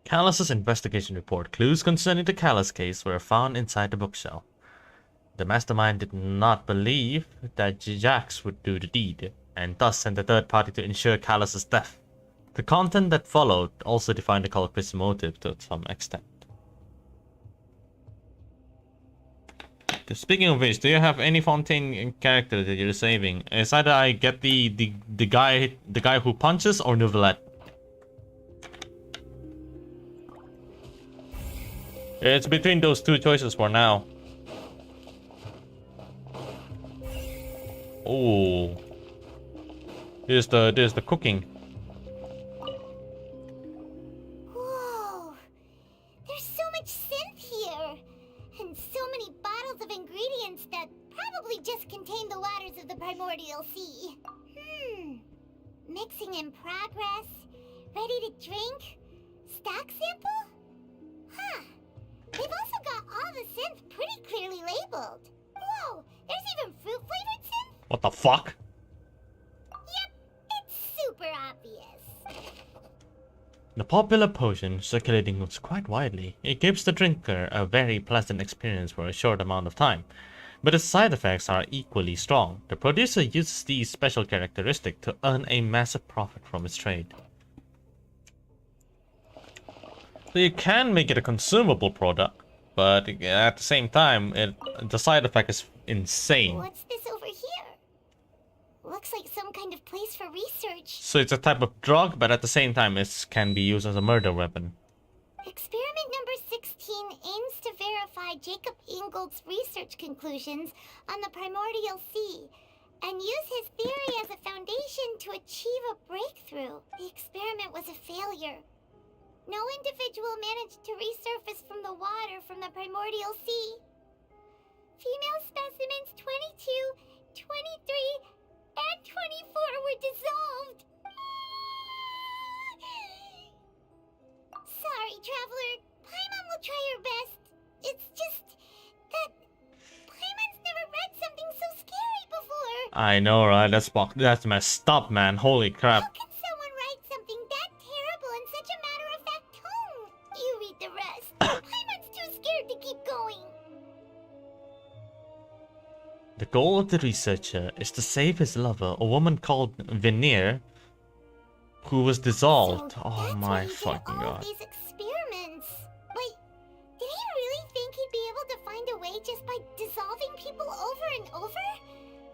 S4: Callus's investigation report. Clues concerning the Callus case were found inside the bookshelf. The mastermind did not believe that Jacques would do the deed, and thus sent a third party to ensure Callus's death. The content that followed also defined the culprit's motive to some extent. Speaking of which, do you have any Fontaine character that you're saving? It's either I get the guy who punches or Novelette. It's between those two choices for now. Oh, there's the cooking.
S3: Whoa, there's so much synth here, and so many bottles of ingredients that probably just contain the waters of the primordial sea. Mixing in progress, ready to drink, stock sample? Huh. They've also got all the synth pretty clearly labeled. Whoa, there's even fruit-flavored synth?
S4: What the fuck?
S3: Yep, it's super obvious.
S4: The popular potion circulating quite widely. It gives the drinker a very pleasant experience for a short amount of time, but its side effects are equally strong. The producer uses these special characteristics to earn a massive profit from its trade. So you can make it a consumable product, but at the same time, the side effect is insane.
S3: What's this over here? Looks like some kind of place for research.
S4: So it's a type of drug, but at the same time it can be used as a murder weapon.
S3: Experiment number 16 aims to verify Jacob Ingold's research conclusions on the primordial sea and use his theory as a foundation to achieve a breakthrough. The experiment was a failure. No individual managed to resurface from the water from the primordial sea. Female specimens 22, 23, and 24 were dissolved. Sorry, Traveler. Paimon will try her best. It's just that Paimon's never read something so scary before.
S4: I know, right? That's messed up, man. Holy crap.
S3: How can someone write something that terrible in such a matter-of-fact tone? You read the rest. Paimon's too scared to keep going.
S4: The goal of the researcher is to save his lover, a woman called Veneer, who was dissolved.
S3: So
S4: oh my fucking
S3: all
S4: god.
S3: these experiments. Wait, did he really think he'd be able to find a way just by dissolving people over and over?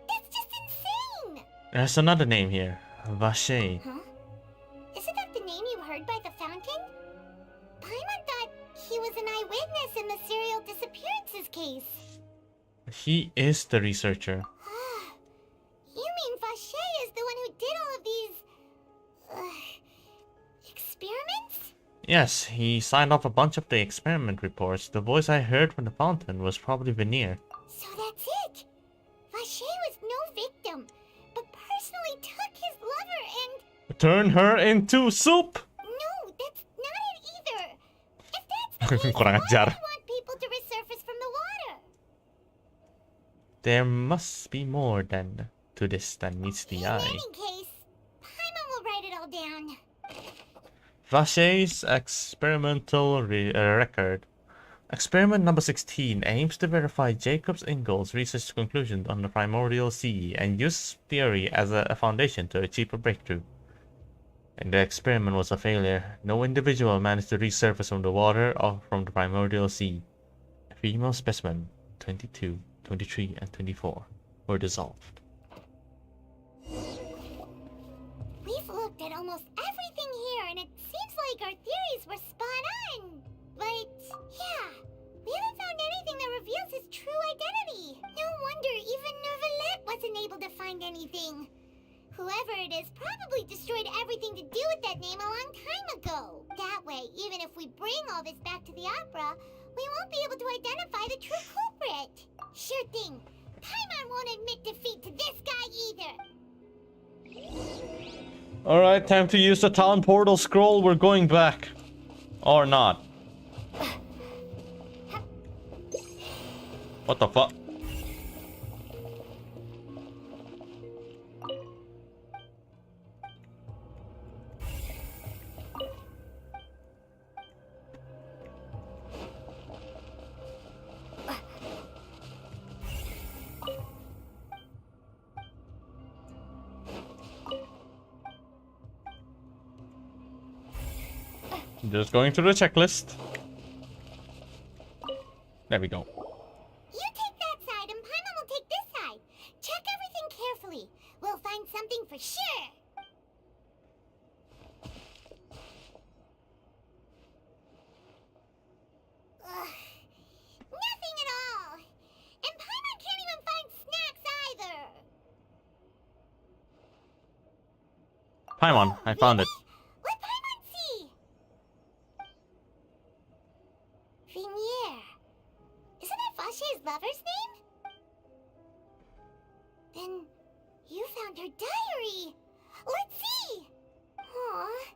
S3: That's just insane!
S4: There's another name here. Vache.
S3: Huh? Isn't that the name you heard by the fountain? Paimon thought he was an eyewitness in the serial disappearances case.
S4: He is the researcher.
S3: You mean Vache is the one who did all of these... experiments?
S4: Yes, he signed off a bunch of the experiment reports. The voice I heard from the fountain was probably Veneer.
S3: So that's it! Vache was no victim, but personally took his lover and...
S4: Turn her into soup!
S3: No, that's not it either! If that's the case,
S4: Kurang
S3: why do
S4: ajar.
S3: you want people to resurface from the water?
S4: There must be more than to this than meets the eye.
S3: In any case, Paimon will write it all down.
S4: Vache's experimental record. Experiment number 16 aims to verify Jacob Ingold's research conclusions on the primordial sea and use theory as a foundation to achieve a breakthrough. And the experiment was a failure. No individual managed to resurface from the water or from the primordial sea. A female specimen, 22, 23, and 24, were dissolved.
S3: We've looked at almost everything here, and it seems like our theories were spot on. But, yeah, we haven't found anything that reveals his true identity. No wonder even Neuvillette wasn't able to find anything. Whoever it is probably destroyed everything to do with that name a long time ago. That way, even if we bring all this back to the opera, we won't be able to identify the true culprit. Sure thing. Paimon won't admit defeat to this guy either.
S4: Alright, time to use the town portal scroll. We're going back. Or not. What the fuck? Just going through the checklist. There we go.
S3: You take that side and Paimon will take this side. Check everything carefully. We'll find something for sure. Ugh, nothing at all. And Paimon can't even find snacks either.
S4: Paimon, I found it.
S3: Let Paimon see. Veneer. Isn't that Vache's lover's name? Then you found her diary. Let's see. Aw,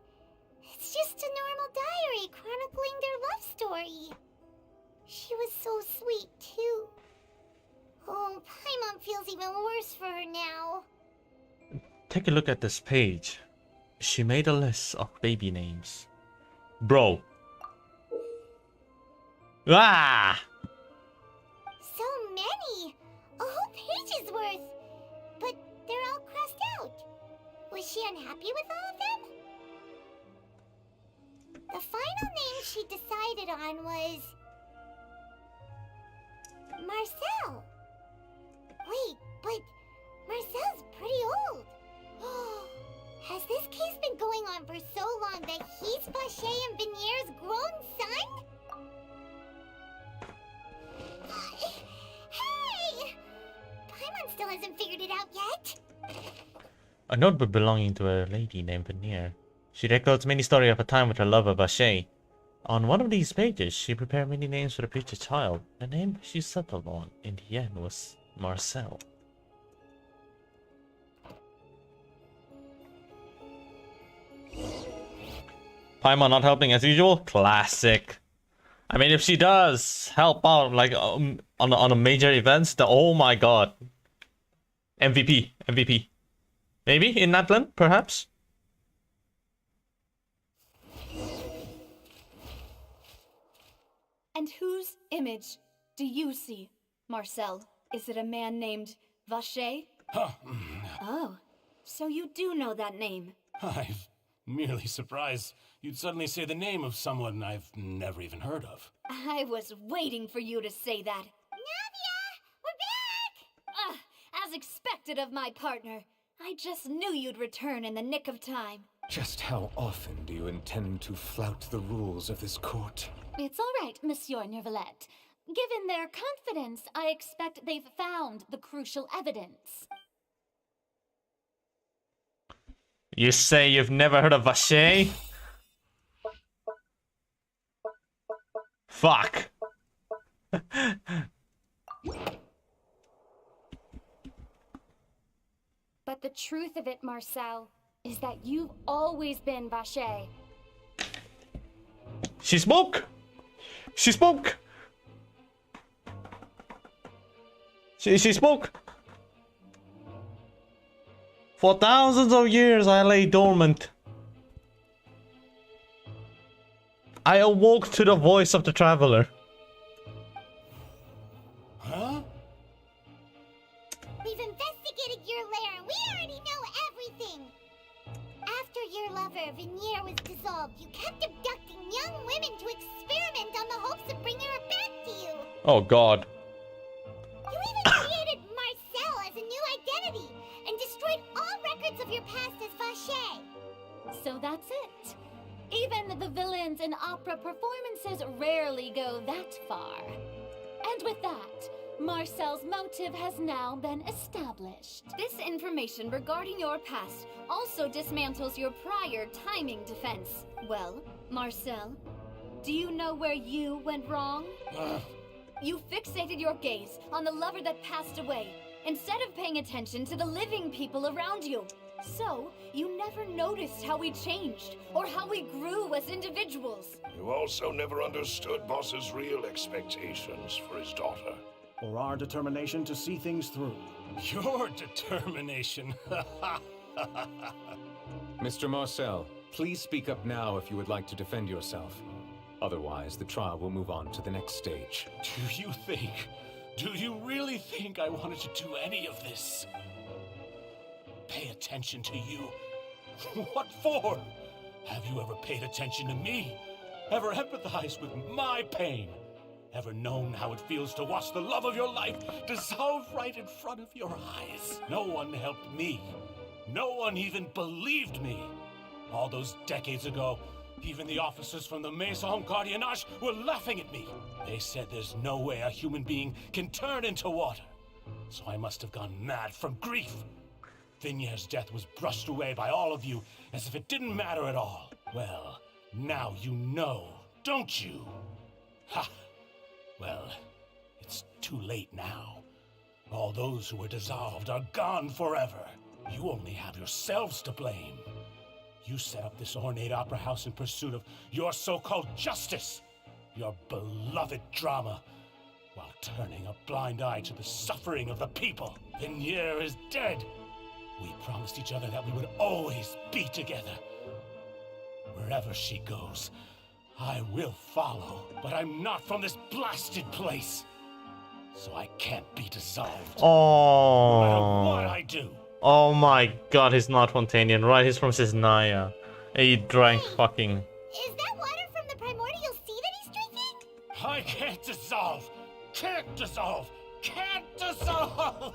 S3: it's just a normal diary chronicling their love story. She was so sweet too. Oh, Paimon feels even worse for her now.
S4: Take a look at this page. She made a list of baby names. Bro. Ah!
S3: So many! A whole page's worth! But they're all crossed out. Was she unhappy with all of them? The final name she decided on was... Marcel. Wait, but Marcel's pretty old. Has this case been going on for so long that he's Vacher and Vinier's grown son? Hey! Paimon still hasn't figured it out yet.
S4: A notebook belonging to a lady named Venier. She records many stories of her time with her lover Vacher. On one of these pages, she prepared many names for the future child. The name she settled on in the end was Marcel. Paimon not helping as usual? Classic. I mean, if she does help out, like, on a major events, then oh my god. MVP. MVP. Maybe in Natlan, perhaps?
S7: And whose image do you see, Marcel? Is it a man named Vacher? Oh, so you do know that name.
S11: I'm merely surprised you'd suddenly say the name of someone I've never even heard of.
S7: I was waiting for you to say that.
S3: Navia! We're back!
S7: As expected of my partner. I just knew you'd return in the nick of time.
S8: Just how often do you intend to flout the rules of this court?
S13: It's all right, Monsieur Nervalette. Given their confidence, I expect they've found the crucial evidence.
S4: You say you've never heard of Vacher? Fuck.
S18: But the truth of it, Marcel, is that you've always been Vacher.
S4: She spoke! She spoke! She spoke! For thousands of years I lay dormant. I awoke to the voice of the traveler.
S11: Huh?
S3: We've investigated your lair and we already know everything. After your lover, Venier, was dissolved, you kept abducting young women to experiment on the hopes of bringing her back to you.
S4: Oh god.
S3: You even created Marcel as a new identity and destroyed all records of your past as Vacher.
S13: So that's it. Even the villains in opera performances rarely go that far. And with that, Marcel's motive has now been established.
S7: This information regarding your past also dismantles your prior timing defense. Well, Marcel, do you know where you went wrong? You fixated your gaze on the lover that passed away, instead of paying attention to the living people around you. So, you never noticed how we changed, or how we grew as individuals.
S6: You also never understood Boss's real expectations for his daughter.
S5: Or our determination to see things through.
S11: Your determination.
S8: Mr. Marcel, please speak up now if you would like to defend yourself. Otherwise, the trial will move on to the next stage.
S11: Do you really think I wanted to do any of this? Pay attention to you? What for? Have you ever paid attention to me? Ever empathized with my pain? Ever known how it feels to watch the love of your life dissolve right in front of your eyes? No one helped me. No one even believed me. All those decades ago, even the officers from the Maison Gardiennage were laughing at me. They said there's no way a human being can turn into water. So I must have gone mad from grief. Vinier's death was brushed away by all of you as if it didn't matter at all. Well, now you know, don't you? Ha! Well, it's too late now. All those who were dissolved are gone forever. You only have yourselves to blame. You set up this ornate opera house in pursuit of your so-called justice, your beloved drama, while turning a blind eye to the suffering of the people. Venier is dead. We promised each other that we would always be together. Wherever she goes, I will follow. But I'm not from this blasted place, so I can't be dissolved.
S4: Oh.
S11: No matter what I do.
S4: Oh my god, he's not Fontainian, right? He's from Cisnaya. He drank fucking...
S3: Is that water from the primordial sea that he's drinking?
S11: I can't dissolve. Can't dissolve. can't dissolve!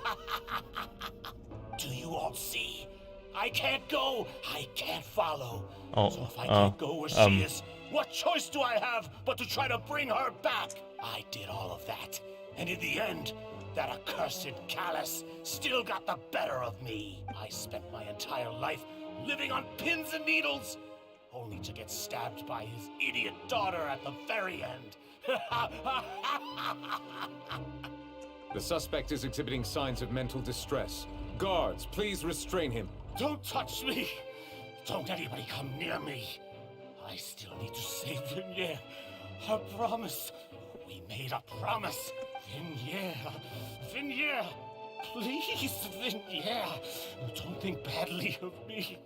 S11: Do you all see? I can't go, I can't follow. So if I can't go where she is, what choice do I have but to try to bring her back? I did all of that, and in the end, that accursed Callus still got the better of me. I spent my entire life living on pins and needles, only to get stabbed by his idiot daughter at the very end.
S8: The suspect is exhibiting signs of mental distress. Guards, please restrain him.
S11: Don't touch me! Don't anybody come near me! I still need to save Vignier. Her promise. We made a promise. Vignier! Please, Vignier! Don't think badly of me.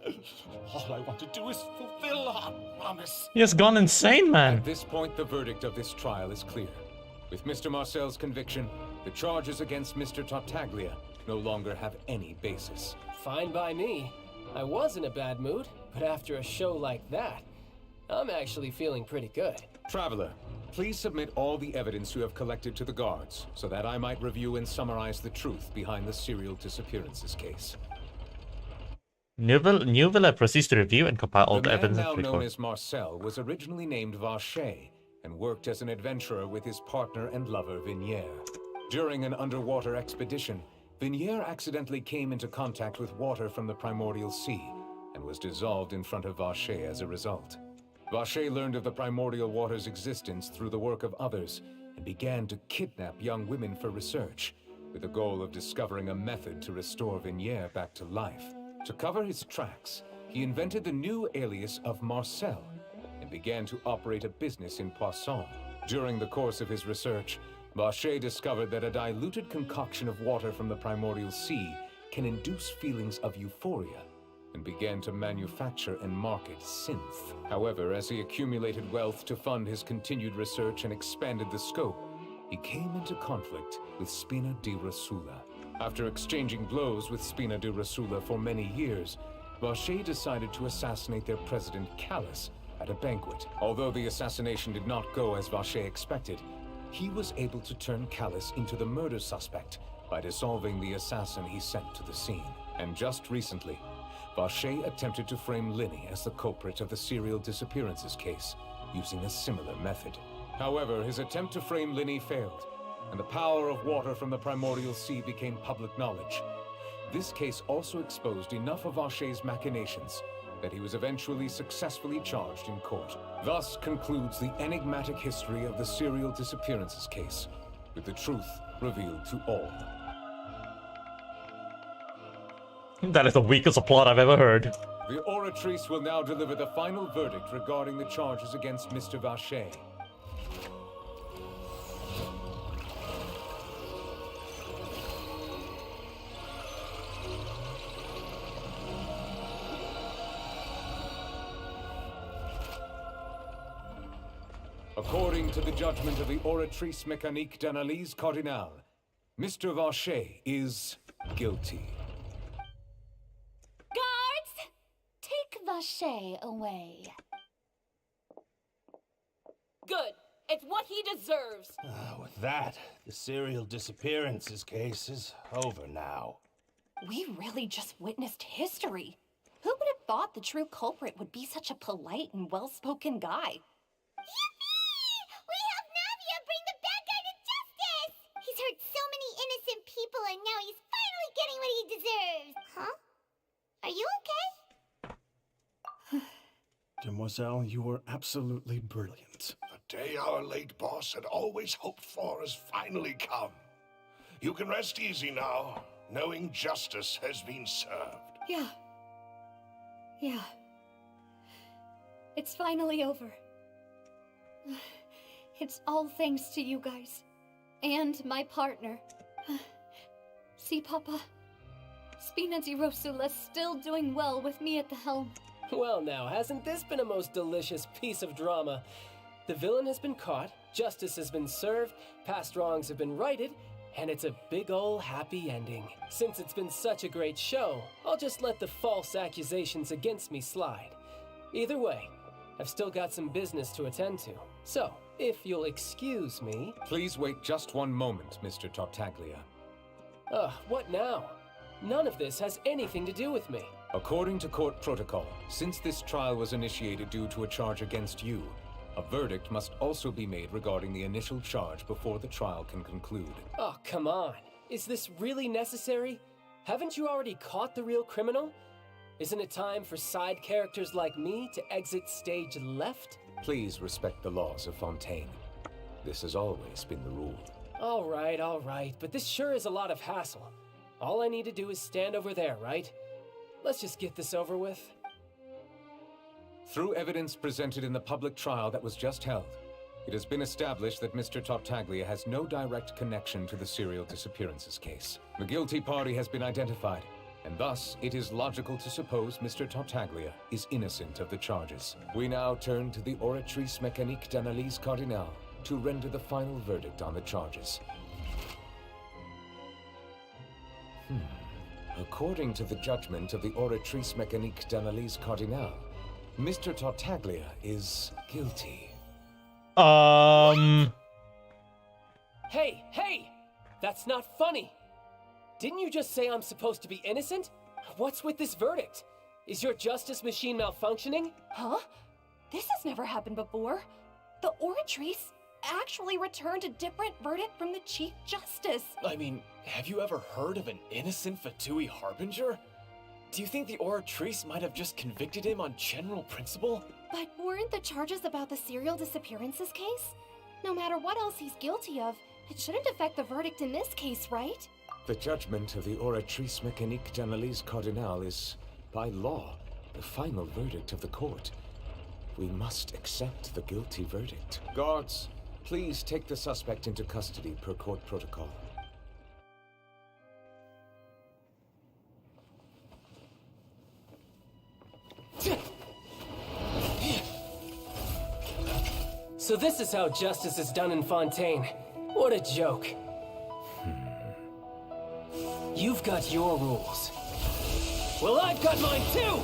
S11: All I want to do is fulfill our promise.
S4: He has gone insane, man.
S8: At this point, the verdict of this trial is clear. With Mr. Marcel's conviction, the charges against Mr. Tartaglia no longer have any basis.
S12: Fine by me. I was in a bad mood, but after a show like that, I'm actually feeling pretty good.
S8: Traveler, please submit all the evidence you have collected to the guards, so that I might review and summarize the truth behind the serial disappearances case.
S4: Neuville proceeds to review and compile all the
S8: man
S4: evidence
S8: now
S4: and
S8: known
S4: record.
S8: as Marcel was originally named Vacher and worked as an adventurer with his partner and lover Vignier. During an underwater expedition, Vignier accidentally came into contact with water from the primordial sea and was dissolved in front of Vacher as a result. Vacher learned of the primordial water's existence through the work of others and began to kidnap young women for research, with the goal of discovering a method to restore Vignier back to life. To cover his tracks, he invented the new alias of Marcel and began to operate a business in Poisson. During the course of his research, Vacher discovered that a diluted concoction of water from the primordial sea can induce feelings of euphoria, and began to manufacture and market synth. However, as he accumulated wealth to fund his continued research and expanded the scope, he came into conflict with Spina di Rosula. After exchanging blows with Spina di Rosula for many years, Vacher decided to assassinate their president Callus at a banquet. Although the assassination did not go as Vacher expected, he was able to turn Callus into the murder suspect by dissolving the assassin he sent to the scene. And just recently, Vacher attempted to frame Linny as the culprit of the serial disappearances case, using a similar method. However, his attempt to frame Linny failed, and the power of water from the primordial sea became public knowledge. This case also exposed enough of Vacher's machinations that he was eventually successfully charged in court. Thus concludes the enigmatic history of the serial disappearances case, with the truth revealed to all.
S4: That is the weakest plot I've ever heard.
S8: The Oratrice will now deliver the final verdict regarding the charges against Mr. Vacher. According to the judgment of the Oratrice Mécanique d'Analyse Cardinale, Mr. Vacher is guilty.
S13: Guards! Take Vacher away.
S12: Good. It's what he deserves.
S2: With that, the serial disappearances case is over now.
S16: We really just witnessed history. Who would have thought the true culprit would be such a polite and well-spoken guy?
S3: We helped Navia bring the bad guy to justice! He's hurt so many innocent people and now he's finally getting what he deserves! Huh? Are you okay?
S5: Demoiselle, you were absolutely brilliant.
S6: The day our late boss had always hoped for has finally come. You can rest easy now, knowing justice has been served.
S7: Yeah. It's finally over. It's all thanks to you guys. And my partner. See, Papa? Spina di Rosula's still doing well with me at the helm.
S12: Well now, hasn't this been a most delicious piece of drama? The villain has been caught, justice has been served, past wrongs have been righted, and it's a big ol' happy ending. Since it's been such a great show, I'll just let the false accusations against me slide. Either way, I've still got some business to attend to. So, if you'll excuse me...
S8: Please wait just one moment, Mr. Tartaglia.
S12: What now? None of this has anything to do with me.
S8: According to court protocol, since this trial was initiated due to a charge against you, a verdict must also be made regarding the initial charge before the trial can conclude.
S12: Oh, come on. Is this really necessary? Haven't you already caught the real criminal? Isn't it time for side characters like me to exit stage left?
S8: Please respect the laws of Fontaine. This has always been the rule.
S12: All right, but this sure is a lot of hassle. All I need to do is stand over there, right? Let's just get this over with.
S8: Through evidence presented in the public trial that was just held, it has been established that Mr. Tartaglia has no direct connection to the serial disappearances case. The guilty party has been identified, and thus it is logical to suppose Mr. Tartaglia is innocent of the charges. We now turn to the Oratrice Mécanique d'Analyse Cardinale to render the final verdict on the charges. According to the judgment of the Oratrice Mécanique d'Analyse Cardinale, Mr. Tartaglia is guilty.
S12: Hey! That's not funny! Didn't you just say I'm supposed to be innocent? What's with this verdict? Is your justice machine malfunctioning?
S16: Huh? This has never happened before. The Oratrice actually returned a different verdict from the Chief Justice.
S15: I mean, have you ever heard of an innocent Fatui Harbinger? Do you think the Oratrice might have just convicted him on general principle?
S16: But weren't the charges about the serial disappearances case? No matter what else he's guilty of, it shouldn't affect the verdict in this case, right?
S8: The judgment of the Oratrice Mécanique d'Analyse Cardinale is, by law, the final verdict of the court. We must accept the guilty verdict. Guards, please take the suspect into custody per court protocol.
S12: So this is how justice is done in Fontaine. What a joke. You've got your rules. Well, I've got mine too!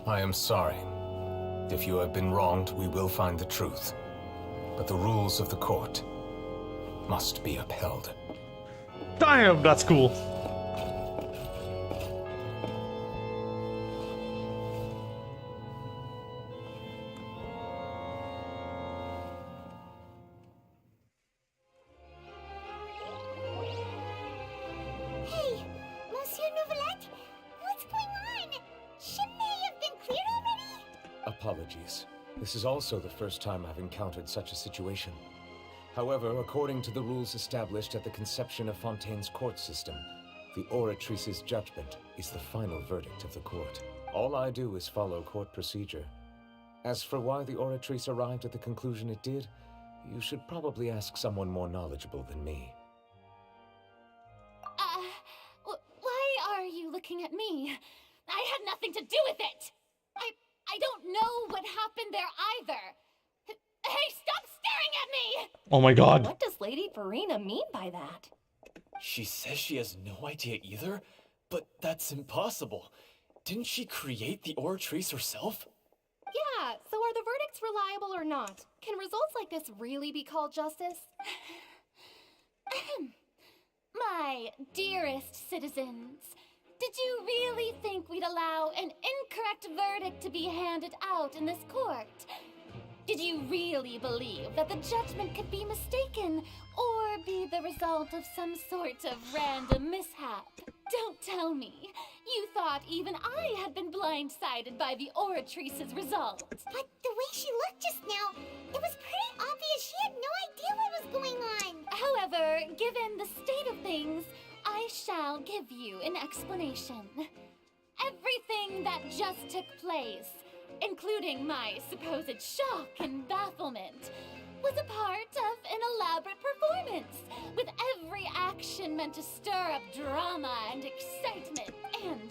S8: I am sorry. If you have been wronged, we will find the truth. But the rules of the court must be upheld.
S4: Damn, that's cool.
S3: Hey, Monsieur Nouvelette, what's going on? Shouldn't they have been cleared already?
S8: Apologies. This is also the first time I've encountered such a situation. However, according to the rules established at the conception of Fontaine's court system, the Oratrice's judgment is the final verdict of the court. All I do is follow court procedure. As for why the Oratrice arrived at the conclusion it did, you should probably ask someone more knowledgeable than me.
S13: Why are you looking at me? I had nothing to do with it! I don't know what happened there either! Hey, stop staring at me!
S4: Oh my god.
S16: What does Lady Farina mean by that?
S15: She says she has no idea either, but that's impossible. Didn't she create the Oratrice herself?
S16: Yeah, so are the verdicts reliable or not? Can results like this really be called justice?
S13: My dearest citizens, did you really think we'd allow an incorrect verdict to be handed out in this court? Did you really believe that the judgment could be mistaken or be the result of some sort of random mishap? Don't tell me. You thought even I had been blindsided by the Oratrice's result.
S3: But the way she looked just now, it was pretty obvious she had no idea what was going on.
S13: However, given the state of things, I shall give you an explanation. Everything that just took place, including my supposed shock and bafflement, was a part of an elaborate performance, with every action meant to stir up drama and excitement. And,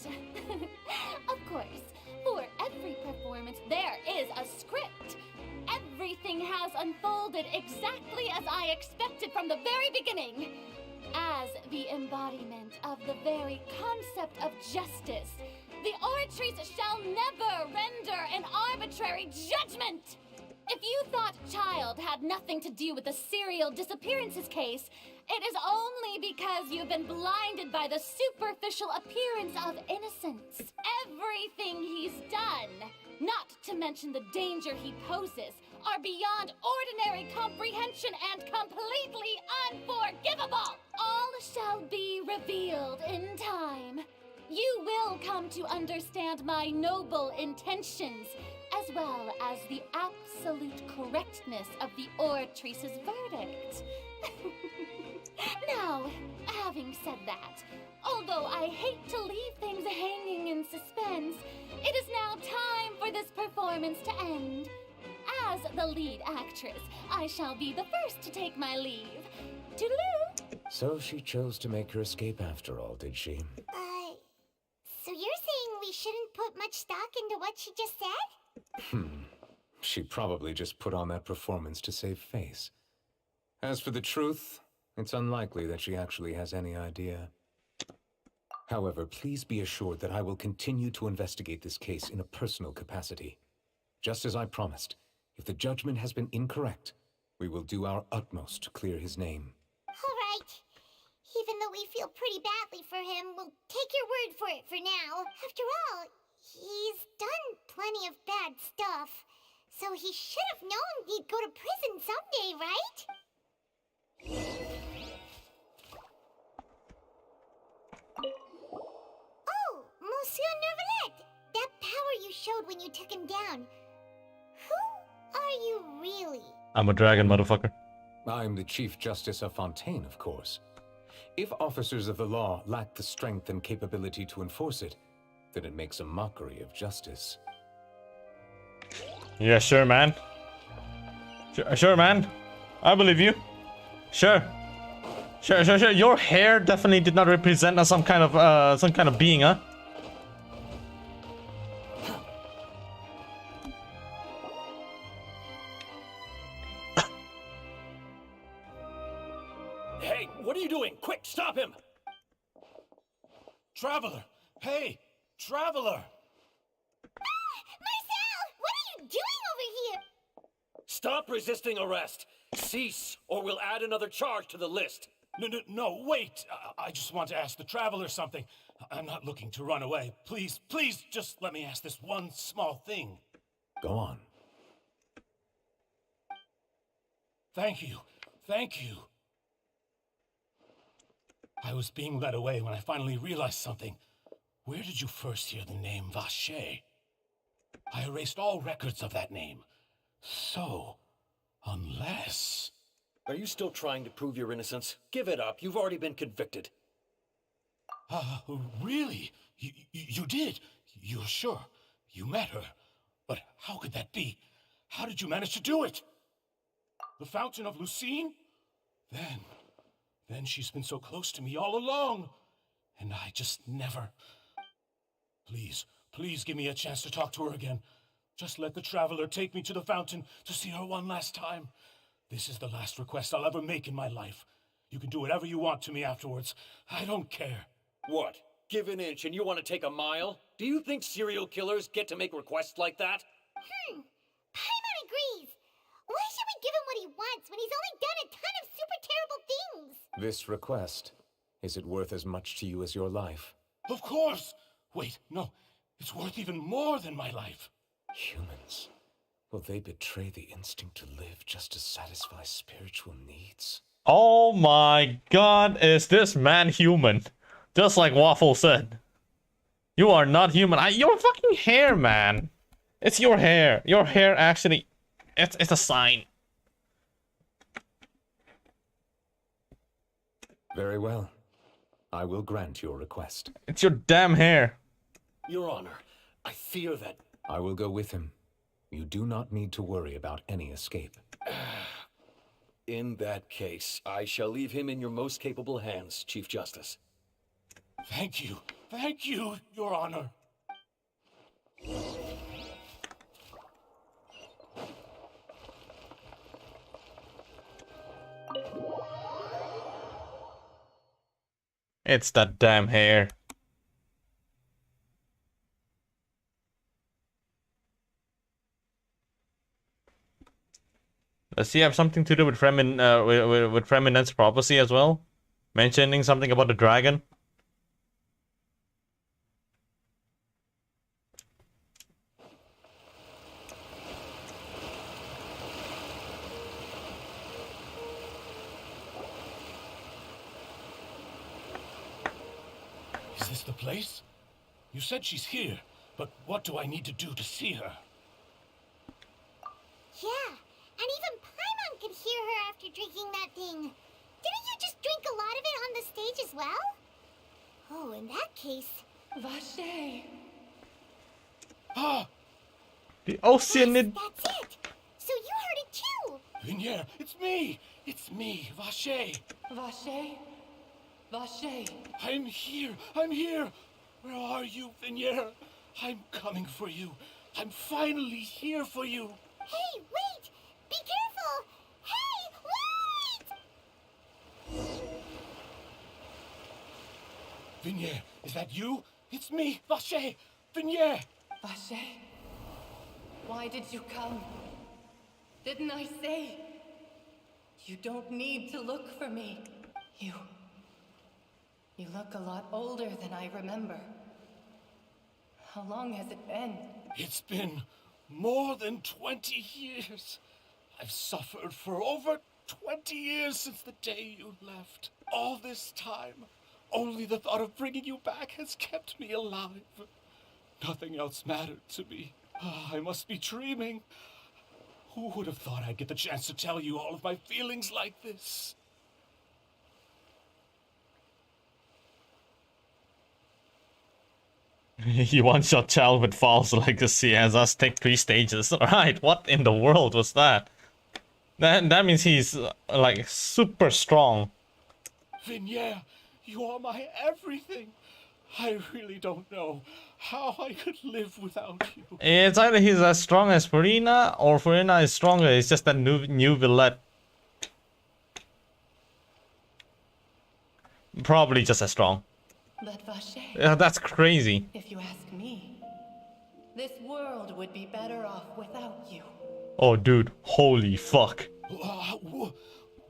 S13: of course, for every performance there is a script. Everything has unfolded exactly as I expected from the very beginning. As the embodiment of the very concept of justice, the Oratrice shall never render an arbitrary judgment! If you thought Child had nothing to do with the serial disappearances case, it is only because you've been blinded by the superficial appearance of innocence. Everything he's done, not to mention the danger he poses, are beyond ordinary comprehension and completely unforgivable. All shall be revealed in time. You will come to understand my noble intentions, as well as the absolute correctness of the Oratrice's verdict. Now, having said that, although I hate to leave things hanging in suspense, it is now time for this performance to end. As the lead actress, I shall be the first to take my leave. Toodaloo!
S8: So she chose to make her escape after all, did she?
S3: So you're saying we shouldn't put much stock into what she just said?
S8: She probably just put on that performance to save face. As for the truth, it's unlikely that she actually has any idea. However, please be assured that I will continue to investigate this case in a personal capacity. Just as I promised, if the judgment has been incorrect, we will do our utmost to clear his name.
S3: All right. Even though we feel pretty badly for him, we'll take your word for it for now. After all, he's done plenty of bad stuff. So he should have known he'd go to prison someday, right? Oh, Monsieur Neuvillette! That power you showed when you took him down. Who are you really?
S4: I'm a dragon, motherfucker.
S8: I'm the Chief Justice of Fontaine, of course. If officers of the law lack the strength and capability to enforce it, then it makes a mockery of justice.
S4: Yeah, sure, man. Sure, man. I believe you. Sure. Sure. Your hair definitely did not represent some kind of being, huh?
S11: Hey, what are you doing? Quick, stop him! Traveler! Hey, Traveler!
S3: Marcel! What are you doing over here?
S19: Stop resisting arrest! Cease, or we'll add another charge to the list.
S11: No, wait! I just want to ask the Traveler something. I'm not looking to run away. Please, just let me ask this one small thing.
S8: Go on.
S11: Thank you. I was being led away when I finally realized something. Where did you first hear the name Vacher? I erased all records of that name. So, unless...
S19: Are you still trying to prove your innocence? Give it up. You've already been convicted.
S11: Really? You did? You're sure? You met her? But how could that be? How did you manage to do it? The Fountain of Lucine? Then she's been so close to me all along. And I just never... Please give me a chance to talk to her again. Just let the Traveler take me to the fountain to see her one last time. This is the last request I'll ever make in my life. You can do whatever you want to me afterwards. I don't care.
S19: What? Give an inch and you want to take a mile? Do you think serial killers get to make requests like that?
S3: Paimon agrees. Why should we give him what he wants when he's only done a ton of super terrible things?
S8: This request, is it worth as much to you as your life?
S11: Of course! Wait, no. It's worth even more than my life.
S8: Humans. Will they betray the instinct to live just to satisfy spiritual needs?
S4: Oh my god, is this man human? Just like Waffle said. You are not human. Your fucking hair, man. It's your hair. Your hair actually... It's a sign.
S8: Very well. I will grant your request.
S4: It's your damn hair.
S15: Your Honor, I fear that...
S8: I will go with him. You do not need to worry about any escape.
S15: In that case, I shall leave him in your most capable hands, Chief Justice.
S11: Thank you. Thank you, Your Honor.
S4: It's that damn hair. Does he have something to do with with Freminen's prophecy as well? Mentioning something about the dragon?
S11: Is this the place? You said she's here, but what do I need to do to see her?
S3: Yeah, and even Paimon could hear her after drinking that thing. Didn't you just drink a lot of it on the stage as well? Oh, in that case...
S17: Vache.
S11: Ah!
S4: The Oceanid...
S3: That's it! So you heard it too!
S11: Vinier, it's me! It's me, Vache!
S17: Vache? Vache.
S11: I'm here! I'm here! Where are you, Vinier? I'm coming for you. I'm finally here for you.
S3: Hey, wait! Be careful! Hey, wait!
S11: Vinier, is that you? It's me, Vache! Vinier!
S17: Vache? Why did you come? Didn't I say? You don't need to look for me. You look a lot older than I remember. How long has it been?
S11: It's been more than 20 years. I've suffered for over 20 years since the day you left. All this time, only the thought of bringing you back has kept me alive. Nothing else mattered to me. I must be dreaming. Who would have thought I'd get the chance to tell you all of my feelings like this?
S4: He one-shot child with false legacy has us take 3 stages. Right, what in the world was that? That means he's, like, super strong.
S11: Vinier, you are my everything. I really don't know how I could live without you.
S4: It's either he's as strong as Farina, or Farina is stronger. It's just that new Villette. Probably just as strong.
S17: But Vache,
S4: Yeah, that's crazy.
S17: if you ask me, this world would be better off without you.
S4: Oh, dude, holy fuck.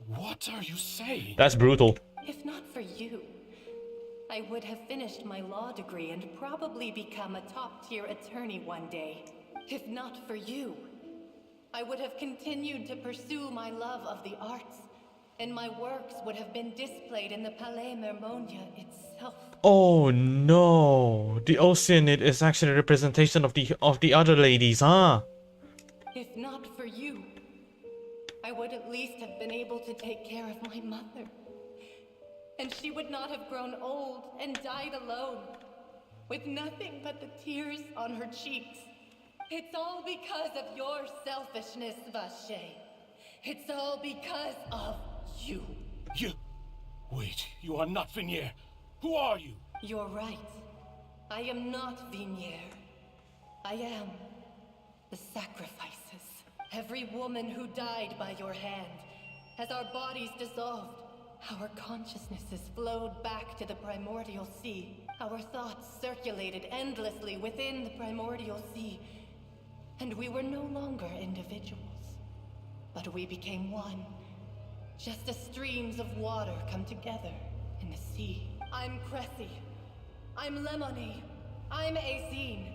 S11: What are you saying?
S4: That's brutal.
S17: If not for you, I would have finished my law degree and probably become a top-tier attorney one day. If not for you, I would have continued to pursue my love of the arts, and my works would have been displayed in the Palais Mermonia itself.
S4: Oh no, the Oceanid is actually a representation of the other ladies, huh?
S17: If not for you, I would at least have been able to take care of my mother. And she would not have grown old and died alone, with nothing but the tears on her cheeks. It's all because of your selfishness, Vache. It's all because of you.
S11: You... Wait, you are not Vinier. Who are you?
S17: You're right. I am not Vinier. I am the sacrifices. Every woman who died by your hand, as our bodies dissolved, our consciousnesses flowed back to the primordial sea. Our thoughts circulated endlessly within the primordial sea. And we were no longer individuals, but we became one. Just as streams of water come together in the sea. I'm Cressy. I'm Lemonade. I'm Azine.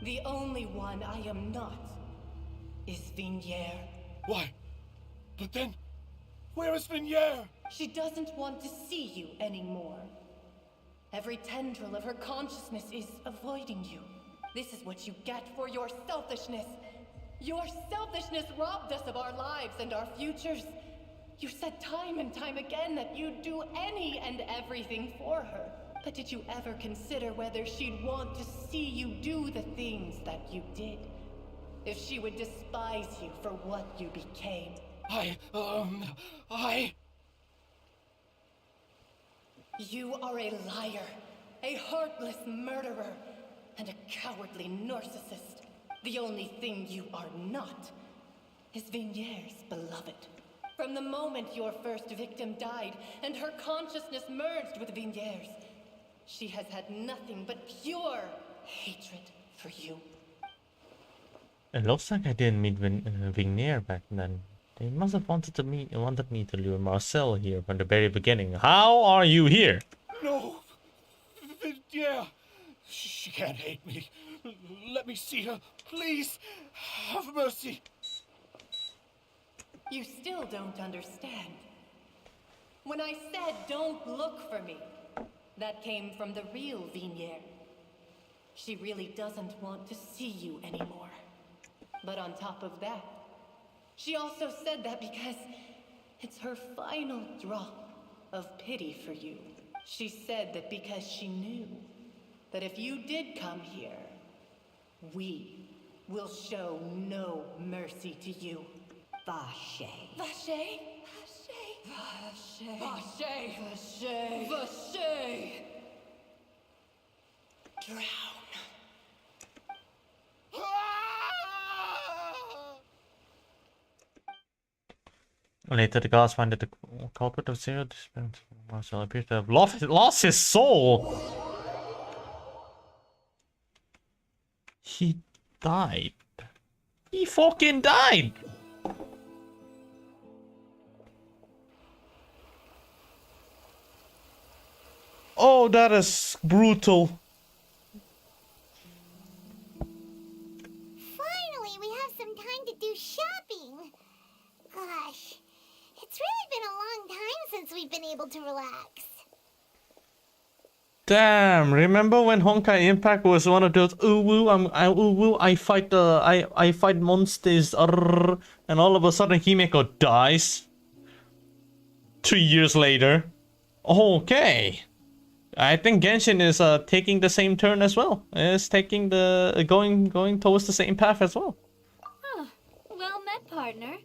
S17: The only one I am not is Vinier.
S11: Why? But then, where is Vinier?
S17: She doesn't want to see you anymore.
S16: Every tendril of her consciousness is avoiding you. This is what you get for your selfishness. Your selfishness robbed us of our lives and our futures. You said time and time again that you'd do any and everything for her. But did you ever consider whether she'd want to see you do the things that you did? If she would despise you for what you became? You are a liar, a heartless murderer, and a cowardly narcissist. The only thing you are not is Vigniere's beloved. From the moment your first victim died and her consciousness merged with Vigniere's, she has had nothing but pure hatred for you.
S4: It looks like I didn't meet Vigniere back then. They must have wanted me to lure Marcel here from the very beginning. How are you here?
S6: No! Yeah! She can't hate me. Let me see her. Please! Have mercy!
S16: You still don't understand. When I said don't look for me, that came from the real Vigniere. She really doesn't want to see you anymore. But on top of that, she also said that because it's her final drop of pity for you. She said that because she knew that if you did come here, we will show no mercy to you.
S9: Vache.
S16: Vache? Vache. Vache. Vache. Vache. Drown.
S4: Later, the guards find that the culprit of serial disappearance Marcel appears to have lost his soul. He died. He fucking died. Oh, that is brutal.
S3: Finally, we have some time to do shopping. Gosh, it's really been a long time since we've been able to relax.
S4: Damn! Remember when Honkai Impact was one of those ooh woo, I fight monsters, and all of a sudden Himeko dies. 3 years later. Okay. I think Genshin is taking the same turn as well. It's taking the going towards the same path as well.
S7: Huh. Well met, partner.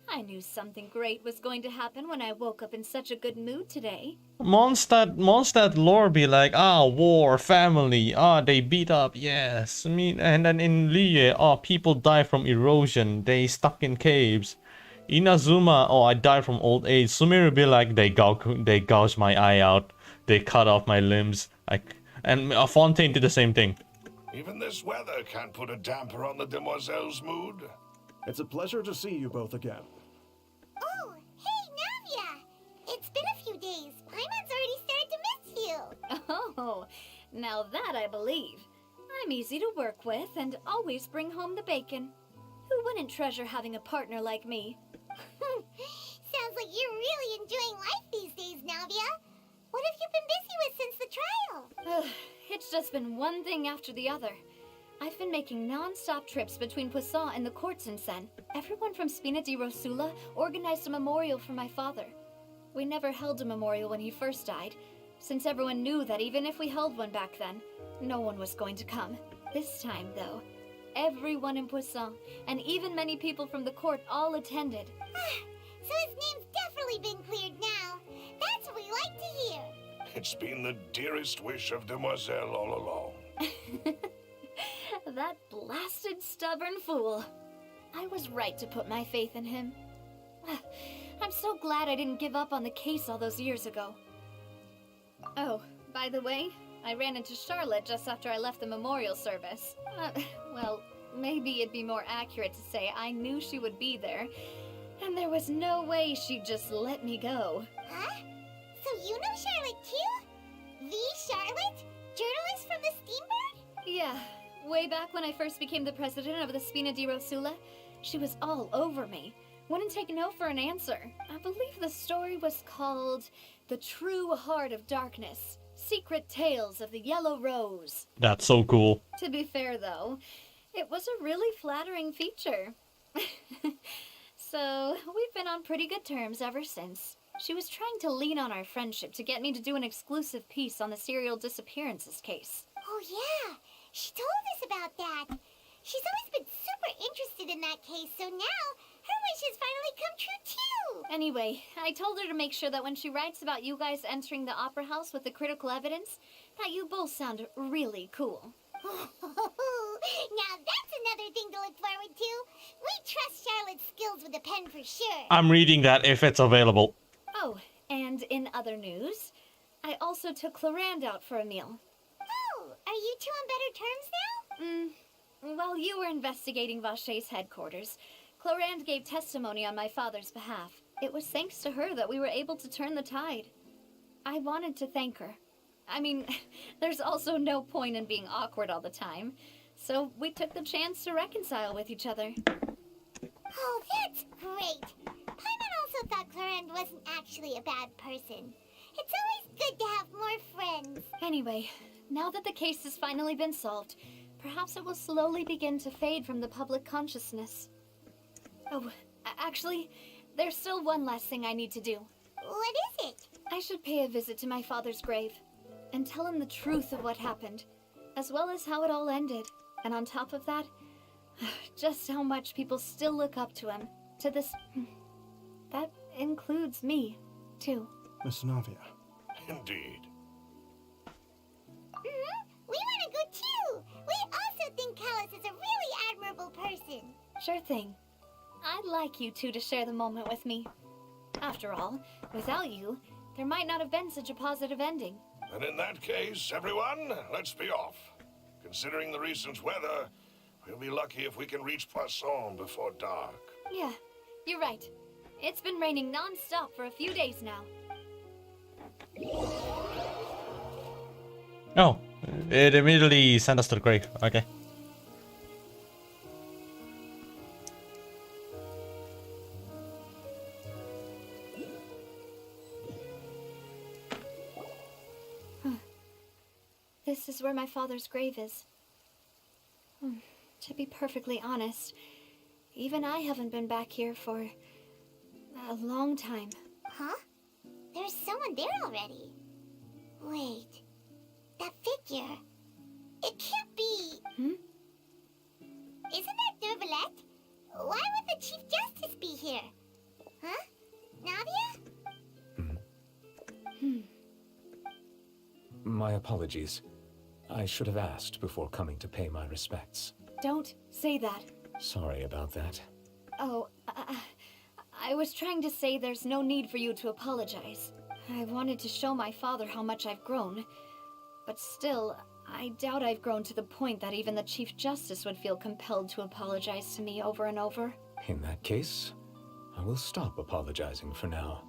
S7: I knew something great was going to happen when I woke up in such a good mood today.
S4: Mondstadt lore be like, war, family, they beat up, yes. I mean, and then in Lie, people die from erosion, they stuck in caves. Inazuma, I died from old age. Sumiru be like, they gouged my eye out, they cut off my limbs. And Fontaine did the same thing.
S6: Even this weather can't put a damper on the demoiselle's mood.
S5: It's a pleasure to see you both again.
S3: Oh, hey, Navia! It's been a few days. Paimon's already started to miss you.
S7: Oh, now that I believe. I'm easy to work with and always bring home the bacon. Who wouldn't treasure having a partner like me?
S3: Sounds like you're really enjoying life these days, Navia. What have you been busy with since the trial?
S7: It's just been one thing after the other. I've been making non-stop trips between Poisson and the courts in Sen. Everyone from Spina di Rosula organized a memorial for my father. We never held a memorial when he first died, since everyone knew that even if we held one back then, no one was going to come. This time, though, everyone in Poisson, and even many people from the court, all attended.
S3: So his name's definitely been cleared now. That's what we like to hear.
S6: It's been the dearest wish of Demoiselle all along.
S7: That blasted stubborn fool. I was right to put my faith in him. I'm so glad I didn't give up on the case all those years ago. Oh, by the way, I ran into Charlotte just after I left the memorial service. Well, maybe it'd be more accurate to say I knew she would be there, and there was no way she'd just let me go.
S3: Huh? So you know Charlotte too? The Charlotte? Journalist from the Steambird?
S7: Yeah. Way back when I first became the president of the Spina di Rosula, she was all over me. Wouldn't take no for an answer. I believe the story was called The True Heart of Darkness.
S14: Secret Tales of the Yellow Rose.
S4: That's so cool.
S14: To be fair, though, it was a really flattering feature. So, we've been on pretty good terms ever since. She was trying to lean on our friendship to get me to do an exclusive piece on the serial disappearances case.
S3: Oh yeah, she told us about that. She's always been super interested in that case, so now her wish has finally come true too.
S14: Anyway, I told her to make sure that when she writes about you guys entering the opera house with the critical evidence, that you both sound really cool.
S3: Now that's another thing to look forward to. We trust Charlotte's skills with a pen for sure.
S4: I'm reading that if it's available.
S14: Oh, and in other news, I also took Clarand out for a meal.
S3: Oh, are you two on better terms now?
S14: While you were investigating Vache's headquarters, Clarand gave testimony on my father's behalf. It was thanks to her that we were able to turn the tide. I wanted to thank her. I mean, there's also no point in being awkward all the time, so we took the chance to reconcile with each other.
S3: Oh, that's great. Paimon also thought Clarand wasn't actually a bad person. It's always good to have more friends.
S14: Anyway, now that the case has finally been solved, perhaps it will slowly begin to fade from the public consciousness. Oh, actually, there's still one last thing I need to do.
S3: What is it?
S14: I should pay a visit to my father's grave and tell him the truth of what happened, as well as how it all ended. And on top of that, just how much people still look up to him. To this... That includes me, too.
S5: Miss Navia.
S6: Indeed.
S3: We want to go too. We also think Callus is a really admirable person.
S14: Sure thing. I'd like you two to share the moment with me. After all, without you, there might not have been such a positive ending.
S6: And in that case, everyone, let's be off. Considering the recent weather, we'll be lucky if we can reach Poisson before dark.
S14: Yeah, you're right. It's been raining non-stop for a few days now.
S4: Oh, it immediately sent us to the grave. Okay.
S14: This is where my father's grave is. To be perfectly honest, even I haven't been back here for a long time.
S3: Huh? There's someone there already. Wait. That figure. It can't be. Isn't that Neuvillette? Why would the Chief Justice be here? Huh? Navia?
S8: My apologies. I should have asked before coming to pay my respects.
S14: Don't say that.
S8: Sorry about that.
S14: Oh, I was trying to say there's no need for you to apologize. I wanted to show my father how much I've grown. But still, I doubt I've grown to the point that even the Chief Justice would feel compelled to apologize to me over and over.
S8: In that case, I will stop apologizing for now.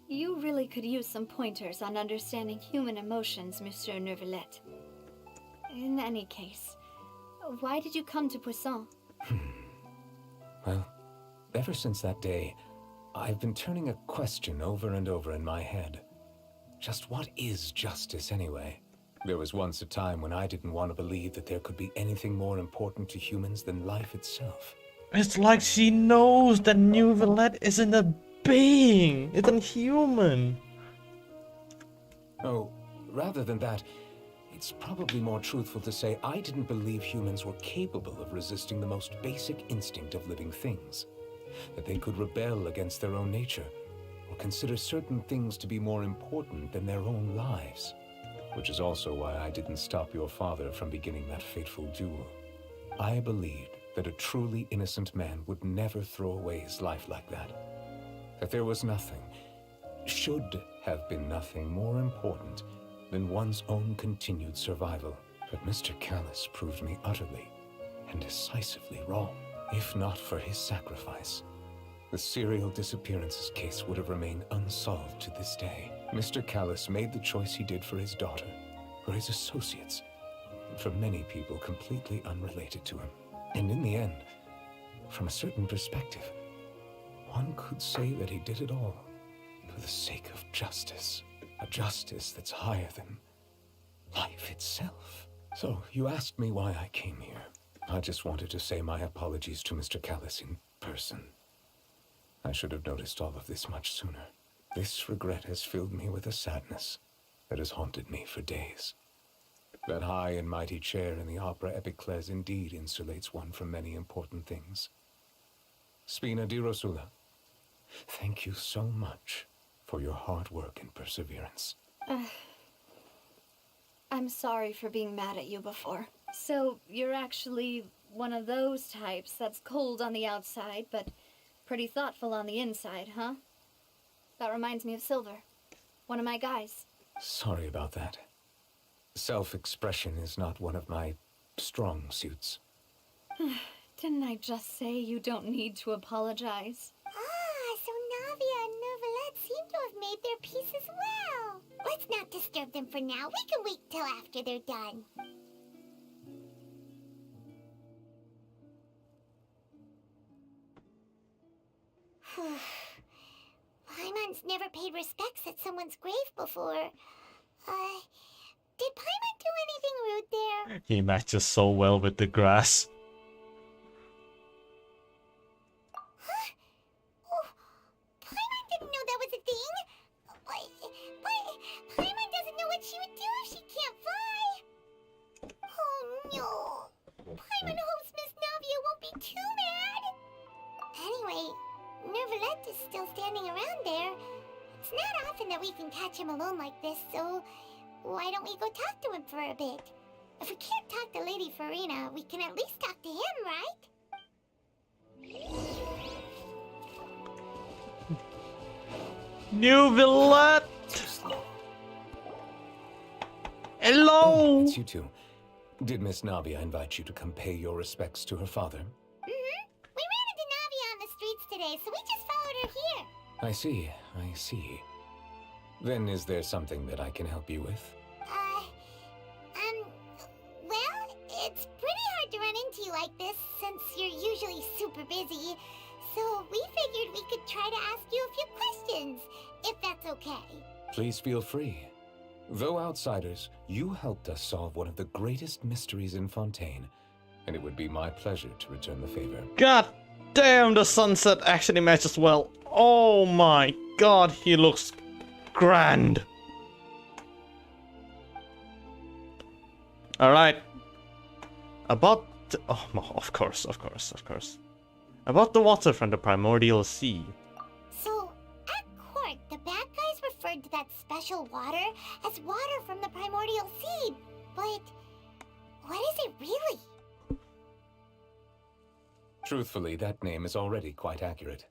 S14: You really could use some pointers on understanding human emotions, Monsieur Neuvillette. In any case, why did you come to Poisson?
S8: Well, ever since that day, I've been turning a question over and over in my head. Just what is justice anyway? There was once a time when I didn't want to believe that there could be anything more important to humans than life itself.
S4: It's like she knows that Neuvillette isn't a being. It's a human.
S8: Oh, rather than that, it's probably more truthful to say I didn't believe humans were capable of resisting the most basic instinct of living things. That they could rebel against their own nature, or consider certain things to be more important than their own lives. Which is also why I didn't stop your father from beginning that fateful duel. I believed that a truly innocent man would never throw away his life like that. That there was nothing, should have been nothing more important than one's own continued survival. But Mr. Callus proved me utterly and decisively wrong. If not for his sacrifice, the serial disappearances case would have remained unsolved to this day. Mr. Callus made the choice he did for his daughter, for his associates, and for many people completely unrelated to him. And in the end, from a certain perspective, one could say that he did it all for the sake of justice. a justice that's higher than life itself. So, you asked me why I came here. I just wanted to say my apologies to Mr. Callis in person. I should have noticed all of this much sooner. This regret has filled me with a sadness that has haunted me for days. That high and mighty chair in the Opera Epiclese indeed insulates one from many important things. Spina di Rosula, thank you so much for your hard work and perseverance.
S14: I'm sorry for being mad at you before. So, you're actually one of those types that's cold on the outside, but pretty thoughtful on the inside, huh? That reminds me of Silver, one of my guys.
S8: Sorry about that. Self-expression is not one of my strong suits.
S14: Didn't I just say you don't need to apologize?
S3: Ah, so Navia and Neuvillette seem to have made their peace as well. Let's not disturb them for now. We can wait till after they're done. Paimon's never paid respects at someone's grave before. Did Paimon do anything rude there?
S4: He matches so well with the grass.
S3: Huh? Oh, Paimon didn't know that was a thing. But Paimon doesn't know what she would do if she can't fly. Oh no. Paimon hopes Miss Navia won't be too mad. Anyway, Neuvillette is still standing around there. It's not often that we can catch him alone like this, so why don't we go talk to him for a bit? If we can't talk to Lady Farina, we can at least talk to him, right?
S4: Neuvillette! Hello!
S8: Oh, it's you two. Did Miss Navia invite you to come pay your respects to her father?
S3: Mm-hmm. We ran into Navia on the streets today, so we just followed her here.
S8: I see. Then is there something that I can help you with?
S3: Well, it's pretty hard to run into you like this, since you're usually super busy. So we figured we could try to ask you a few questions, if that's okay.
S8: Please feel free. Though outsiders, you helped us solve one of the greatest mysteries in Fontaine, and it would be my pleasure to return the favor.
S4: God damn, the sunset actually matches well. Oh my god, he looks grand. Alright. About... oh, of course. About the water from the primordial sea.
S3: So, at court, the bad guys referred to that special water as water from the primordial sea. But what is it really?
S8: Truthfully, that name is already quite accurate.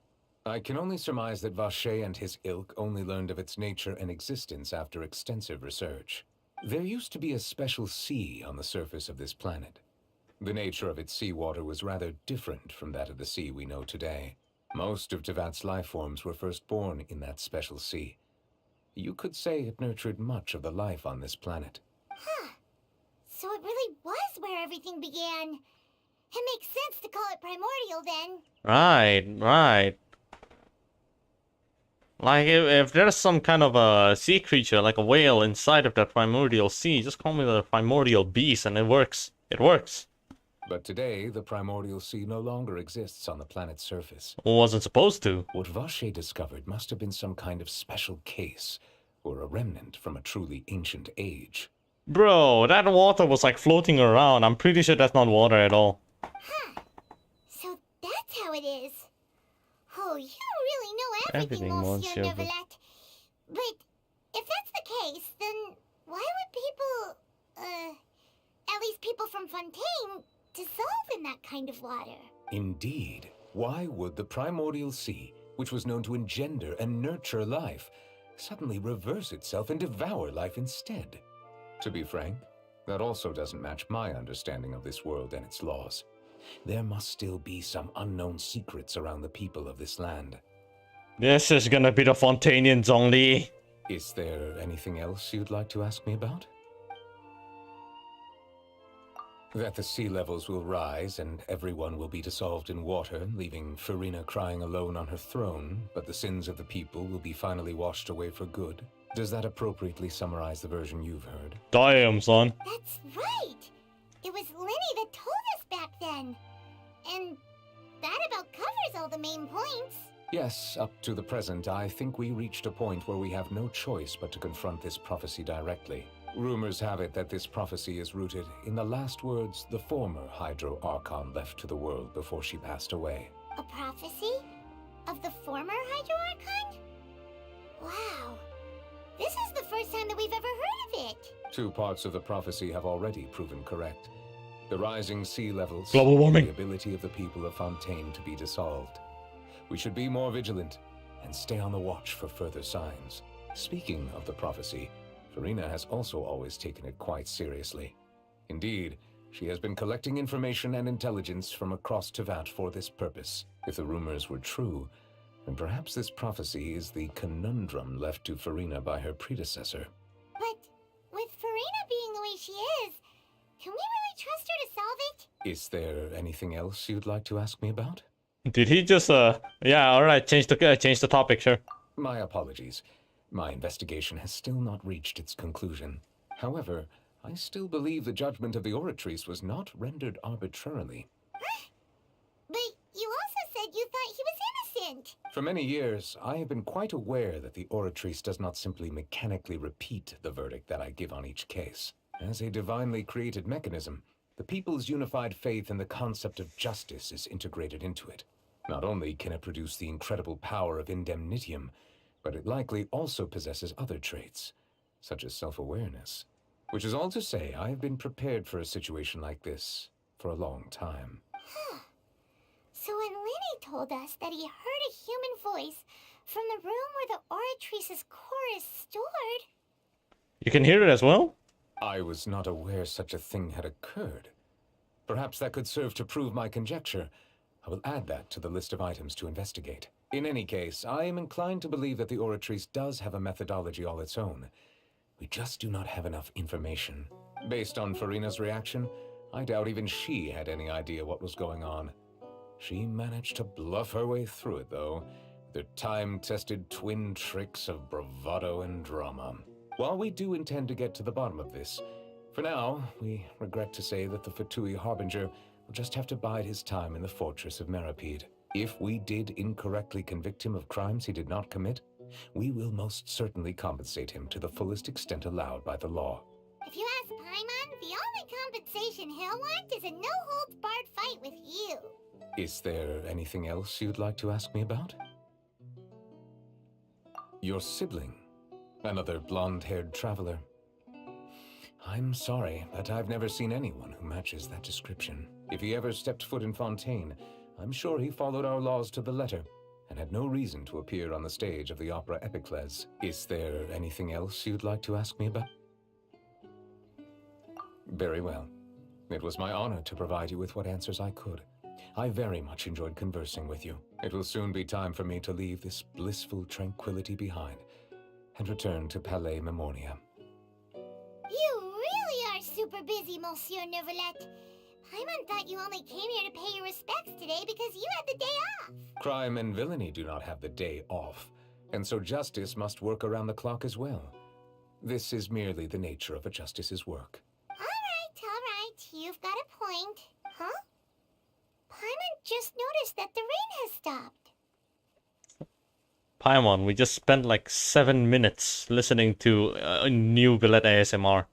S8: I can only surmise that Vacher and his ilk only learned of its nature and existence after extensive research. There used to be a special sea on the surface of this planet. The nature of its seawater was rather different from that of the sea we know today. Most of Tevat's life forms were first born in that special sea. You could say it nurtured much of the life on this planet.
S3: Huh. So it really was where everything began. It makes sense to call it primordial then.
S4: Right. Like, if there's some kind of a sea creature, like a whale, inside of that primordial sea, just call me the primordial beast and it works. It works.
S8: But today, the primordial sea no longer exists on the planet's surface.
S4: Wasn't supposed to.
S8: What Vacher discovered must have been some kind of special case, or a remnant from a truly ancient age.
S4: Bro, that water was like floating around. I'm pretty sure that's not water at all.
S3: Huh. So that's how it is. Oh, you really know everything, Monsieur Neuvillette. But if that's the case, then why would people, at least people from Fontaine, dissolve in that kind of water?
S8: Indeed. Why would the primordial sea, which was known to engender and nurture life, suddenly reverse itself and devour life instead? To be frank, that also doesn't match my understanding of this world and its laws. There must still be some unknown secrets around the people of this land.
S4: This is gonna be the Fontainians only.
S8: Is there anything else you'd like to ask me about? That the sea levels will rise and everyone will be dissolved in water, leaving Farina crying alone on her throne, but the sins of the people will be finally washed away for good. Does that appropriately summarize the version you've heard?
S4: Damn, son.
S3: That's right. It was Lenny that told us back then. And that about covers all the main points.
S8: Yes, up to the present, I think we reached a point where we have no choice but to confront this prophecy directly. Rumors have it that this prophecy is rooted in the last words the former Hydro Archon left to the world before she passed away.
S3: A prophecy? Of the former Hydro Archon? Wow. This is the first time that we've ever heard of it.
S8: 2 parts of the prophecy have already proven correct. The rising sea levels,
S4: global warming,
S8: the ability of the people of Fontaine to be dissolved. We should be more vigilant and stay on the watch for further signs. Speaking of the prophecy, Farina has also always taken it quite seriously. Indeed, she has been collecting information and intelligence from across Tevat for this purpose. If the rumors were true, then perhaps this prophecy is the conundrum left to Farina by her predecessor.
S3: But with Farina being the way she is, can we really trust her to solve it?
S8: Is there anything else you'd like to ask me about?
S4: Did he just yeah, alright, change the topic, sure.
S8: My apologies. My investigation has still not reached its conclusion. However, I still believe the judgment of the Oratrice was not rendered arbitrarily.
S3: But you also said you thought he was innocent.
S8: For many years, I have been quite aware that the Oratrice does not simply mechanically repeat the verdict that I give on each case. As a divinely created mechanism, the people's unified faith in the concept of justice is integrated into it. Not only can it produce the incredible power of indemnitium, but it likely also possesses other traits, such as self-awareness. Which is all to say, I have been prepared for a situation like this for a long time.
S3: Huh. So when Lenny told us that he heard a human voice from the room where the Oratrice's core is stored...
S4: You can hear it as well?
S8: I was not aware such a thing had occurred. Perhaps that could serve to prove my conjecture. I will add that to the list of items to investigate. In any case, I am inclined to believe that the Oratrice does have a methodology all its own. We just do not have enough information. Based on Farina's reaction, I doubt even she had any idea what was going on. She managed to bluff her way through it, though, with her time-tested twin tricks of bravado and drama. While we do intend to get to the bottom of this, for now, we regret to say that the Fatui Harbinger will just have to bide his time in the fortress of Meripede. If we did incorrectly convict him of crimes he did not commit, we will most certainly compensate him to the fullest extent allowed by the law.
S3: If you ask Paimon, the only compensation he'll want is a no-holds-barred fight with you.
S8: Is there anything else you'd like to ask me about? Your sibling, another blonde-haired traveler. I'm sorry, but I've never seen anyone who matches that description. If he ever stepped foot in Fontaine, I'm sure he followed our laws to the letter, and had no reason to appear on the stage of the opera Epicles. Is there anything else you'd like to ask me about? Very well. It was my honor to provide you with what answers I could. I very much enjoyed conversing with you. It will soon be time for me to leave this blissful tranquility behind and return to Palais Memoria.
S3: You really are super busy, Monsieur Neuvillette. Paimon thought you only came here to pay your respects today because you had the day off.
S8: Crime and villainy do not have the day off, and so justice must work around the clock as well. This is merely the nature of a justice's work.
S3: All right. You've got a point. Huh? Paimon just noticed that the rain has stopped.
S4: Paimon, we just spent like 7 minutes listening to a new Villette ASMR.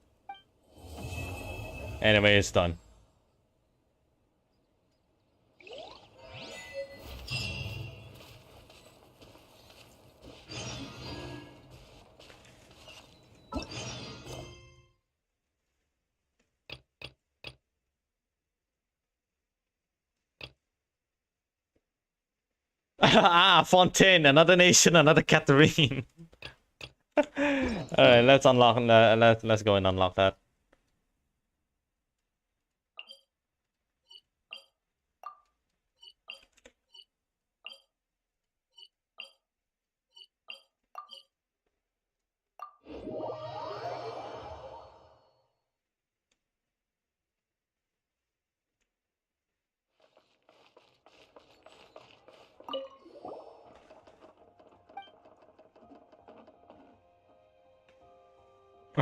S4: Anyway, it's done. Ah, Fontaine, another nation, another Catherine. Alright, let's unlock. Let's go and unlock that.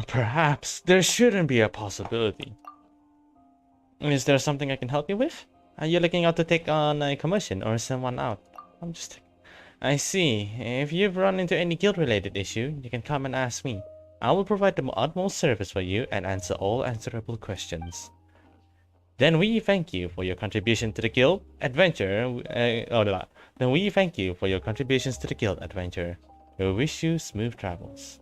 S4: Perhaps there shouldn't be a possibility. Is there something I can help you with? Are you looking out to take on a commission or someone out? I'm just... I see. If you've run into any guild-related issue, you can come and ask me. I will provide the utmost service for you and answer all answerable questions. Then we thank you for your contribution to the guild adventure. Then we thank you for your contributions to the guild adventure. We wish you smooth travels.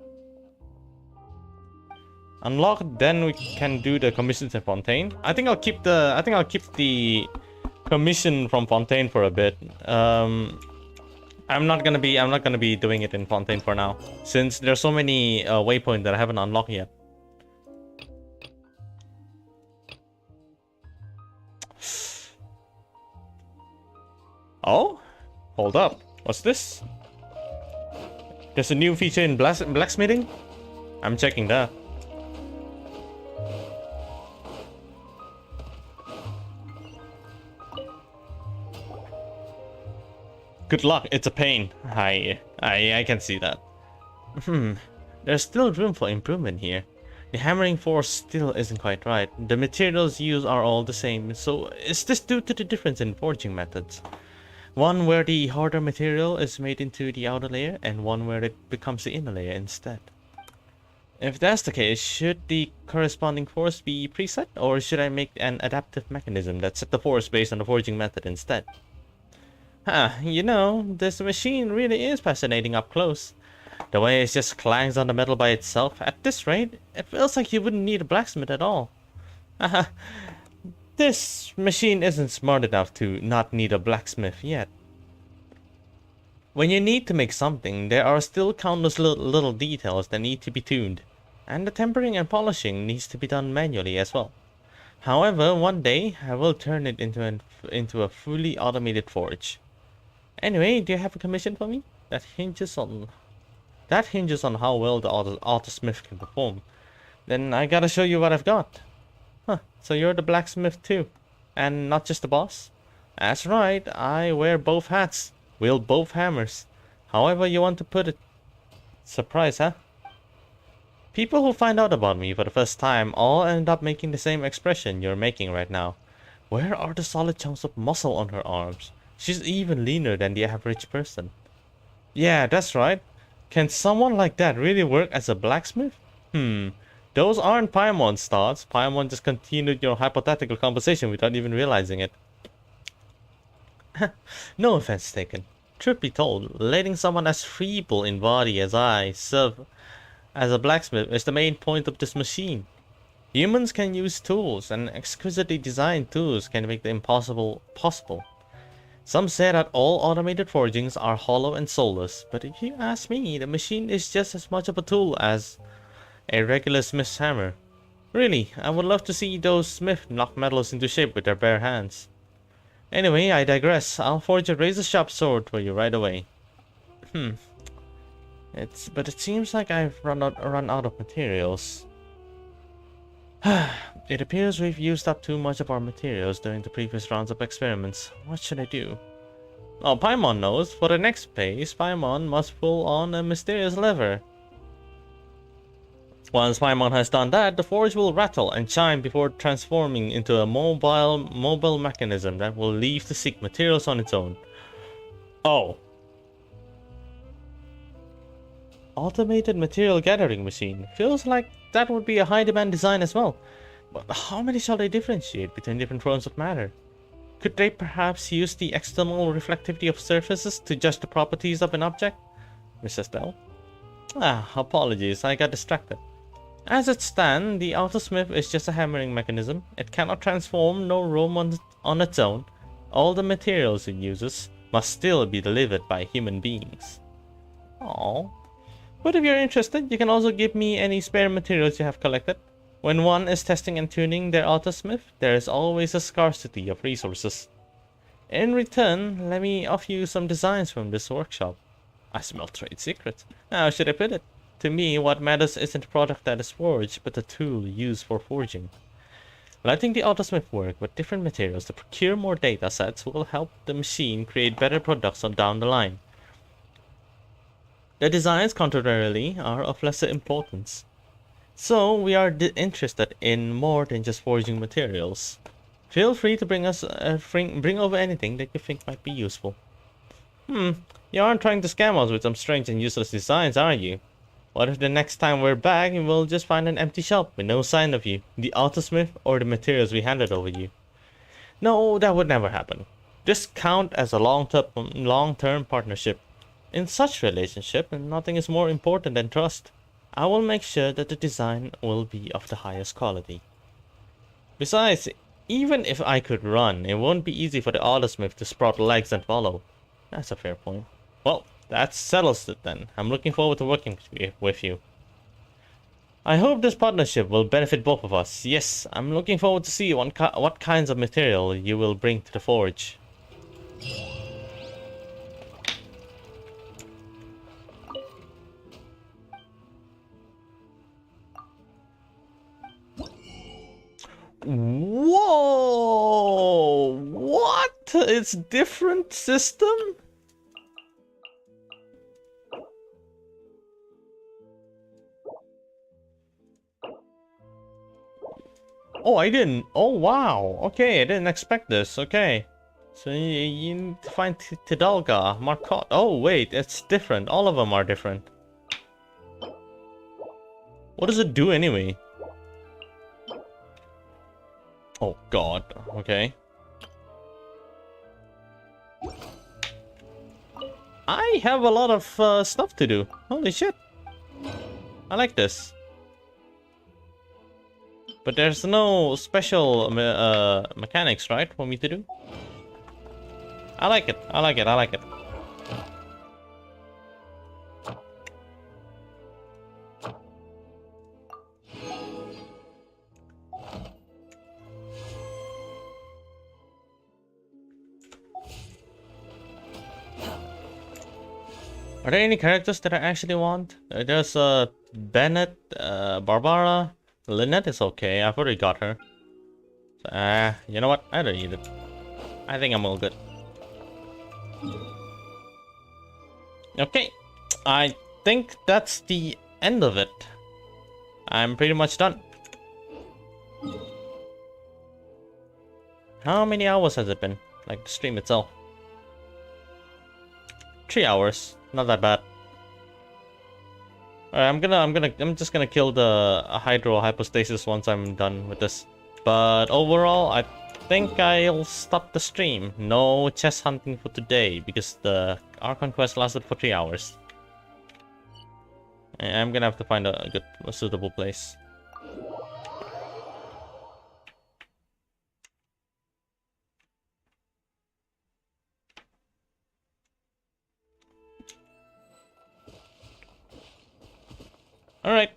S4: Unlock, then we can do the commissions in Fontaine. I think I'll keep the commission from Fontaine for a bit. I'm not gonna be doing it in Fontaine for now, since there's so many waypoints that I haven't unlocked yet. Oh, hold up! What's this? There's a new feature in blacksmithing. I'm checking that. Good luck, it's a pain. I can see that. There's still room for improvement here. The hammering force still isn't quite right. The materials used are all the same, so is this due to the difference in forging methods? One where the harder material is made into the outer layer, and one where it becomes the inner layer instead. If that's the case, should the corresponding force be preset, or should I make an adaptive mechanism that set the force based on the forging method instead? You know, this machine really is fascinating up close. The way it just clangs on the metal by itself, at this rate, it feels like you wouldn't need a blacksmith at all. This machine isn't smart enough to not need a blacksmith yet. When you need to make something, there are still countless little details that need to be tuned, and the tempering and polishing needs to be done manually as well. However, one day, I will turn it into a fully automated forge. Anyway, do you have a commission for me? That hinges on how well the autosmith can perform. Then I gotta show you what I've got. Huh, so you're the blacksmith too, and not just the boss? That's right, I wear both hats, wield both hammers. However you want to put it. Surprise, huh? People who find out about me for the first time all end up making the same expression you're making right now. Where are the solid chunks of muscle on her arms? She's even leaner than the average person. Yeah, that's right. Can someone like that really work as a blacksmith? Those aren't Paimon's thoughts. Paimon just continued your hypothetical conversation without even realizing it. No offense taken. Truth be told, letting someone as feeble in body as I serve as a blacksmith is the main point of this machine. Humans can use tools, and exquisitely designed tools can make the impossible possible. Some say that all automated forgings are hollow and soulless, but if you ask me, the machine is just as much of a tool as a regular smith's hammer. Really, I would love to see those smiths knock metals into shape with their bare hands. Anyway, I digress. I'll forge a razor-sharp sword for you right away. But it seems like I've run out of materials. It appears we've used up too much of our materials during the previous rounds of experiments. What should I do? Oh, Paimon knows. For the next phase, Paimon must pull on a mysterious lever. Once Paimon has done that, the forge will rattle and chime before transforming into a mobile mechanism that will leave to seek materials on its own. Oh. Automated material gathering machine. Feels like that would be a high demand design as well. But how many shall they differentiate between different forms of matter? Could they perhaps use the external reflectivity of surfaces to judge the properties of an object? Mrs. Dell? Apologies, I got distracted. As it stands, the autosmith is just a hammering mechanism. It cannot transform nor roam on its own. All the materials it uses must still be delivered by human beings. Aww. But if you're interested, you can also give me any spare materials you have collected. When one is testing and tuning their autosmith, there is always a scarcity of resources. In return, let me offer you some designs from this workshop. I smell trade secrets. How should I put it? To me, what matters isn't the product that is forged, but the tool used for forging. Letting the autosmith work with different materials to procure more data sets will help the machine create better products down the line. The designs, contrarily, are of lesser importance. So we are interested in more than just forging materials. Feel free to bring over anything that you think might be useful. You aren't trying to scam us with some strange and useless designs, are you? What if the next time we're back, we'll just find an empty shop with no sign of you, the autosmith, or the materials we handed over you? No, that would never happen. This count as a long-term partnership. In such relationship, nothing is more important than trust. I will make sure that the design will be of the highest quality. Besides, even if I could run, it won't be easy for the autosmith to sprout legs and follow. That's a fair point. Well, that settles it then. I'm looking forward to working with you. I hope this partnership will benefit both of us. Yes, I'm looking forward to see what kinds of material you will bring to the forge. Whoa! What? It's different system? Oh, I didn't. Oh, wow. Okay, I didn't expect this. Okay. So you need to find Tidalga, Marcotte. Oh, wait, it's different. All of them are different. What does it do anyway? Oh, God. Okay. I have a lot of stuff to do. Holy shit. I like this. But there's no special mechanics, right, for me to do? I like it. I like it. I like it. Are there any characters that I actually want? There's Bennett, Barbara, Lynette is okay. I've already got her. You know what? I don't need it. I think I'm all good. Okay, I think that's the end of it. I'm pretty much done. How many hours has it been? Like the stream itself? 3 hours. Not that bad. Alright, I'm just gonna kill the hydro hypostasis once I'm done with this. But overall, I think I'll stop the stream. No chest hunting for today because the Archon quest lasted for 3 hours. I'm gonna have to find a suitable place. Alright,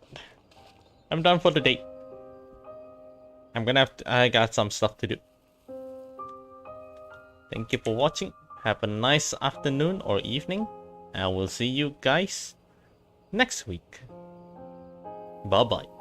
S4: I'm done for the day. I got some stuff to do. Thank you for watching. Have a nice afternoon or evening. And we'll see you guys next week. Bye bye.